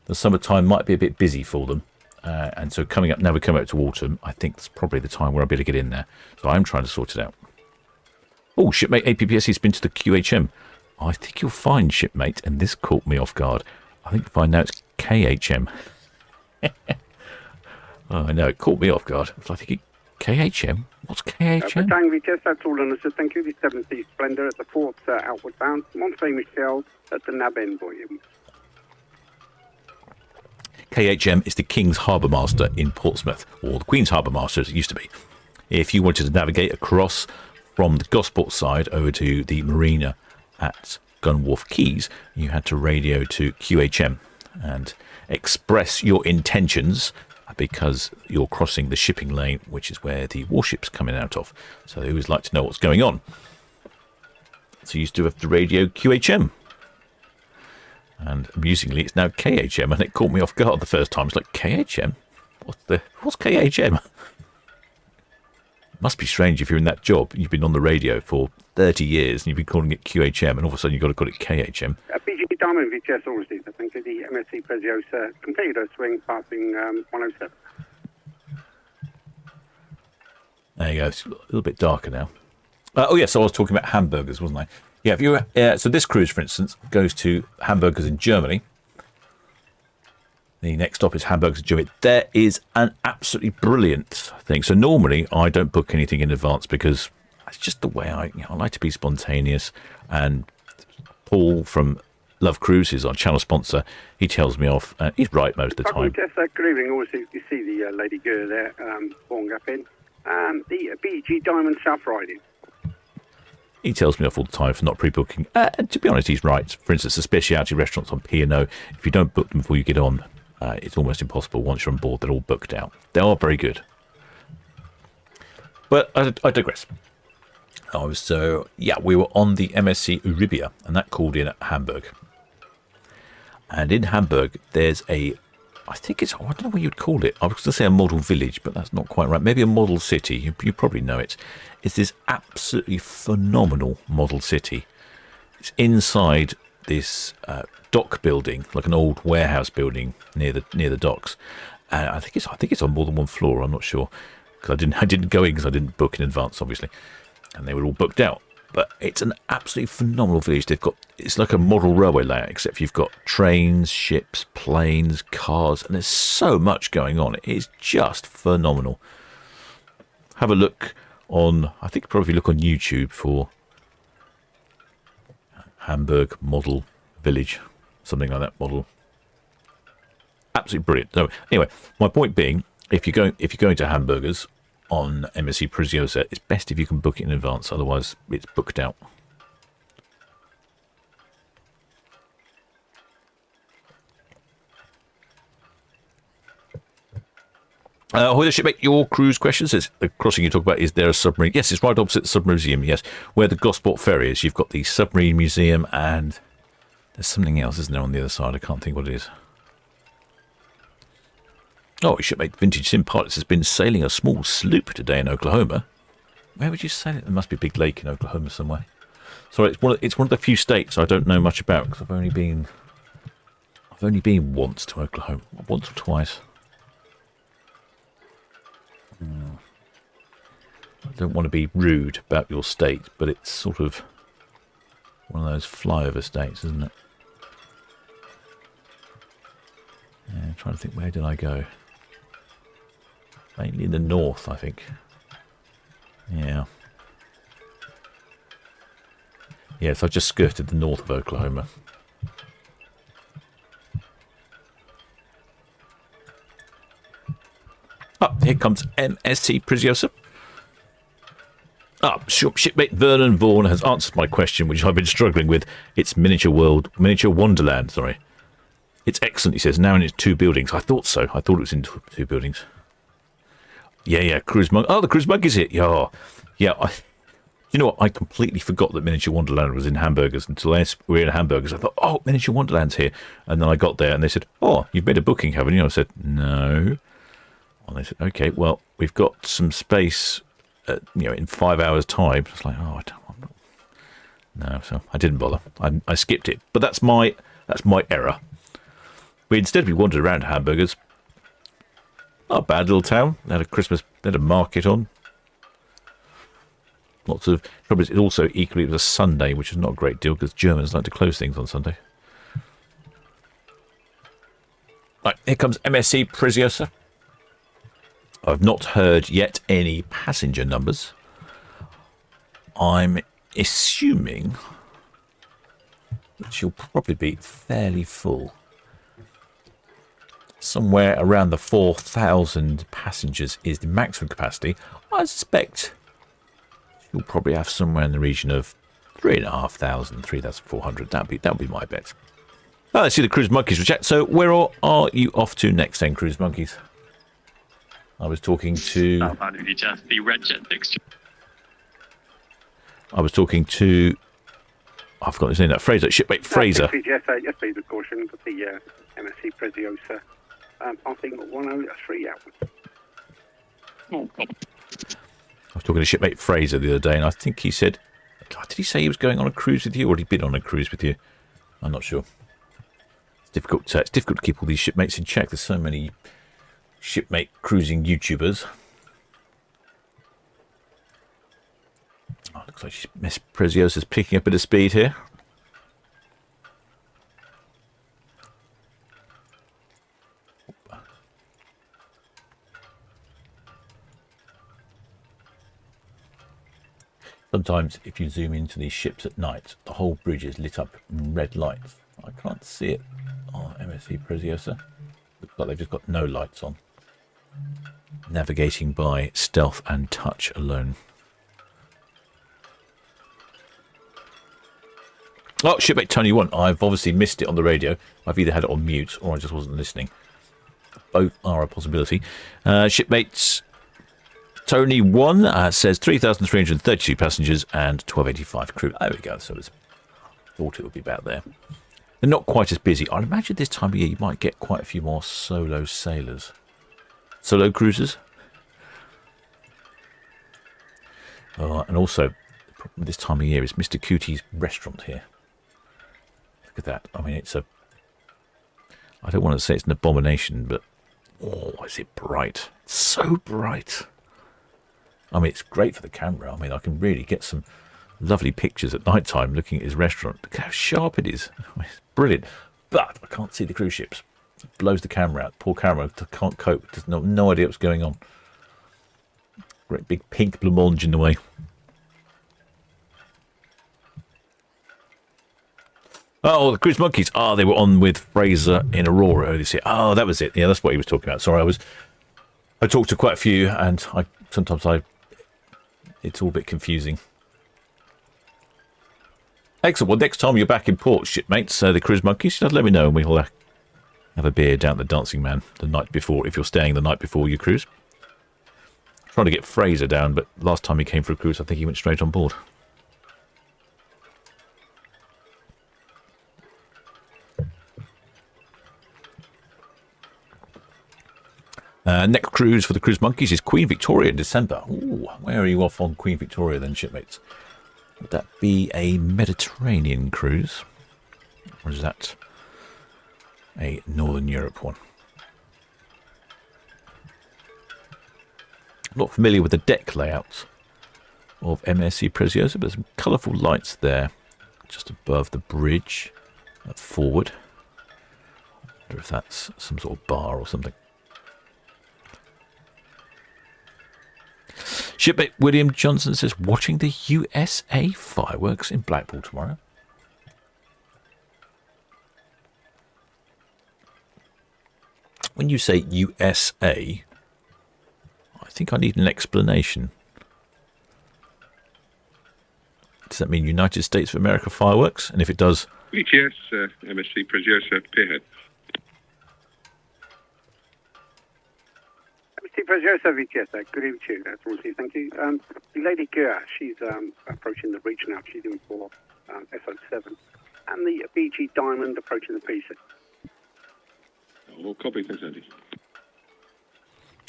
Speaker 2: The summertime might be a bit busy for them, and so coming up now, we come up to autumn. I think it's probably the time where I'll be able to get in there. So I'm trying to sort it out. Oh, shipmate APPSC's been to the QHM. I think you'll find, shipmate, and this caught me off guard. I think you'll find now it's KHM. Oh, I know, it caught me off guard. I was thinking, KHM? What's KHM?
Speaker 15: Britannia, just that's all on us. Thank you. The Seas Splendor at the port, outward bound. Mont Saint Michel at the Nab End volume.
Speaker 2: KHM is the King's Harbour Master in Portsmouth, or the Queen's Harbour Master as it used to be. If you wanted to navigate across from the Gosport side over to the marina at Gunwharf Quays, you had to radio to QHM and express your intentions, because you're crossing the shipping lane, which is where the warships coming out of. So they always like to know what's going on. So you used to have to radio QHM. And amusingly, it's now KHM, and it caught me off guard the first time. It's like, KHM? What's KHM? Must be strange if you're in that job. You've been on the radio for 30 years, and you've been calling it QHM, and all of a sudden you've got to call it KHM.
Speaker 15: BG Diamond VTS all received. I think the MSC Preziosa completed her swing, passing 107.
Speaker 2: There you go. It's a little bit darker now. So I was talking about hamburgers, wasn't I? Yeah, if you so this cruise, for instance, goes to hamburgers in Germany. The next stop is hamburgers in Germany. There is an absolutely brilliant thing. So normally I don't book anything in advance because it's just the way I like to be spontaneous. And Paul from Love Cruises, our channel sponsor, he tells me off. He's right most of the time.
Speaker 15: Just good evening. Also, you see the Lady Gurr there, walking up in. The BG Diamond South Riding.
Speaker 2: He tells me off all the time for not pre-booking. And to be honest, he's right. For instance, the specialty restaurants on P&O, if you don't book them before you get on, it's almost impossible. Once you're on board, they're all booked out. They are very good. But I digress. We were on the MSC Euribia, and that called in at Hamburg. And in Hamburg, there's I don't know what you'd call it. I was going to say a model village, but that's not quite right. Maybe a model city. You probably know it. It's this absolutely phenomenal model city. It's inside this dock building, like an old warehouse building near the docks. And I think it's on more than one floor. I'm not sure, because I didn't go in because I didn't book in advance, obviously, and they were all booked out. But it's an absolutely phenomenal village. It's like a model railway layout, except you've got trains, ships, planes, cars, and there's so much going on. It's just phenomenal. Have a look on, I think probably look on YouTube for Hamburg Model Village, something like that model. Absolutely brilliant. So anyway, my point being, if you're going to hamburgers on MSC Preziosa, it's best if you can book it in advance, otherwise it's booked out. Hoiler Shipmate, your cruise question says the crossing you talk about, is there a submarine? Yes, it's right opposite the submarine museum, yes. Where the Gosport Ferry is, you've got the submarine museum, and there's something else, isn't there, on the other side? I can't think what it is. Oh, Shipmate Vintage Sim Pilots has been sailing a small sloop today in Oklahoma. Where would you sail it? There must be a big lake in Oklahoma somewhere. Sorry, it's one of the few states I don't know much about, because I've only been once to Oklahoma, once or twice. I don't want to be rude about your state, but it's sort of one of those flyover states, isn't it? Yeah, I'm trying to think, where did I go? Mainly in the north, I think. Yeah. Yes, I just skirted the north of Oklahoma. Here comes MSC Preziosa. Shipmate Vernon Vaughan has answered my question, which I've been struggling with. It's Miniature Wonderland, sorry. It's excellent, he says, now in its 2 buildings. I thought so. I thought it was in 2 buildings. Yeah, Cruise Monk. Oh, the Cruise Monk is it? Yeah. You know what? I completely forgot that Miniature Wonderland was in Hamburgers until we were in Hamburgers. I thought, oh, Miniature Wonderland's here. And then I got there and they said, oh, you've made a booking, haven't you? I said, no. And they said, okay, well, we've got some space, in 5 hours' time. It's like, oh, no, so I didn't bother. I skipped it. But that's my error. Instead we wandered around Hamburgers. Not a bad little town. They had a market on. Lots of trouble. It also equally it was a Sunday, which is not a great deal because Germans like to close things on Sunday. Right, here comes MSC Preziosa. I've not heard yet any passenger numbers. I'm assuming that she'll probably be fairly full. Somewhere around the 4,000 passengers is the maximum capacity. I suspect you'll probably have somewhere in the region of 3,500, 3,400. That'd be my bet. Oh, let's see the Cruise Monkeys chat. So where are you off to next then, Cruise Monkeys? I was talking to...
Speaker 14: the red jet fixture.
Speaker 2: I was talking to... I've forgotten his name, that Fraser. Shipmate Fraser.
Speaker 15: Yes, please, with caution, but the MSC Preziosa passing 103 out.
Speaker 2: I was talking to shipmate Fraser the other day, and I think he said, God, did he say he was going on a cruise with you, or had he been on a cruise with you? I'm not sure. It's difficult to keep all these shipmates in check. There's so many shipmate cruising YouTubers. Oh, looks like Miss Preziosa's picking up a bit of speed here. Sometimes if you zoom into these ships at night, the whole bridge is lit up in red lights. I can't see it on MSC Preziosa. Looks like they've just got no lights on. Navigating by stealth and touch alone. Oh, shipmate Tony 1. I've obviously missed it on the radio. I've either had it on mute or I just wasn't listening. Both are a possibility. Shipmates Tony 1 says 3,332 passengers and 1,285 crew. There we go. So I thought it would be about there. They're not quite as busy. I'd imagine this time of year you might get quite a few more solo sailors. Solo cruisers. And also, the problem with this time of year is Mr. Cootie's restaurant here. Look at that. I mean, it's a... I don't want to say it's an abomination, but... Oh, is it bright. It's so bright. I mean, it's great for the camera. I mean, I can really get some lovely pictures at night time looking at his restaurant. Look how sharp it is. It's brilliant. But I can't see the cruise ships. It blows the camera out. Poor camera can't cope. There's no idea what's going on. Great big pink blancmange in the way. Oh, the Cruise Monkeys. They were on with Fraser in Aurora earlier this year. Oh, that was it. Yeah, that's what he was talking about. Sorry, I talked to quite a few, and sometimes it's all a bit confusing. Excellent. Well, next time you're back in port, shipmates, the Cruise Monkeys, let me know and we'll have a beer down at the Dancing Man the night before, if you're staying the night before your cruise. Trying to get Fraser down, but last time he came for a cruise, I think he went straight on board. Next cruise for the Cruise Monkeys is Queen Victoria in December. Ooh, where are you off on Queen Victoria then, shipmates? Would that be a Mediterranean cruise? Or is that a Northern Europe one? I'm not familiar with the deck layout of MSC Preziosa, but there's some colourful lights there just above the bridge forward. I wonder if that's some sort of bar or something. Shipmate William Johnson says, watching the USA fireworks in Blackpool tomorrow. When you say USA, think I need an explanation. Does that mean United States of America fireworks? And if it does...
Speaker 9: BTS, MSC Preziosa, Pierhead.
Speaker 15: MSC Preziosa, VTS, good evening to you. That's all received, thank you. The Lady Gura, she's approaching the reach now. She's in for SO7. And the BG Diamond approaching the PC.
Speaker 9: All copy, thanks, Andy.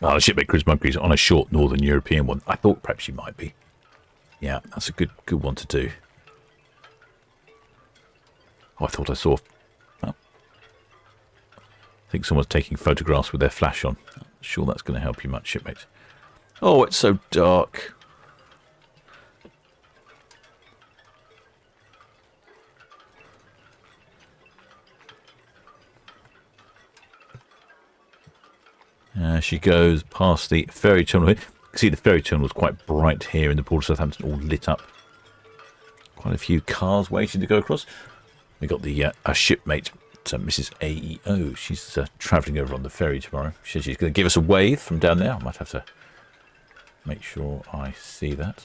Speaker 2: Oh, the shipmate Chris Monkeys on a short Northern European one. I thought perhaps you might be. Yeah, that's a good one to do. Oh, I thought I saw... Oh. I think someone's taking photographs with their flash on. I'm sure that's going to help you much, shipmate. Oh, it's so dark. She goes past the ferry terminal here. You can see the ferry terminal is quite bright here in the port of Southampton, all lit up. Quite a few cars waiting to go across. We've got the a shipmate, Mrs. AEO. She's travelling over on the ferry tomorrow. She says she's going to give us a wave from down there. I might have to make sure I see that.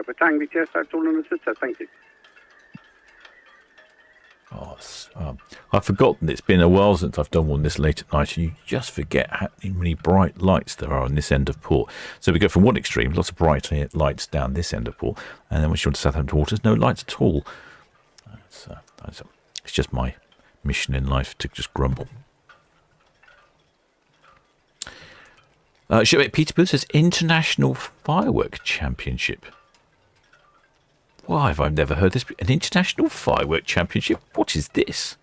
Speaker 15: Britannia, VTS, that's all understood, sir. Thank you.
Speaker 2: Oh, I've forgotten. It's been a while since I've done one this late at night, and you just forget how many bright lights there are on this end of port. So we go from one extreme, lots of bright lights down this end of port, and then when you're to Southampton waters, no lights at all. It's just my mission in life to just grumble. Shipmate Peterborough says International Firework Championship. Why have I never heard this? An International Firework Championship? What is this?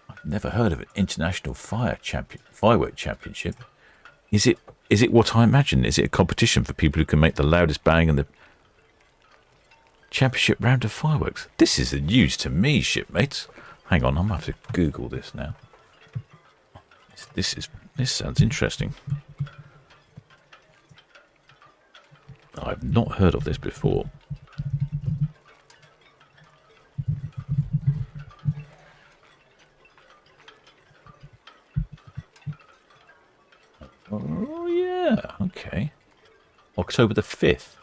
Speaker 2: I've never heard of an International Firework Championship. Is it what I imagine? Is it a competition for people who can make the loudest bang and the championship round of fireworks? This is the news to me, shipmates. Hang on, I'm going to have to Google this now. This sounds interesting. I've not heard of this before. Oh, yeah. Okay. October the 5th.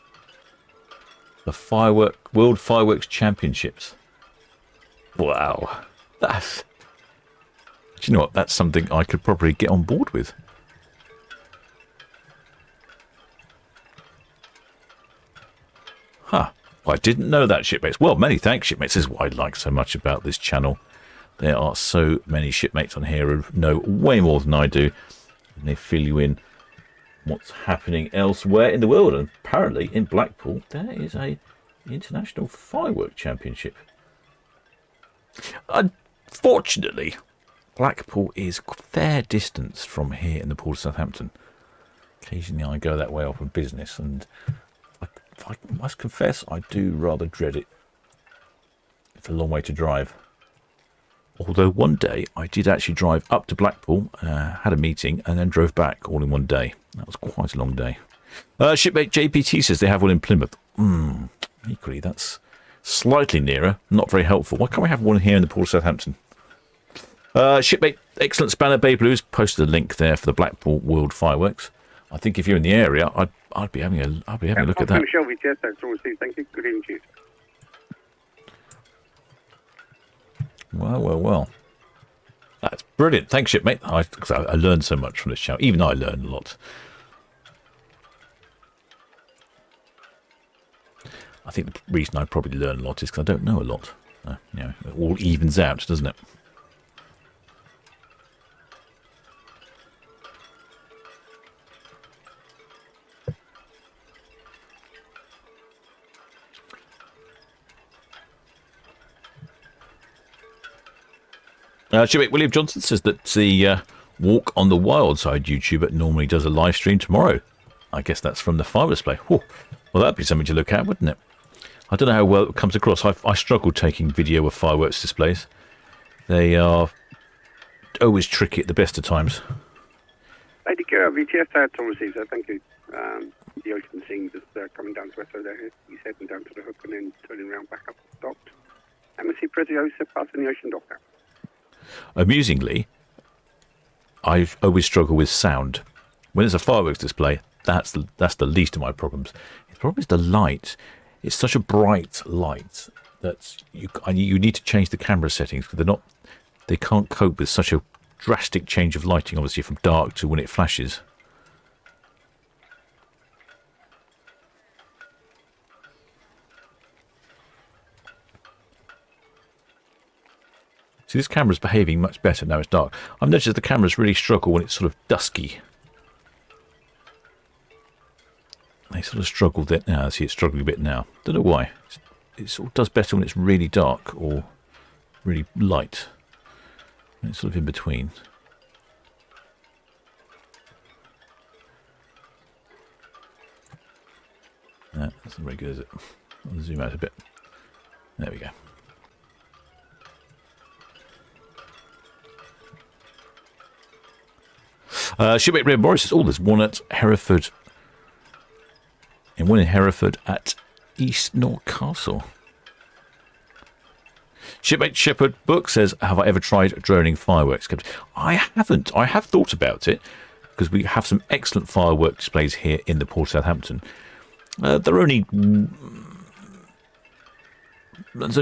Speaker 2: The World Fireworks Championships. Wow. Do you know what? That's something I could probably get on board with. Huh. Well, I didn't know that, shipmates. Well, many thanks, shipmates. This is what I like so much about this channel. There are so many shipmates on here who know way more than I do. And they fill you in what's happening elsewhere in the world. And apparently, in Blackpool, there is a International Firework Championship. Unfortunately, Blackpool is a fair distance from here in the port of Southampton. Occasionally, I go that way off on business, and I must confess, I do rather dread it. It's a long way to drive. Although one day I did actually drive up to Blackpool, had a meeting, and then drove back all in one day. That was quite a long day. Shipmate JPT says they have one in Plymouth. Equally, that's slightly nearer. Not very helpful. Why can't we have one here in the port of Southampton? Shipmate Excellent Spanner Bay Blues posted a link there for the Blackpool World Fireworks. I think if you're in the area, I'd be having a look at that.
Speaker 15: Michelle, VTS, that's all received. Thank you. Good evening to you.
Speaker 2: Well. That's brilliant. Thanks, shipmate. I learned so much from this channel. Even I learned a lot. I think the reason I probably learn a lot is because I don't know a lot. It all evens out, doesn't it? Shipmate William Johnson says that the Walk on the Wild Side YouTuber normally does a live stream tomorrow. I guess that's from the fire display. Whew. Well, that'd be something to look at, wouldn't it? I don't know how well it comes across. I struggle taking video of fireworks displays. They are always tricky at the best of times.
Speaker 15: Lady Girl, VTS, that's all received, sir. Thank you. the ocean scene, just coming down to Esso there. He's heading down to the hook and then turning around back up docked. MSC Preziosa passing the ocean dock now.
Speaker 2: Amusingly, I always struggle with sound. When it's a fireworks display, that's the least of my problems. The problem is the light. It's such a bright light that you need to change the camera settings because they can't cope with such a drastic change of lighting, obviously from dark to when it flashes. See, this camera's behaving much better now it's dark. I've noticed the cameras really struggle when it's sort of dusky. They sort of struggle there now. See, it's struggling a bit now. Don't know why. It sort of does better when it's really dark or really light. And it's sort of in between. No, that's not very good, is it? I'll zoom out a bit. There we go. Shipmate Red Morris says, there's one at Hereford. And one in Hereford at East North Castle. Shipmate Shepherd Book says, have I ever tried droning fireworks? I haven't. I have thought about it because we have some excellent firework displays here in the Port of Southampton. There's only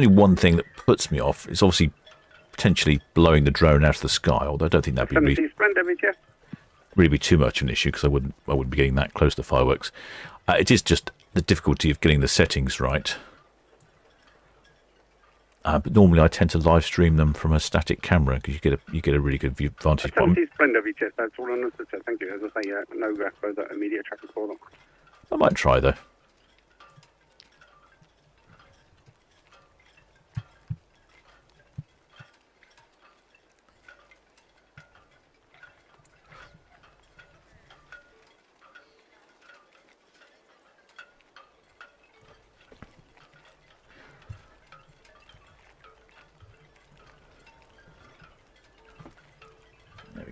Speaker 2: one thing that puts me off. It's obviously potentially blowing the drone out of the sky, although I don't think that'd be really be too much of an issue because I wouldn't be getting that close to fireworks. It is just the difficulty of getting the settings right. But normally I tend to live stream them from a static camera because you get a really good vantage point.
Speaker 15: Seas Splendor, that's all on us. Thank you. As I say, no further immediate traffic for them.
Speaker 2: I might try though.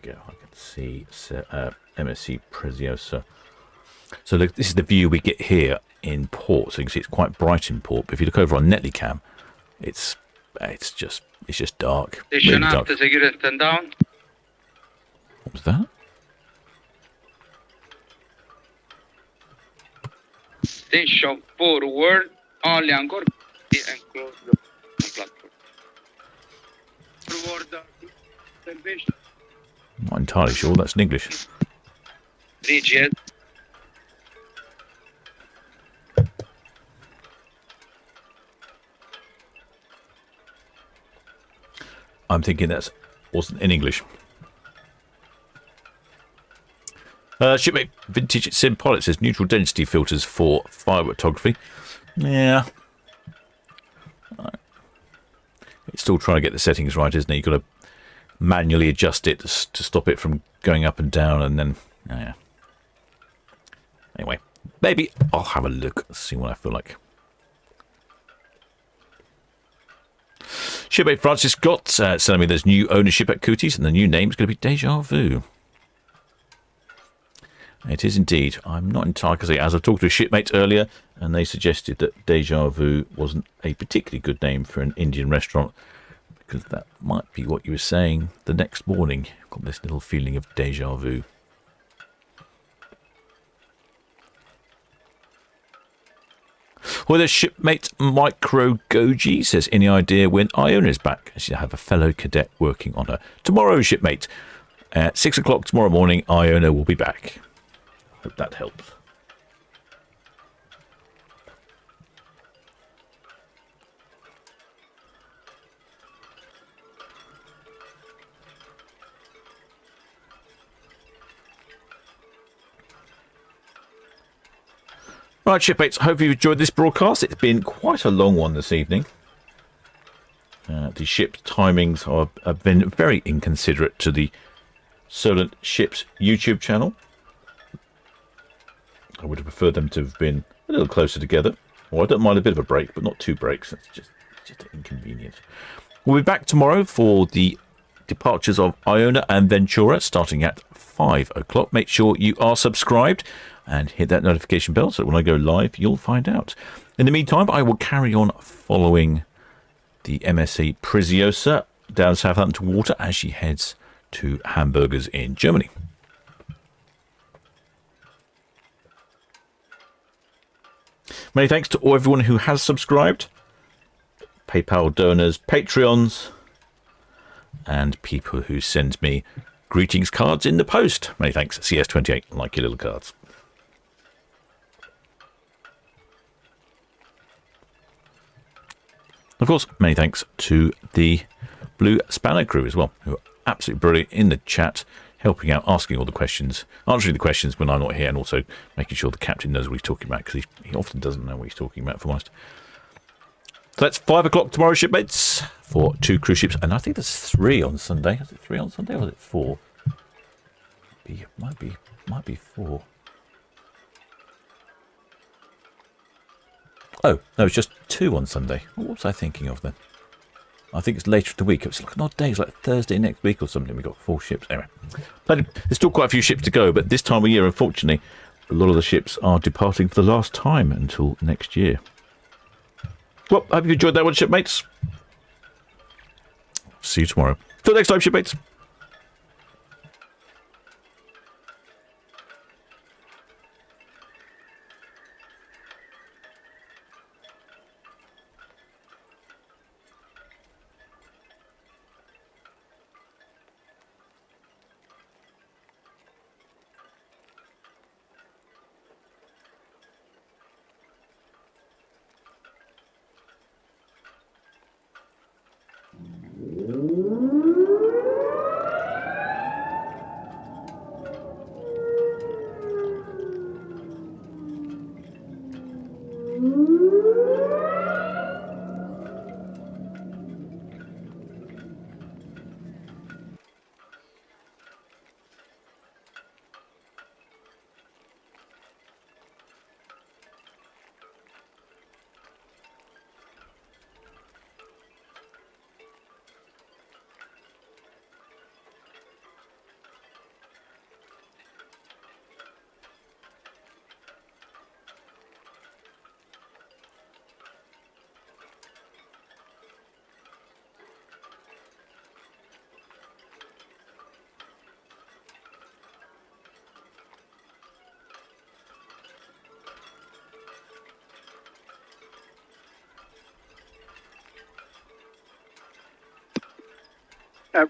Speaker 2: I can see MSC Preziosa. So look, this is the view we get here in port. So you can see it's quite bright in port. But if you look over on Netley it's just dark. Really dark.
Speaker 12: Down.
Speaker 2: What was that?
Speaker 12: Station forward. Only anchor and close the platform. Forward salvation.
Speaker 2: I'm not entirely sure. That's in English.
Speaker 12: Rigid.
Speaker 2: I'm thinking that wasn't in English. Shipmate Vintage Sim Pilot says neutral density filters for firework photography. Yeah. It's still trying to get the settings right, isn't it? You've got to manually adjust it to stop it from going up and down, and then yeah. Anyway, maybe I'll have a look, see what I feel like. Shipmate Francis Scott telling me there's new ownership at Cooties, and the new name is going to be Deja Vu. It is indeed. I'm not entirely, because as I talked to a shipmate earlier, and they suggested that Deja Vu wasn't a particularly good name for an Indian restaurant, because that might be what you were saying the next morning. I've got this little feeling of deja vu. Well, there's shipmate Micro Goji says, any idea when Iona is back? She have a fellow cadet working on her. Tomorrow, shipmate. At 6 o'clock tomorrow morning, Iona will be back. Hope that helps. Right, shipmates, hope you've enjoyed this broadcast. It's been quite a long one this evening. The ship timings have been very inconsiderate to the Solent Ships YouTube channel. I would have preferred them to have been a little closer together. Well, I don't mind a bit of a break, but not two breaks. That's just inconvenient. We'll be back tomorrow for the departures of Iona and Ventura, starting at 5 o'clock. Make sure you are subscribed. and hit that notification bell so when I go live, you'll find out. In the meantime, I will carry on following the MSC Preziosa down Southampton water as she heads to Hamburgers in Germany. Many thanks to everyone who has subscribed, PayPal donors, Patreons, and people who send me greetings cards in the post. Many thanks, CS28, like your little cards. Of course, many thanks to the Blue Spanner crew as well, who are absolutely brilliant in the chat, helping out, asking all the questions, answering the questions when I'm not here, and also making sure the captain knows what he's talking about, because he often doesn't know what he's talking about, for honest. So that's 5 o'clock tomorrow, shipmates, for 2 cruise ships, and I think there's 3 on Sunday. Is it 3 on Sunday, or is it 4? Might be 4. Oh, no, it's just 2 on Sunday. What was I thinking of then? I think it's later in the week. It's like an odd day. It's like Thursday next week or something. We've got 4 ships. Anyway, there's still quite a few ships to go, but this time of year, unfortunately, a lot of the ships are departing for the last time until next year. Well, I hope you enjoyed that one, shipmates. See you tomorrow. Till next time, shipmates.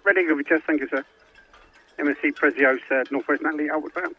Speaker 15: Reading will be just, thank you, sir. MSC Preziosa, Northwest Natalie, outward bound.